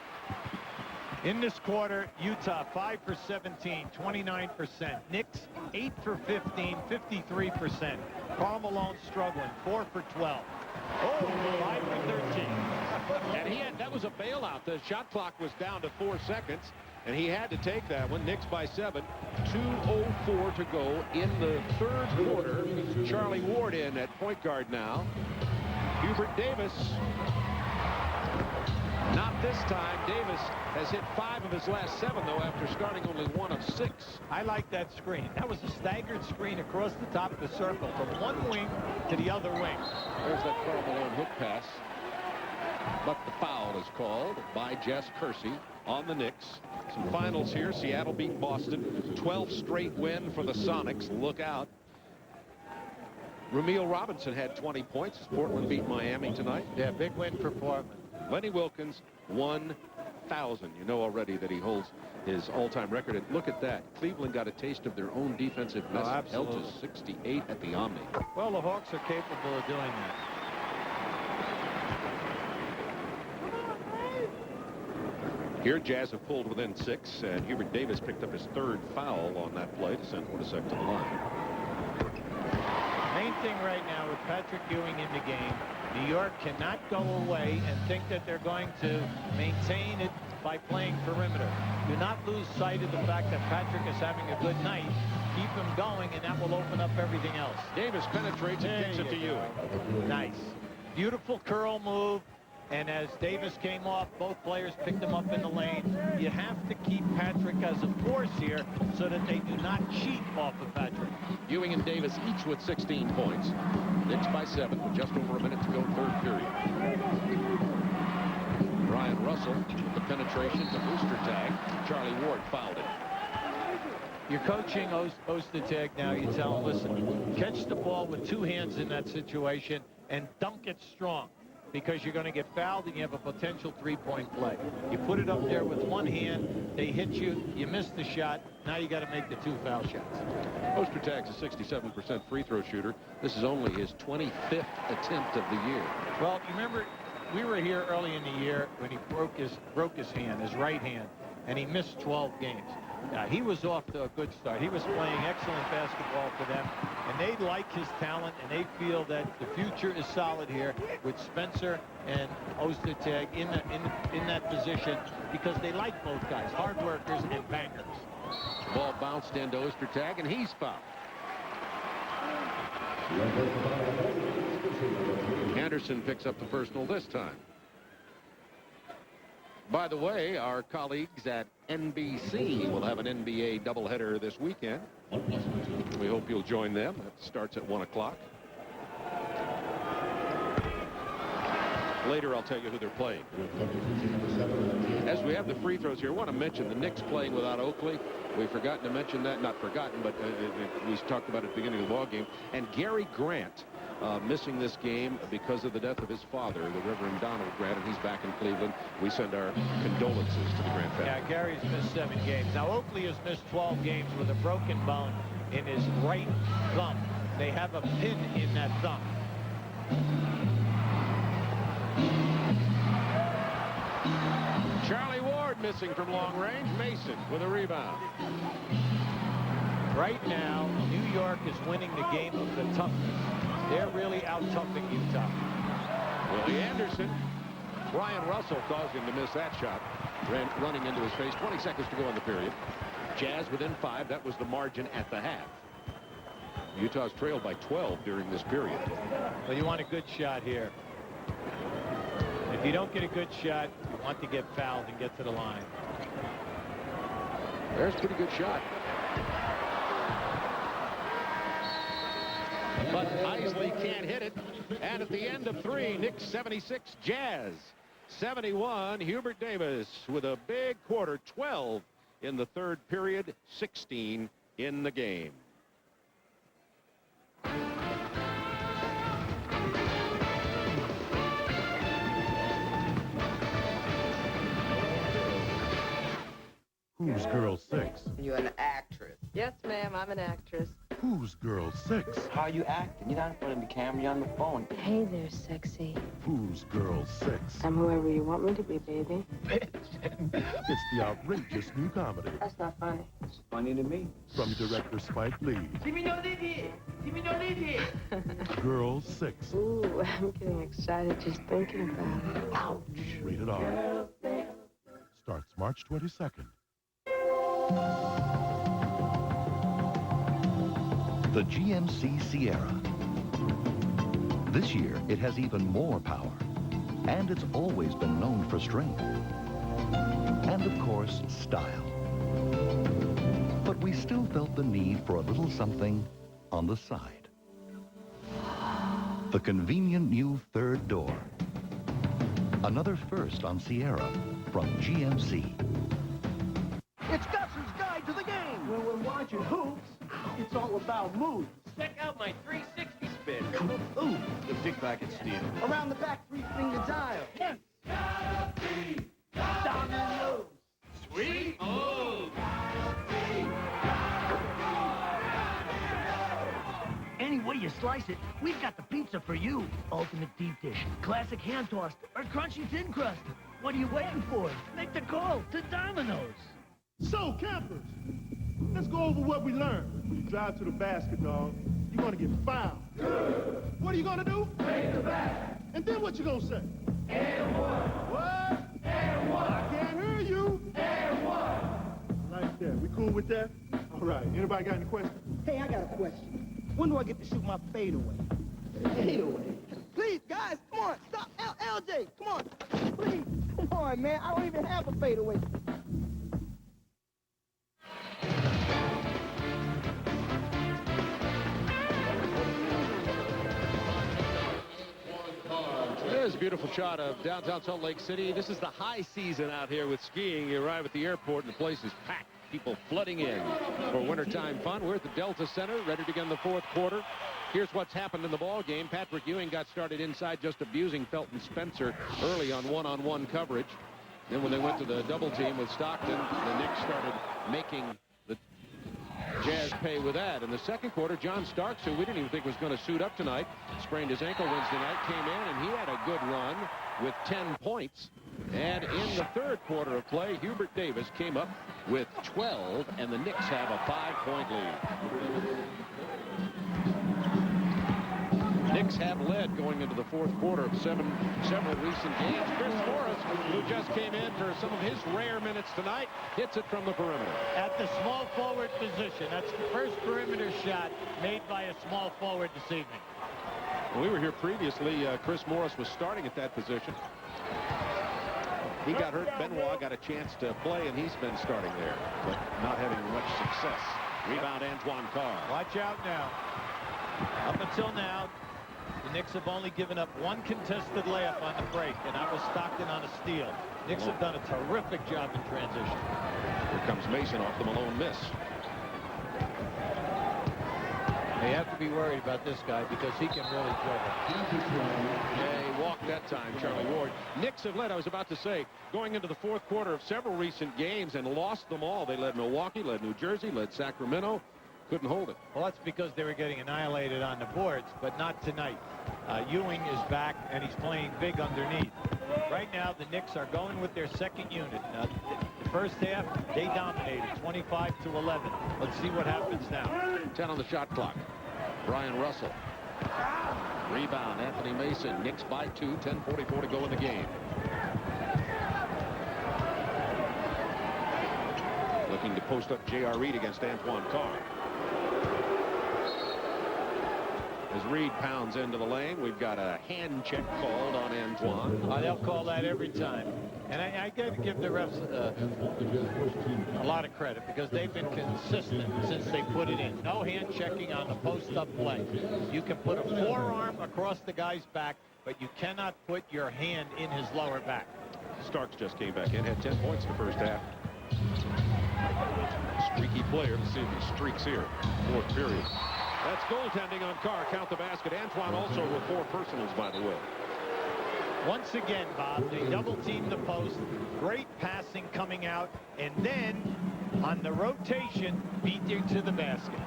In this quarter, Utah 5 for 17, 29%. Knicks 8 for 15, 53%. Karl Malone struggling, 4 for 12. Oh, 5 for 13. And that was a bailout. The shot clock was down to 4 seconds, and he had to take that one. Knicks by 7. 2:04 to go in the third quarter. Charlie Ward in at point guard now. Hubert Davis. Not this time. Davis has hit 5 of his last 7, though, after starting only 1 of 6. I like that screen. That was a staggered screen across the top of the circle from one wing to the other wing. There's that Karl Malone hook pass. But the foul is called by Jess Kersey on the Knicks. Some finals here. Seattle beat Boston. 12th straight win for the Sonics. Look out. Ramil Robinson had 20 points. Portland beat Miami tonight. Yeah, big win for Portland. Lenny Wilkins, 1,000. You know already that he holds his all-time record. And look at that. Cleveland got a taste of their own defensive message. Held to 68 at the Omni. Well, the Hawks are capable of doing that. Here, Jazz have pulled within 6, and Hubert Davis picked up his 3rd foul on that play to send Hornacek to the line. Main thing right now with Patrick Ewing in the game, New York cannot go away and think that they're going to maintain it by playing perimeter. Do not lose sight of the fact that Patrick is having a good night. Keep him going, and that will open up everything else. Davis penetrates and kicks it to Ewing. Nice. Beautiful curl move. And as Davis came off, both players picked him up in the lane. You have to keep Patrick as a force here so that they do not cheat off of Patrick. Ewing and Davis each with 16 points. Knicks by 7 with just over a minute to go, third period. Brian Russell with the penetration to booster tag. Charlie Ward fouled it. You're coaching Ostertag now. You tell him, listen, catch the ball with 2 hands in that situation and dunk it strong, because you're going to get fouled and you have a potential 3-point play. You put it up there with 1 hand, they hit you, you miss the shot, now you got to make the 2 foul shots. Ostertag's a 67% free throw shooter. This is only his 25th attempt of the year. Well, you remember, we were here early in the year when he broke his hand, his right hand, and he missed 12 games. He was off to a good start. He was playing excellent basketball for them, and they like his talent, and they feel that the future is solid here with Spencer and Ostertag in that position, because they like both guys, hard workers and bankers. Ball bounced into Ostertag, and he's fouled. Anderson picks up the personal this time. By the way, our colleagues at NBC will have an NBA doubleheader this weekend. We hope you'll join them. It starts at 1 o'clock. Later, I'll tell you who they're playing. As we have the free throws here, I want to mention the Knicks playing without Oakley. We've forgotten to mention that. Not forgotten, but we talked about it at the beginning of the ball game. And Gary Grant missing this game because of the death of his father, the Reverend Donald Grant, and he's back in Cleveland. We send our condolences to the Grant family. Yeah, Gary's missed 7 games. Now, Oakley has missed 12 games with a broken bone in his right thumb. They have a pin in that thumb. Charlie Ward missing from long range. Mason with a rebound. Right now, New York is winning the game of the toughness. They're really out-toughing Utah. Willie Anderson. Brian Russell caused him to miss that shot. Running into his face. 20 seconds to go in the period. Jazz within 5. That was the margin at the half. Utah's trailed by 12 during this period. Well, you want a good shot here. If you don't get a good shot, you want to get fouled and get to the line. There's a pretty good shot. But Isley can't hit it. And at the end of 3, Knicks 76, Jazz 71. Hubert Davis with a big quarter, 12 in the third period, 16 in the game. Who's girl 6? You're an actress. Yes, ma'am, I'm an actress. Who's girl 6? How are you acting? You're not in front of the camera, you're on the phone. Hey there, sexy. Who's girl 6? I'm whoever you want me to be, baby. It's the outrageous new comedy. That's not funny. It's funny to me. From director Spike Lee. Jimmy, don't live here. Jimmy, don't live here. Girl 6. Ooh, I'm getting excited just thinking about it. Ouch. Rated R. Starts March 22nd. The GMC Sierra. This year, it has even more power. And it's always been known for strength. And of course, style. But we still felt the need for a little something on the side. The convenient new third door. Another first on Sierra from GMC. It's Gus's Guide to the Game. When we're watching hoops, it's all about moves. Check out my 360 spin. Ooh, the big packet steal. Around the back, three-finger dial. Yes. Dominoes. Sweet move. Any way you slice it, we've got the pizza for you. Ultimate deep dish, classic hand tossed, or crunchy thin crust. What are you waiting for? Make the call to Domino's. So, campers, let's go over what we learned. When you drive to the basket, dog, you're going to get fouled. What are you going to do? Take the back. And then what you going to say? And one. What? And one. I can't hear you. And one. Like that. We cool with that? All right. Anybody got any questions? Hey, I got a question. When do I get to shoot my fadeaway? Fadeaway? Please, guys, come on. Stop. LJ, come on. Please. Come on, man. I don't even have a fadeaway. There's a beautiful shot of downtown Salt Lake City. This is the high season out here with skiing. You arrive at the airport and the place is packed. People flooding in for wintertime fun. We're at the Delta Center, ready to begin the fourth quarter. Here's what's happened in the ball game. Patrick Ewing got started inside, just abusing Felton Spencer early on one-on-one coverage. Then when they went to the double team with Stockton, the Knicks started making the Jazz pay with that. In the second quarter, John Starks, who we didn't even think was going to suit up tonight, sprained his ankle Wednesday night, came in, and he had a good run with 10 points. And in the third quarter of play, Hubert Davis came up with 12, and the Knicks have a 5-point lead. Knicks have led going into the fourth quarter of several recent games. Chris Morris, who just came in for some of his rare minutes tonight, hits it from the perimeter. At the small forward position. That's the first perimeter shot made by a small forward this evening. When we were here previously, Chris Morris was starting at that position. He got hurt. Benoit got a chance to play, and he's been starting there, but not having much success. Rebound, Antoine Carr. Watch out now. Up until now, the Knicks have only given up one contested layup on the break, and that was Stockton on a steal. Knicks have done a terrific job in transition. Here comes Mason off the Malone miss. They have to be worried about this guy because he can really dribble. Yeah, he walked that time, Charlie Ward. Knicks have led, I was about to say, going into the fourth quarter of several recent games and lost them all. They led Milwaukee, led New Jersey, led Sacramento. Couldn't hold it. Well, that's because they were getting annihilated on the boards, but not tonight. Ewing is back, and he's playing big underneath. Right now, the Knicks are going with their second unit. The first half, they dominated, 25-11. Let's see what happens now. 10 on the shot clock. Brian Russell. Rebound, Anthony Mason. Knicks by 2, 10:44 to go in the game. Looking to post up J.R. Reed against Antoine Carr. As Reed pounds into the lane, we've got a hand check called on Antoine. They'll call that every time. And I got to give the refs a lot of credit because they've been consistent since they put it in. No hand checking on the post-up play. You can put a forearm across the guy's back, but you cannot put your hand in his lower back. Starks just came back in, had 10 points in the first half. Streaky player. Let's see if he streaks here. Fourth period. That's goaltending on Carr. Count the basket. Antoine also with 4 personals, by the way. Once again, Bob, they double-team the post. Great passing coming out. And then on the rotation, beat you to the basket.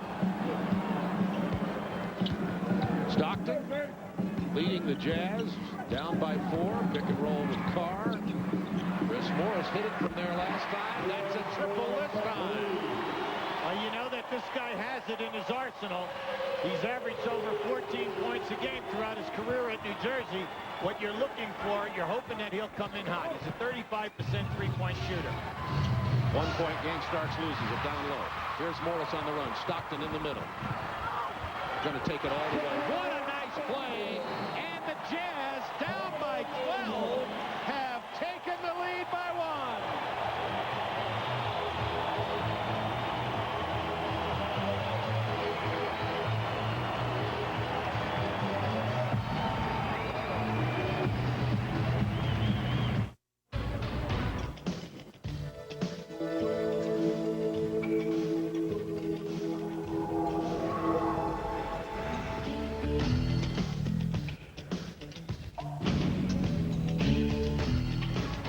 Stockton leading the Jazz, down by 4, pick and roll with Carr. Chris Morris hit it from there last time. That's a triple this time. Well, you know that this guy has it in his arsenal. He's averaged over 14 points a game throughout his career at New Jersey. What you're looking for, you're hoping that he'll come in hot. He's a 35% three-point shooter. 1-point game. Starks loses it down low. Here's Morris on the run. Stockton in the middle. Going to take it all the way. What a nice play. And the Jazz, down by 12, have taken the lead by 1.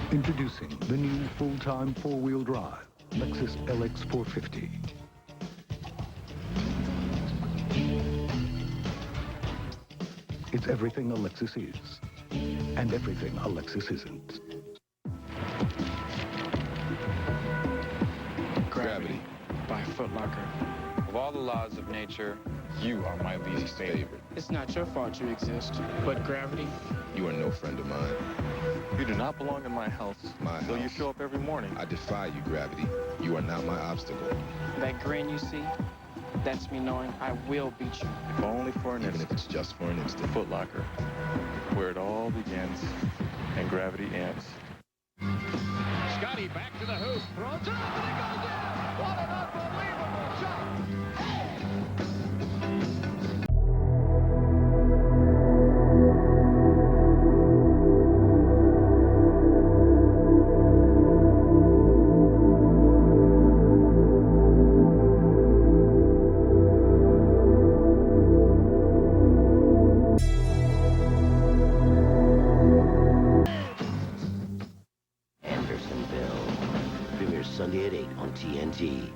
Introducing the new full-time four-wheel drive Lexus LX 450. It's everything a Lexus is, and everything a Lexus isn't. Gravity by Foot Locker. Of all the laws of nature, you are my least favorite. It's not your fault you exist, but gravity. You are no friend of mine. You do not belong in my house. So you show up every morning. I defy you, Gravity. You are not my obstacle. That grin you see, that's me knowing I will beat you. If only for an instant. Even if it's just for an instant. Foot Locker, where it all begins and gravity ends. Scotty back to the hoop. Throws it up and it goes in. What an unbelievable shot. Sunday at 8 on TNT.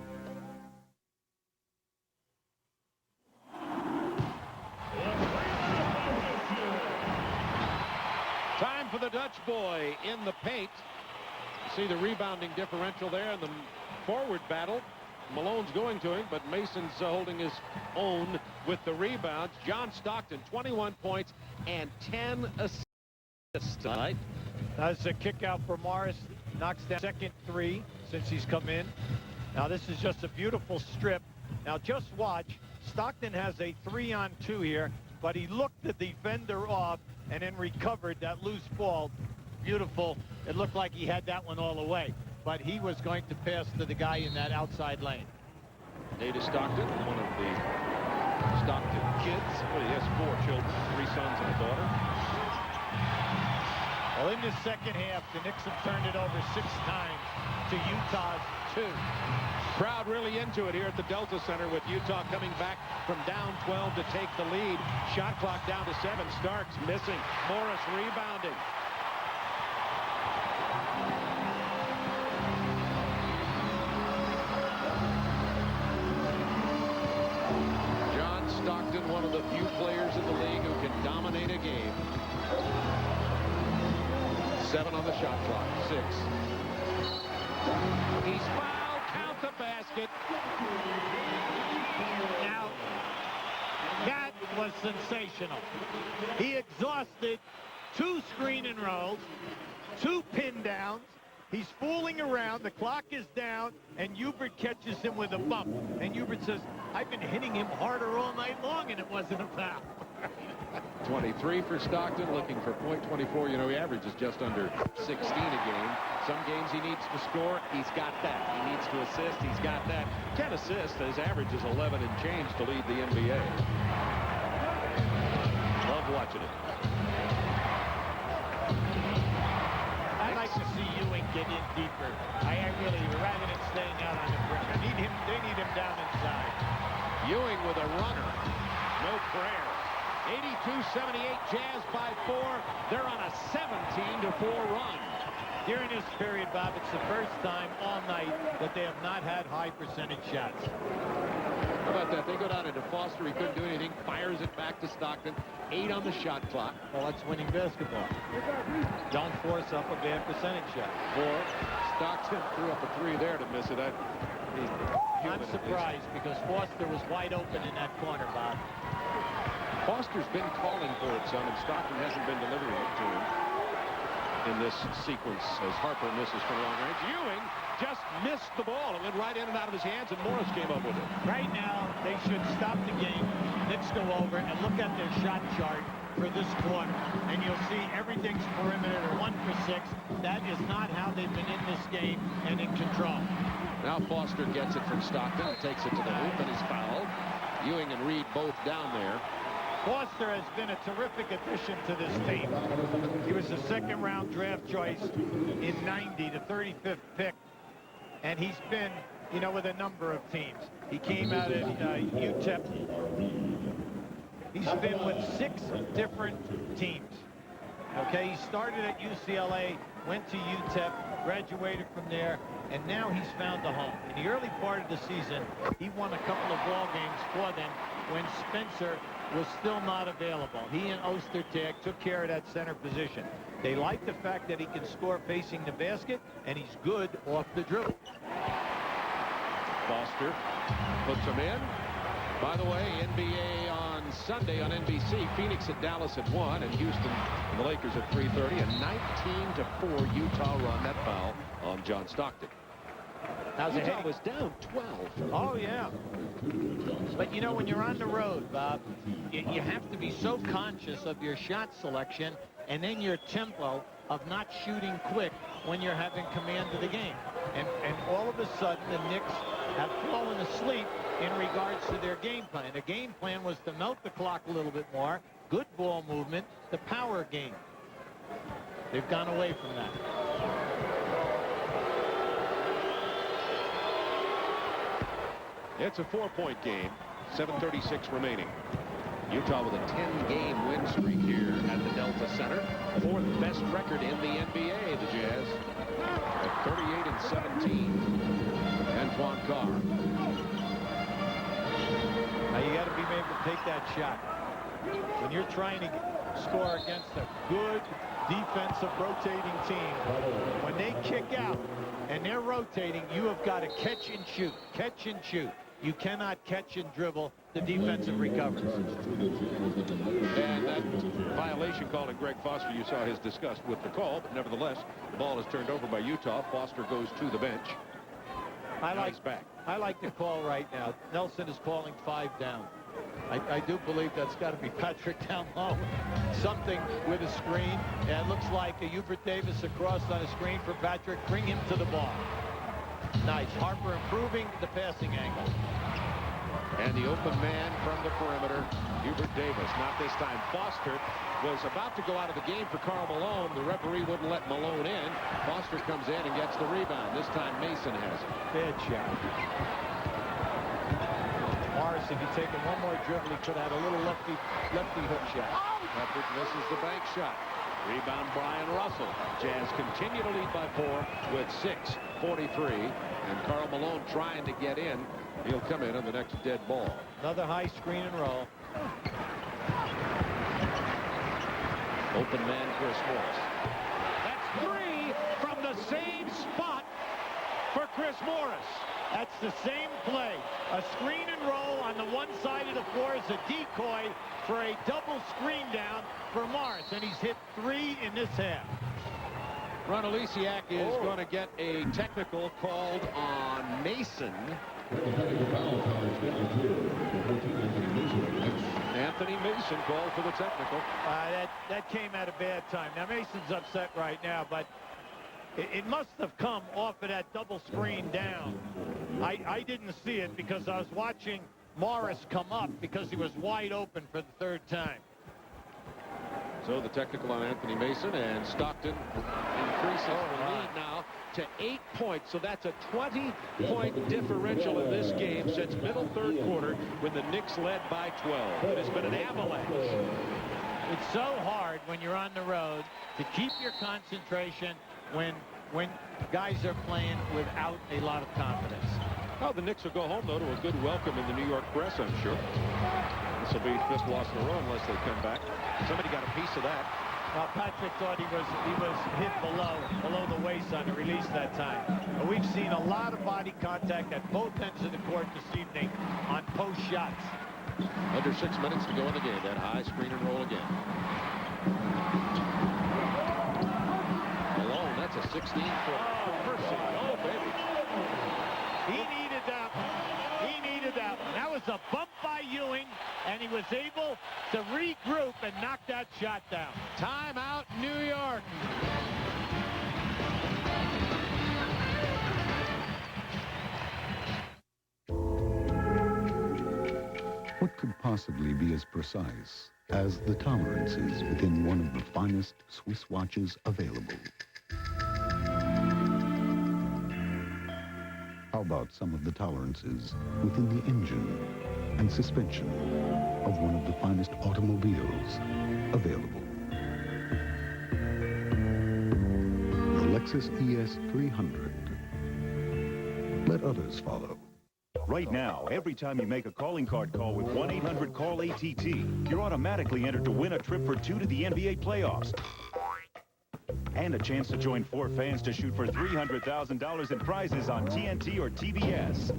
Time for the Dutch boy in the paint. See the rebounding differential there in the forward battle. Malone's going to him, but Mason's holding his own with the rebounds. John Stockton, 21 points and 10 assists tonight. That's a kick out for Morris. Knocks down second three since he's come in. Now this is just a beautiful strip. Now just watch. Stockton has a 3-on-2 here, but he looked the defender off and then recovered that loose ball. Beautiful. It looked like he had that one all the way, but he was going to pass to the guy in that outside lane. Ada Stockton, one of the Stockton kids. Well, he has 4 children, 3 sons and a daughter. Well, in the second half, the Knicks have turned it over 6 times to Utah's 2. Crowd really into it here at the Delta Center with Utah coming back from down 12 to take the lead. Shot clock down to 7. Starks missing. Morris rebounding. John Stockton, one of the few players in the league who can dominate a game. 7 on the shot clock. 6. He's fouled. Count the basket. Now, that was sensational. He exhausted 2 screen and rolls, 2 pin downs. He's fooling around. The clock is down, and Hubert catches him with a bump. And Hubert says, I've been hitting him harder all night long, and it wasn't a foul. 23 for Stockton, looking for .24. You know, he averages just under 16 a game. Some games he needs to score. He's got that. He needs to assist. He's got that. 10 assists. His average is 11 and change to lead the NBA. Love watching it. I'd like to see Ewing get in deeper. I really, rather than staying out on the perimeter. They need him down inside. Ewing with a runner. No prayer. 82-78, Jazz by 4. They're on a 17-4 run. During this period, Bob, it's the first time all night that they have not had high percentage shots. How about that? They go down into Foster. He couldn't do anything. Fires it back to Stockton. 8 on the shot clock. Well, that's winning basketball. Don't force up a bad percentage shot. 4. Stockton threw up a 3 there to miss it. I'm surprised because Foster was wide open in that corner, Bob. Foster's been calling for it some, and Stockton hasn't been delivering it to him in this sequence as Harper misses from long range. Ewing just missed the ball. It went right in and out of his hands, and Morris came up with it. Right now, they should stop the game. Knicks go over and look at their shot chart for this quarter, and you'll see everything's perimeter 1 for 6. That is not how they've been in this game and in control. Now Foster gets it from Stockton and takes it to the hoop and is fouled. Ewing and Reed both down there. Foster has been a terrific addition to this team. He was a second-round draft choice in '90, the 35th pick, and he's been, you know, with a number of teams. He came out at UTEP. He's been with 6 different teams. Okay, he started at UCLA, went to UTEP, graduated from there, and now he's found a home. In the early part of the season, he won a couple of ball games for them when Spencer was still not available. He and Ostertag took care of that center position. They like the fact that he can score facing the basket, and he's good off the dribble. Foster puts him in. By the way, NBA on Sunday on NBC, Phoenix at Dallas at 1, and Houston and the Lakers at 3:30. A 19-4 Utah run. That foul on John Stockton. Utah was down 12. Oh, yeah. But, you know, when you're on the road, Bob, you have to be so conscious of your shot selection and then your tempo of not shooting quick when you're having command of the game. And all of a sudden, the Knicks have fallen asleep in regards to their game plan. The game plan was to melt the clock a little bit more, good ball movement, the power game. They've gone away from that. It's a 4-point game, 7:36 remaining. Utah with a 10-game win streak here at the Delta Center. 4th best record in the NBA, the Jazz. At 38-17. Antoine Carr. Now you got to be able to take that shot. When you're trying to score against a good defensive rotating team, when they kick out and they're rotating, you have got to catch and shoot. Catch and shoot. You cannot catch and dribble the defensive recovers. And that violation called in Greg Foster, you saw his disgust with the call, but nevertheless, the ball is turned over by Utah. Foster goes to the bench. He's back. I like the call right now. Nelson is calling 5 down. I do believe that's got to be Patrick down low. Something with a screen. And it looks like a Hubert Davis across on a screen for Patrick. Bring him to the ball. Nice. Harper improving the passing angle. And the open man from the perimeter, Hubert Davis. Not this time. Foster was about to go out of the game for Karl Malone. The referee wouldn't let Malone in. Foster comes in and gets the rebound. This time Mason has it. Bad shot. Morris, if he'd taken one more dribble, he could have had a little lefty hook shot. Patrick misses the bank shot. Rebound Brian Russell. Jazz continue to lead by 4 with 6:43. And Karl Malone trying to get in. He'll come in on the next dead ball. Another high screen and roll. Open man Chris Morris. That's 3 from the same spot for Chris Morris. That's the same play. A screen and roll on the one side of the floor is a decoy for a double screen down for Morris. And he's hit 3 in this half. Ron Olesiak is going to get a technical called on Mason. Anthony Mason called for the technical. That came at a bad time. Now Mason's upset right now, but it must have come off of that double screen down. I didn't see it because I was watching Morris come up because he was wide open for the 3rd time. So the technical on Anthony Mason, and Stockton increases the lead now to 8 points. So that's a 20-point differential in this game since middle 3rd quarter when the Knicks led by 12. It has been an avalanche. It's so hard when you're on the road to keep your concentration when when guys are playing without a lot of confidence. Well, the Knicks will go home, though, to a good welcome in the New York press, I'm sure. This will be fifth loss in a row unless they come back. Somebody got a piece of that. Well, Patrick thought he was hit below the waist on the release that time. But we've seen a lot of body contact at both ends of the court this evening on post shots. Under 6 minutes to go in the game. That high screen and roll again. Malone, that's a 16-foot. Oh, mercy. Oh, baby. He needed that one. He needed that one. That was a bump by Ewing, and he was able to regroup and knock that shot down. Timeout, New York. What could possibly be as precise as the tolerances within one of the finest Swiss watches available? How about some of the tolerances within the engine and suspension of one of the finest automobiles available? The Lexus ES300. Let others follow. Right now, every time you make a calling card call with 1-800-CALL-ATT, you're automatically entered to win a trip for 2 to the NBA playoffs. And a chance to join 4 fans to shoot for $300,000 in prizes on TNT or TBS.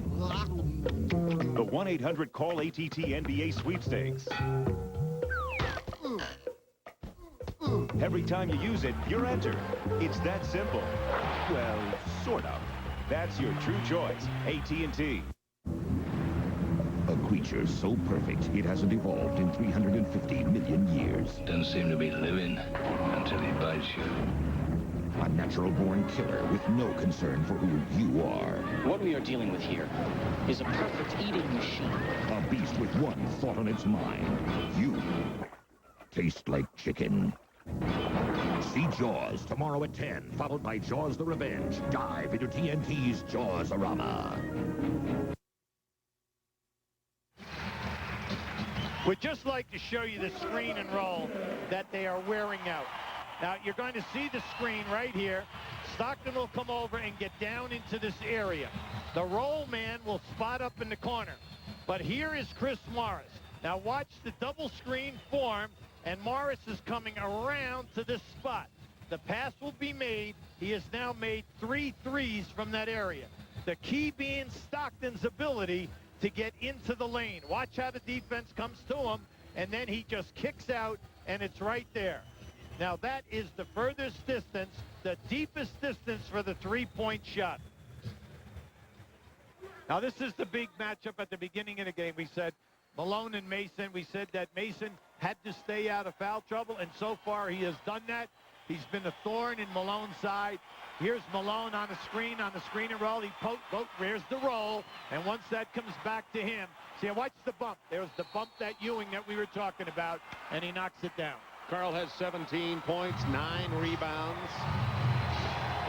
The 1-800-CALL-ATT NBA sweepstakes. Every time you use it, you're entered. It's that simple. Well, sort of. That's your true choice, AT&T. A creature so perfect it hasn't evolved in 350 million years. Doesn't seem to be living until he bites you. A natural-born killer with no concern for who you are. What we are dealing with here is a perfect eating machine. A beast with one thought on its mind. You taste like chicken. See Jaws tomorrow at 10, followed by Jaws the Revenge. Dive into TNT's Jaws-orama. We'd just like to show you the screen and roll that they are wearing out. Now, you're going to see the screen right here. Stockton will come over and get down into this area. The roll man will spot up in the corner. But here is Chris Morris. Now, watch the double screen form, and Morris is coming around to this spot. The pass will be made. He has now made 3 threes from that area. The key being Stockton's ability to get into the lane. Watch how the defense comes to him, and then he just kicks out, and it's right there. Now, that is the furthest distance, the deepest distance for the three-point shot. Now, this is the big matchup at the beginning of the game. We said Malone and Mason. We said that Mason had to stay out of foul trouble, and so far he has done that. He's been a thorn in Malone's side. Here's Malone on the screen and roll. He there's the roll, and once that comes back to him, see, watch the bump. There's the bump that Ewing that we were talking about, and he knocks it down. Carl has 17 points, 9 rebounds.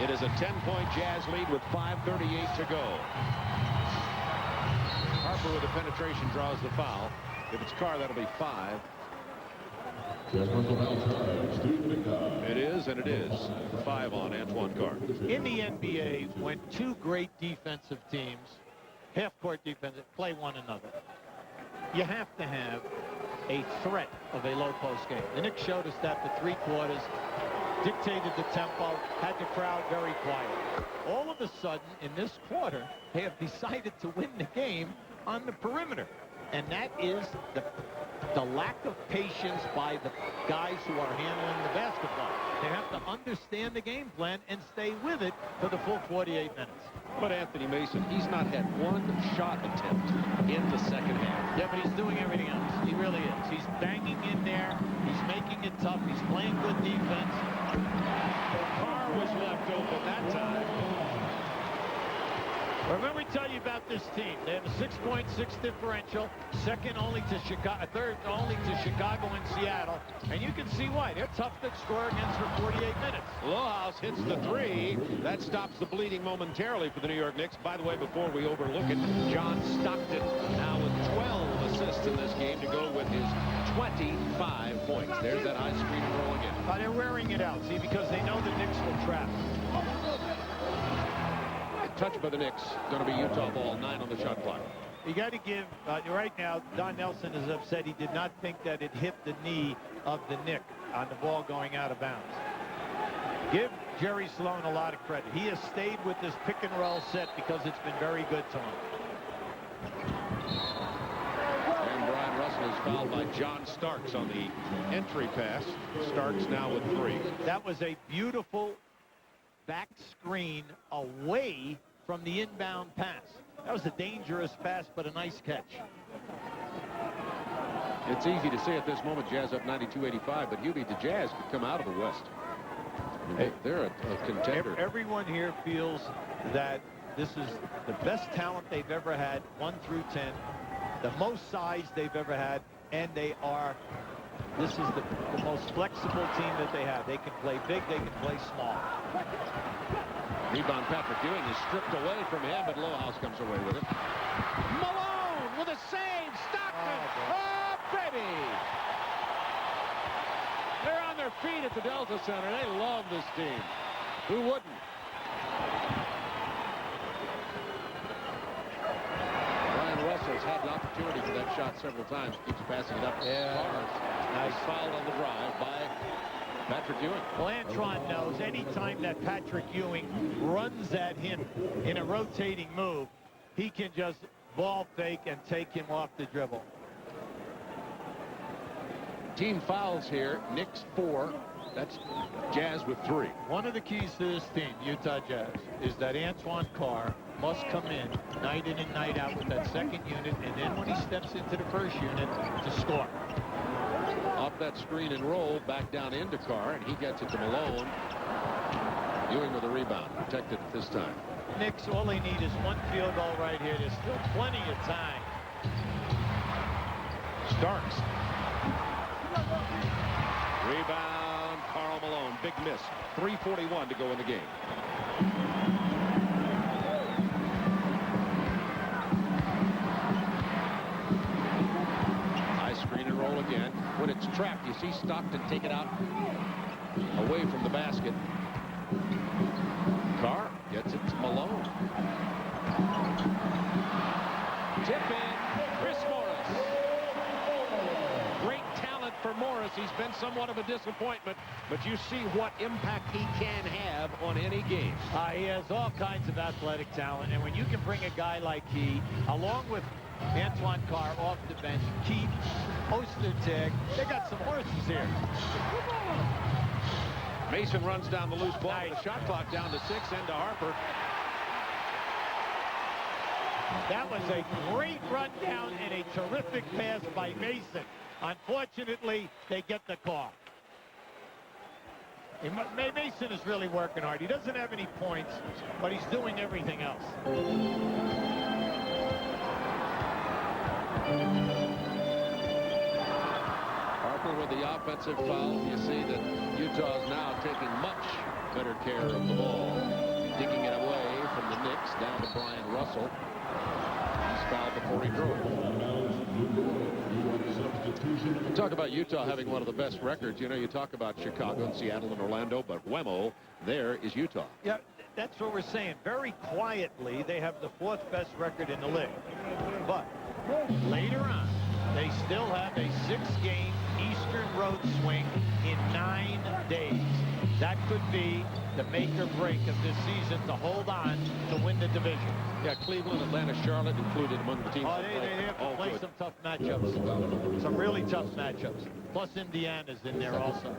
It is a 10-point Jazz lead with 5:38 to go. Harper with the penetration draws the foul. If it's Carr, that'll be 5. It is, and it is. 5 on Antoine Carr. In the NBA, when 2 great defensive teams, half-court defense, play one another, you have to have a threat of a low-post game. The Knicks showed us that for 3 quarters, dictated the tempo, had the crowd very quiet. All of a sudden, in this quarter, they have decided to win the game on the perimeter. And that is the lack of patience by the guys who are handling the basketball. They have to understand the game plan and stay with it for the full 48 minutes. But Anthony Mason, he's not had 1 shot attempt in the second half. Yeah, but he's doing everything else. He really is. He's banging in there. He's making it tough. He's playing good defense. Carr was left open that time. Remember we tell you about this team. They have a 6.6 differential, second only to Chicago, third only to Chicago and Seattle. And you can see why. They're tough to score against for 48 minutes. Lohaus hits the 3. That stops the bleeding momentarily for the New York Knicks. By the way, before we overlook it, John Stockton now with 12 assists in this game to go with his 25 points. There's that high screen and roll again. They're wearing it out, see, because they know the Knicks will trap. touch by the Knicks. Going to be Utah ball, 9 on the shot clock. You got to give, right now, Don Nelson is upset. He did not think that it hit the knee of the Knick on the ball going out of bounds. Give Jerry Sloan a lot of credit. He has stayed with this pick and roll set because it's been very good to him. And Brian Russell is fouled by John Starks on the entry pass. Starks now with 3. That was a beautiful back screen away from the inbound pass. That was a dangerous pass, but a nice catch. It's easy to say at this moment, Jazz up 92-85, but Hubie, the Jazz could come out of the West. Hey, they're a contender. Everyone here feels that this is the best talent they've ever had, 1 through 10, the most size they've ever had, and this is the most flexible team that they have. They can play big, they can play small. Rebound, Patrick Ewing is stripped away from him, but Lohaus comes away with it. Malone with a save. Stockton. Oh, baby. They're on their feet at the Delta Center. They love this team. Who wouldn't? Brian Russell's had the opportunity for that shot several times. Keeps passing it up. Yeah. Nice foul on the drive by Patrick Ewing. Well, Antron knows anytime that Patrick Ewing runs at him in a rotating move, he can just ball fake and take him off the dribble. Team fouls here. Knicks 4. That's Jazz with 3. One of the keys to this team, Utah Jazz, is that Antoine Carr must come in and night out with that second unit, and then when he steps into the first unit, to score. Off that screen and roll, back down into Carr, and he gets it to Malone. Ewing with a rebound, protected this time. Knicks, all they need is 1 field goal right here. There's still plenty of time. Starks. Rebound, Karl Malone. Big miss. 3:41 to go in the game. High screen and roll again. When it's trapped, you see Stockton take it out away from the basket. Carr gets it to Malone. Tip in, Chris Morris. Great talent for Morris. He's been somewhat of a disappointment, but you see what impact he can have on any game. He has all kinds of athletic talent, and when you can bring a guy like he, along with Antoine Carr off the bench, Keith, Ostertag, they got some horses here. Mason runs down the loose ball. The shot clock down to 6, into Harper. That was a great run down and a terrific pass by Mason. Unfortunately, they get the call. Mason is really working hard. He doesn't have any points, but he's doing everything else. Harper with the offensive foul. You see that Utah's now taking much better care of the ball. Digging it away from the Knicks down to Brian Russell. He's fouled before he drove. Talk about Utah having one of the best records. You know, you talk about Chicago and Seattle and Orlando, but Wemo, there is Utah. Yeah, that's what we're saying. Very quietly, they have the 4th best record in the league. But later on, they still have a 6-game Eastern road swing in 9 days. That could be the make or break of this season to hold on to win the division. Yeah, Cleveland, Atlanta, Charlotte included among the teams. They have to play some tough matchups. Some really tough matchups. Plus Indiana's in there also.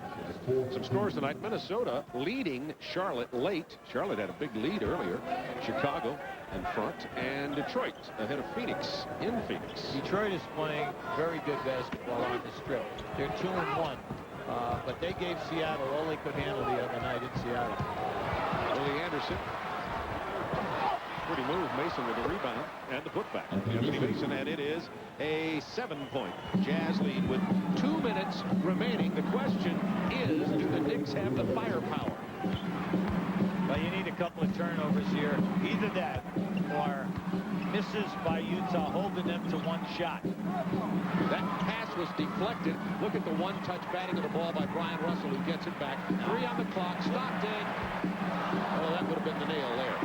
Some scores tonight. Minnesota leading Charlotte late. Charlotte had a big lead earlier. Chicago in front, and Detroit ahead of Phoenix in Phoenix. Detroit is playing very good basketball on the strip. They're 2-1. But they gave Seattle all they could handle the other night in Seattle. Willie Anderson. Pretty move. Mason with the rebound and the putback. Anthony Mason, and it is a 7-point Jazz lead with 2 minutes remaining. The question is, do the Knicks have the firepower? Well, you need a couple of turnovers here. Either that or misses by Utah holding them to 1 shot. That pass was deflected. Look at the one-touch batting of the ball by Brian Russell, who gets it back. 3 on the clock. Stockton. Oh, that would have been the nail there.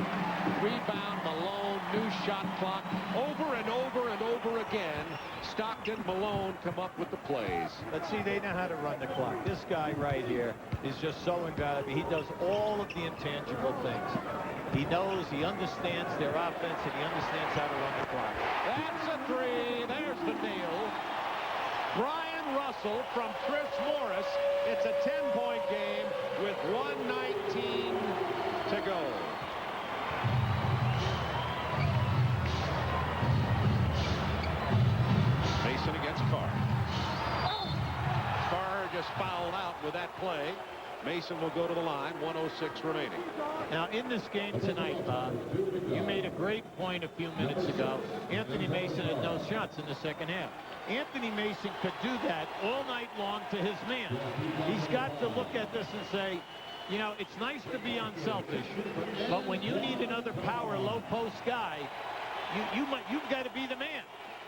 rebound, Malone, new shot clock, over and over and over again. Stockton, Malone come up with the plays. Let's see, they know how to run the clock. This guy right here is just so invaluable. He does all of the intangible things. He knows, he understands their offense, and he understands how to run the clock. That's a three. There's the nail. Brian Russell from Chris Morris. It's a 10-point game with 1:19 to go. Mason against Carr. Carr just fouled out with that play. Mason will go to the line, 1:06 remaining. Now, in this game tonight, Bob, you made a great point a few minutes ago. Anthony Mason had no shots in the second half. Anthony Mason could do that all night long to his man. He's got to look at this and say, you know, it's nice to be unselfish, but when you need another power low post guy, you've got to be the man.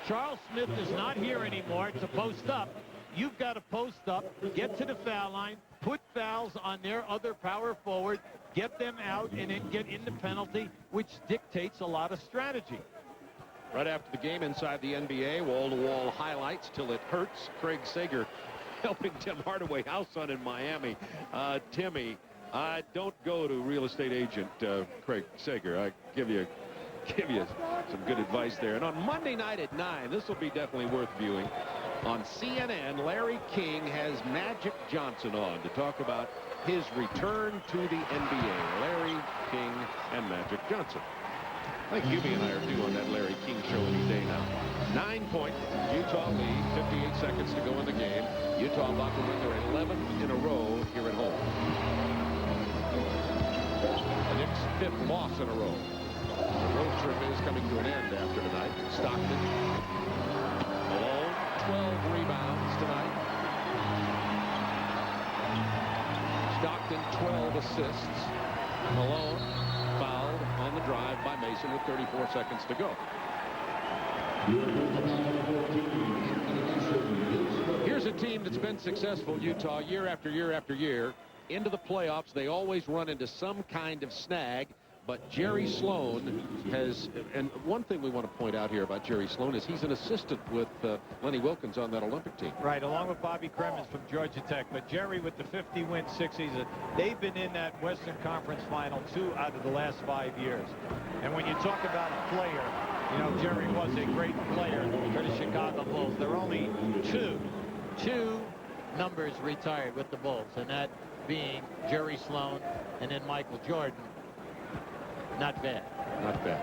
Charles Smith is not here anymore to post up. You've got to post up, get to the foul line, put fouls on their other power forward, get them out, and then get in the penalty, which dictates a lot of strategy. Right after the game inside the NBA, wall-to-wall highlights till it hurts. Craig Sager helping Tim Hardaway house hunt in Miami. Timmy, don't go to real estate agent Craig Sager. I give you some good advice there. And on Monday night at 9, this will be definitely worth viewing. On CNN, Larry King has Magic Johnson on to talk about his return to the NBA. Larry King and Magic Johnson. I think Hubie and I are due on that Larry King show any day now. 9-point Utah lead, 58 seconds to go in the game. Utah about to win their 11th in a row here at home. The Knicks' 5th loss in a row. The road trip is coming to an end after tonight. Stockton, Malone, 12 rebounds tonight. Stockton, 12 assists. Malone fouled on the drive by Mason with 34 seconds to go. Here's a team that's been successful, Utah, year after year after year. Into the playoffs, they always run into some kind of snag. But Jerry Sloan has, and one thing we want to point out here about Jerry Sloan is he's an assistant with Lenny Wilkins on that Olympic team. Right, along with Bobby Cremins from Georgia Tech. But Jerry with the 50-win 6 season, they've been in that Western Conference Final 2 out of the last 5 years. And when you talk about a player, you know, Jerry was a great player for the Chicago Bulls. There are only two numbers retired with the Bulls, and that being Jerry Sloan and then Michael Jordan. Not bad. Not bad.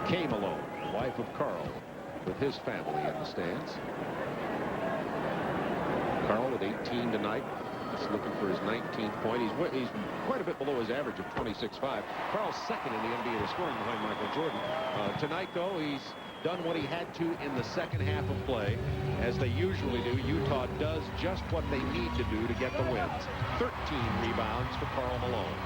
Kay Malone, wife of Carl, with his family in the stands. Carl with 18 tonight. He's looking for his 19th point. He's quite a bit below his average of 26.5. Carl's second in the NBA in scoring behind Michael Jordan. Tonight, though, he's done what he had to in the second half of play. As they usually do, Utah does just what they need to do to get the wins. 13 rebounds for Karl Malone.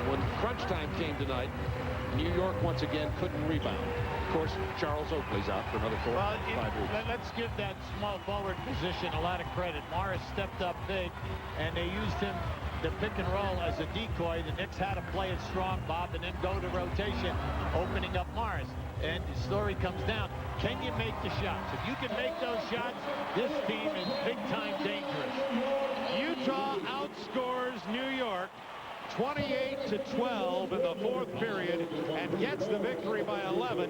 When crunch time came tonight, New York once again couldn't rebound. Of course, Charles Oakley's out for another 4 or 5 weeks. Let's give that small forward position a lot of credit. Morris stepped up big, and they used him to pick and roll as a decoy. The Knicks had to play it strong, Bob, and then go to rotation, opening up Morris. And the story comes down, can you make the shots? If you can make those shots, this team is big-time dangerous. Utah outscores New York 28-12 in the fourth period and gets the victory by 11,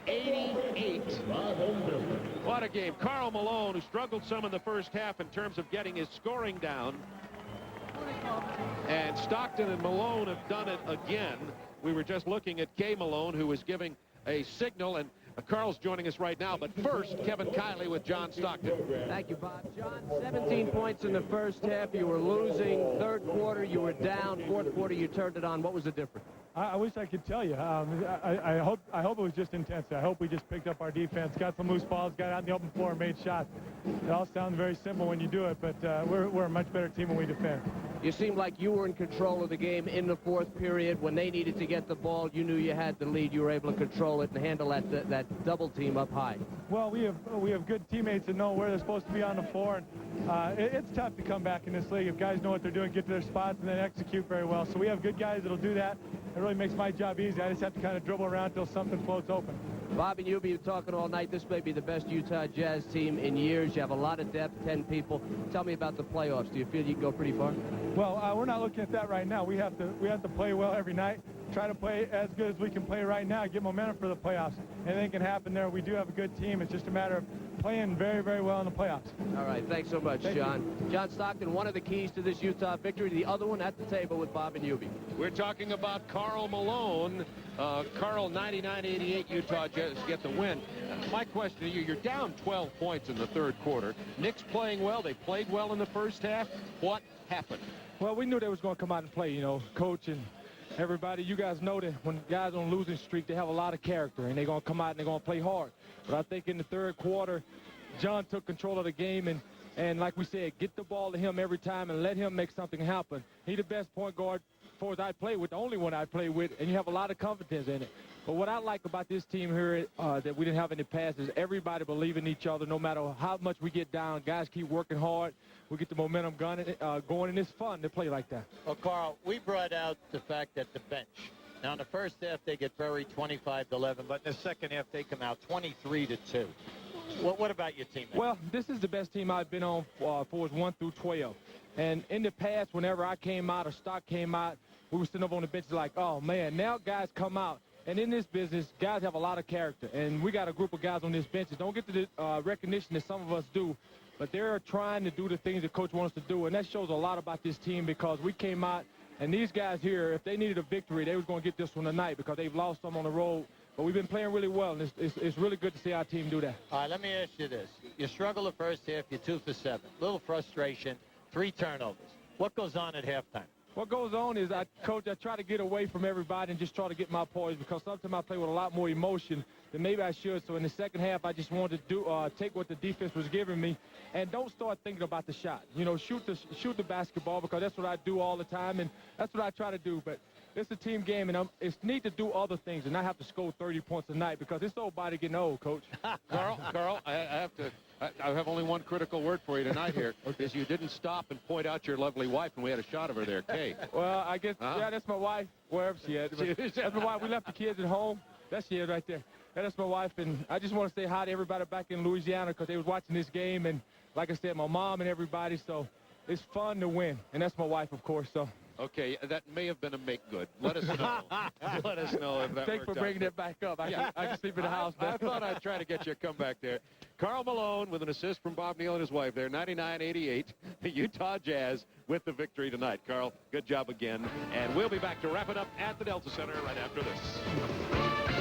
99-88. What a game. Karl Malone, who struggled some in the first half in terms of getting his scoring down. And Stockton and Malone have done it again. We were just looking at Kay Malone, who was giving a signal, and Carl's joining us right now. But first, Kevin Kiley with John Stockton. Thank you, Bob. John, 17 points in the first half. You were losing. Third quarter, you were down. Fourth quarter, you turned it on. What was the difference? I wish I could tell you. I hope it was just intensity. I hope we just picked up our defense, got some loose balls, got out in the open floor, made shots. It all sounds very simple when you do it, but we're a much better team when we defend. You seemed like you were in control of the game in the fourth period. When they needed to get the ball, you knew you had the lead. You were able to control it and handle that double team up high. Well, we have good teammates that know where they're supposed to be on the floor, and it's tough to come back in this league if guys know what they're doing, get to their spots, and then execute very well. So we have good guys that'll do that. It really makes my job easy. I just have to kind of dribble around until something floats open. Bobby, you'll be talking all night. This may be the best Utah Jazz team in years. You have a lot of depth, 10 people. Tell me about the playoffs. Do you feel you can go pretty far? Well, we're not looking at that right now. We have to play well every night. Try to play as good as we can play right now. Get momentum for the playoffs. Anything can happen there. We do have a good team. It's just a matter of playing very, very well in the playoffs. All right. Thanks so much, John. John Stockton, one of the keys to this Utah victory. The other one at the table with Bob and Hubie. We're talking about Karl Malone. Karl, 99-88, Utah Jazz get the win. My question to you, you're down 12 points in the third quarter. Knicks playing well. They played well in the first half. What happened? Well, we knew they was going to come out and play, you know, coach and everybody. You guys know that when guys on losing streak, they have a lot of character, and they're going to come out and they're going to play hard. But I think in the third quarter, John took control of the game, and like we said, get the ball to him every time and let him make something happen. He's the best point guard as far as I play with, the only one I play with, and you have a lot of confidence in it. But what I like about this team here that we didn't have in the past is everybody believe in each other no matter how much we get down. Guys keep working hard. We get the momentum going, and it's fun to play like that. Well, Karl, we brought out the fact that the bench. Now, in the first half, they get buried 25-11, but in the second half, they come out 23-2. What about your team? Well, this is the best team I've been on for 1 through 12. And in the past, whenever I came out or Stock came out, we were sitting up on the bench like, oh, man, now guys come out. And in this business, guys have a lot of character. And we got a group of guys on this bench that don't get the recognition that some of us do. But they're trying to do the things that Coach wants us to do. And that shows a lot about this team because we came out, and these guys here, if they needed a victory, they was going to get this one tonight because they've lost some on the road. But we've been playing really well, and it's really good to see our team do that. All right, let me ask you this. You struggle the first half, you're 2 for 7. Little frustration, 3 turnovers. What goes on at halftime? What goes on is, Coach, I try to get away from everybody and just try to get my poise because sometimes I play with a lot more emotion than maybe I should. So in the second half, I just wanted to take what the defense was giving me and don't start thinking about the shot. You know, shoot the basketball because that's what I do all the time, and that's what I try to do. But it's a team game, and it's neat to do other things and not have to score 30 points a night because this old body getting old, Coach. Carl, I have only one critical word for you tonight here, is you didn't stop and point out your lovely wife, and we had a shot of her there, Kay. Well, I guess, yeah, that's my wife, wherever she is. That's my wife. We left the kids at home. That's she is right there. That's my wife, and I just want to say hi to everybody back in Louisiana because they was watching this game, and like I said, my mom and everybody, so it's fun to win, and that's my wife, of course, so. Okay, that may have been a make-good. Let us know. Let us know if that Thanks for bringing it back up. I can sleep in the house now. I thought I'd try to get you a comeback there. Karl Malone with an assist from Bob Neal and his wife there, 99-88. The Utah Jazz with the victory tonight. Karl, good job again. And we'll be back to wrap it up at the Delta Center right after this.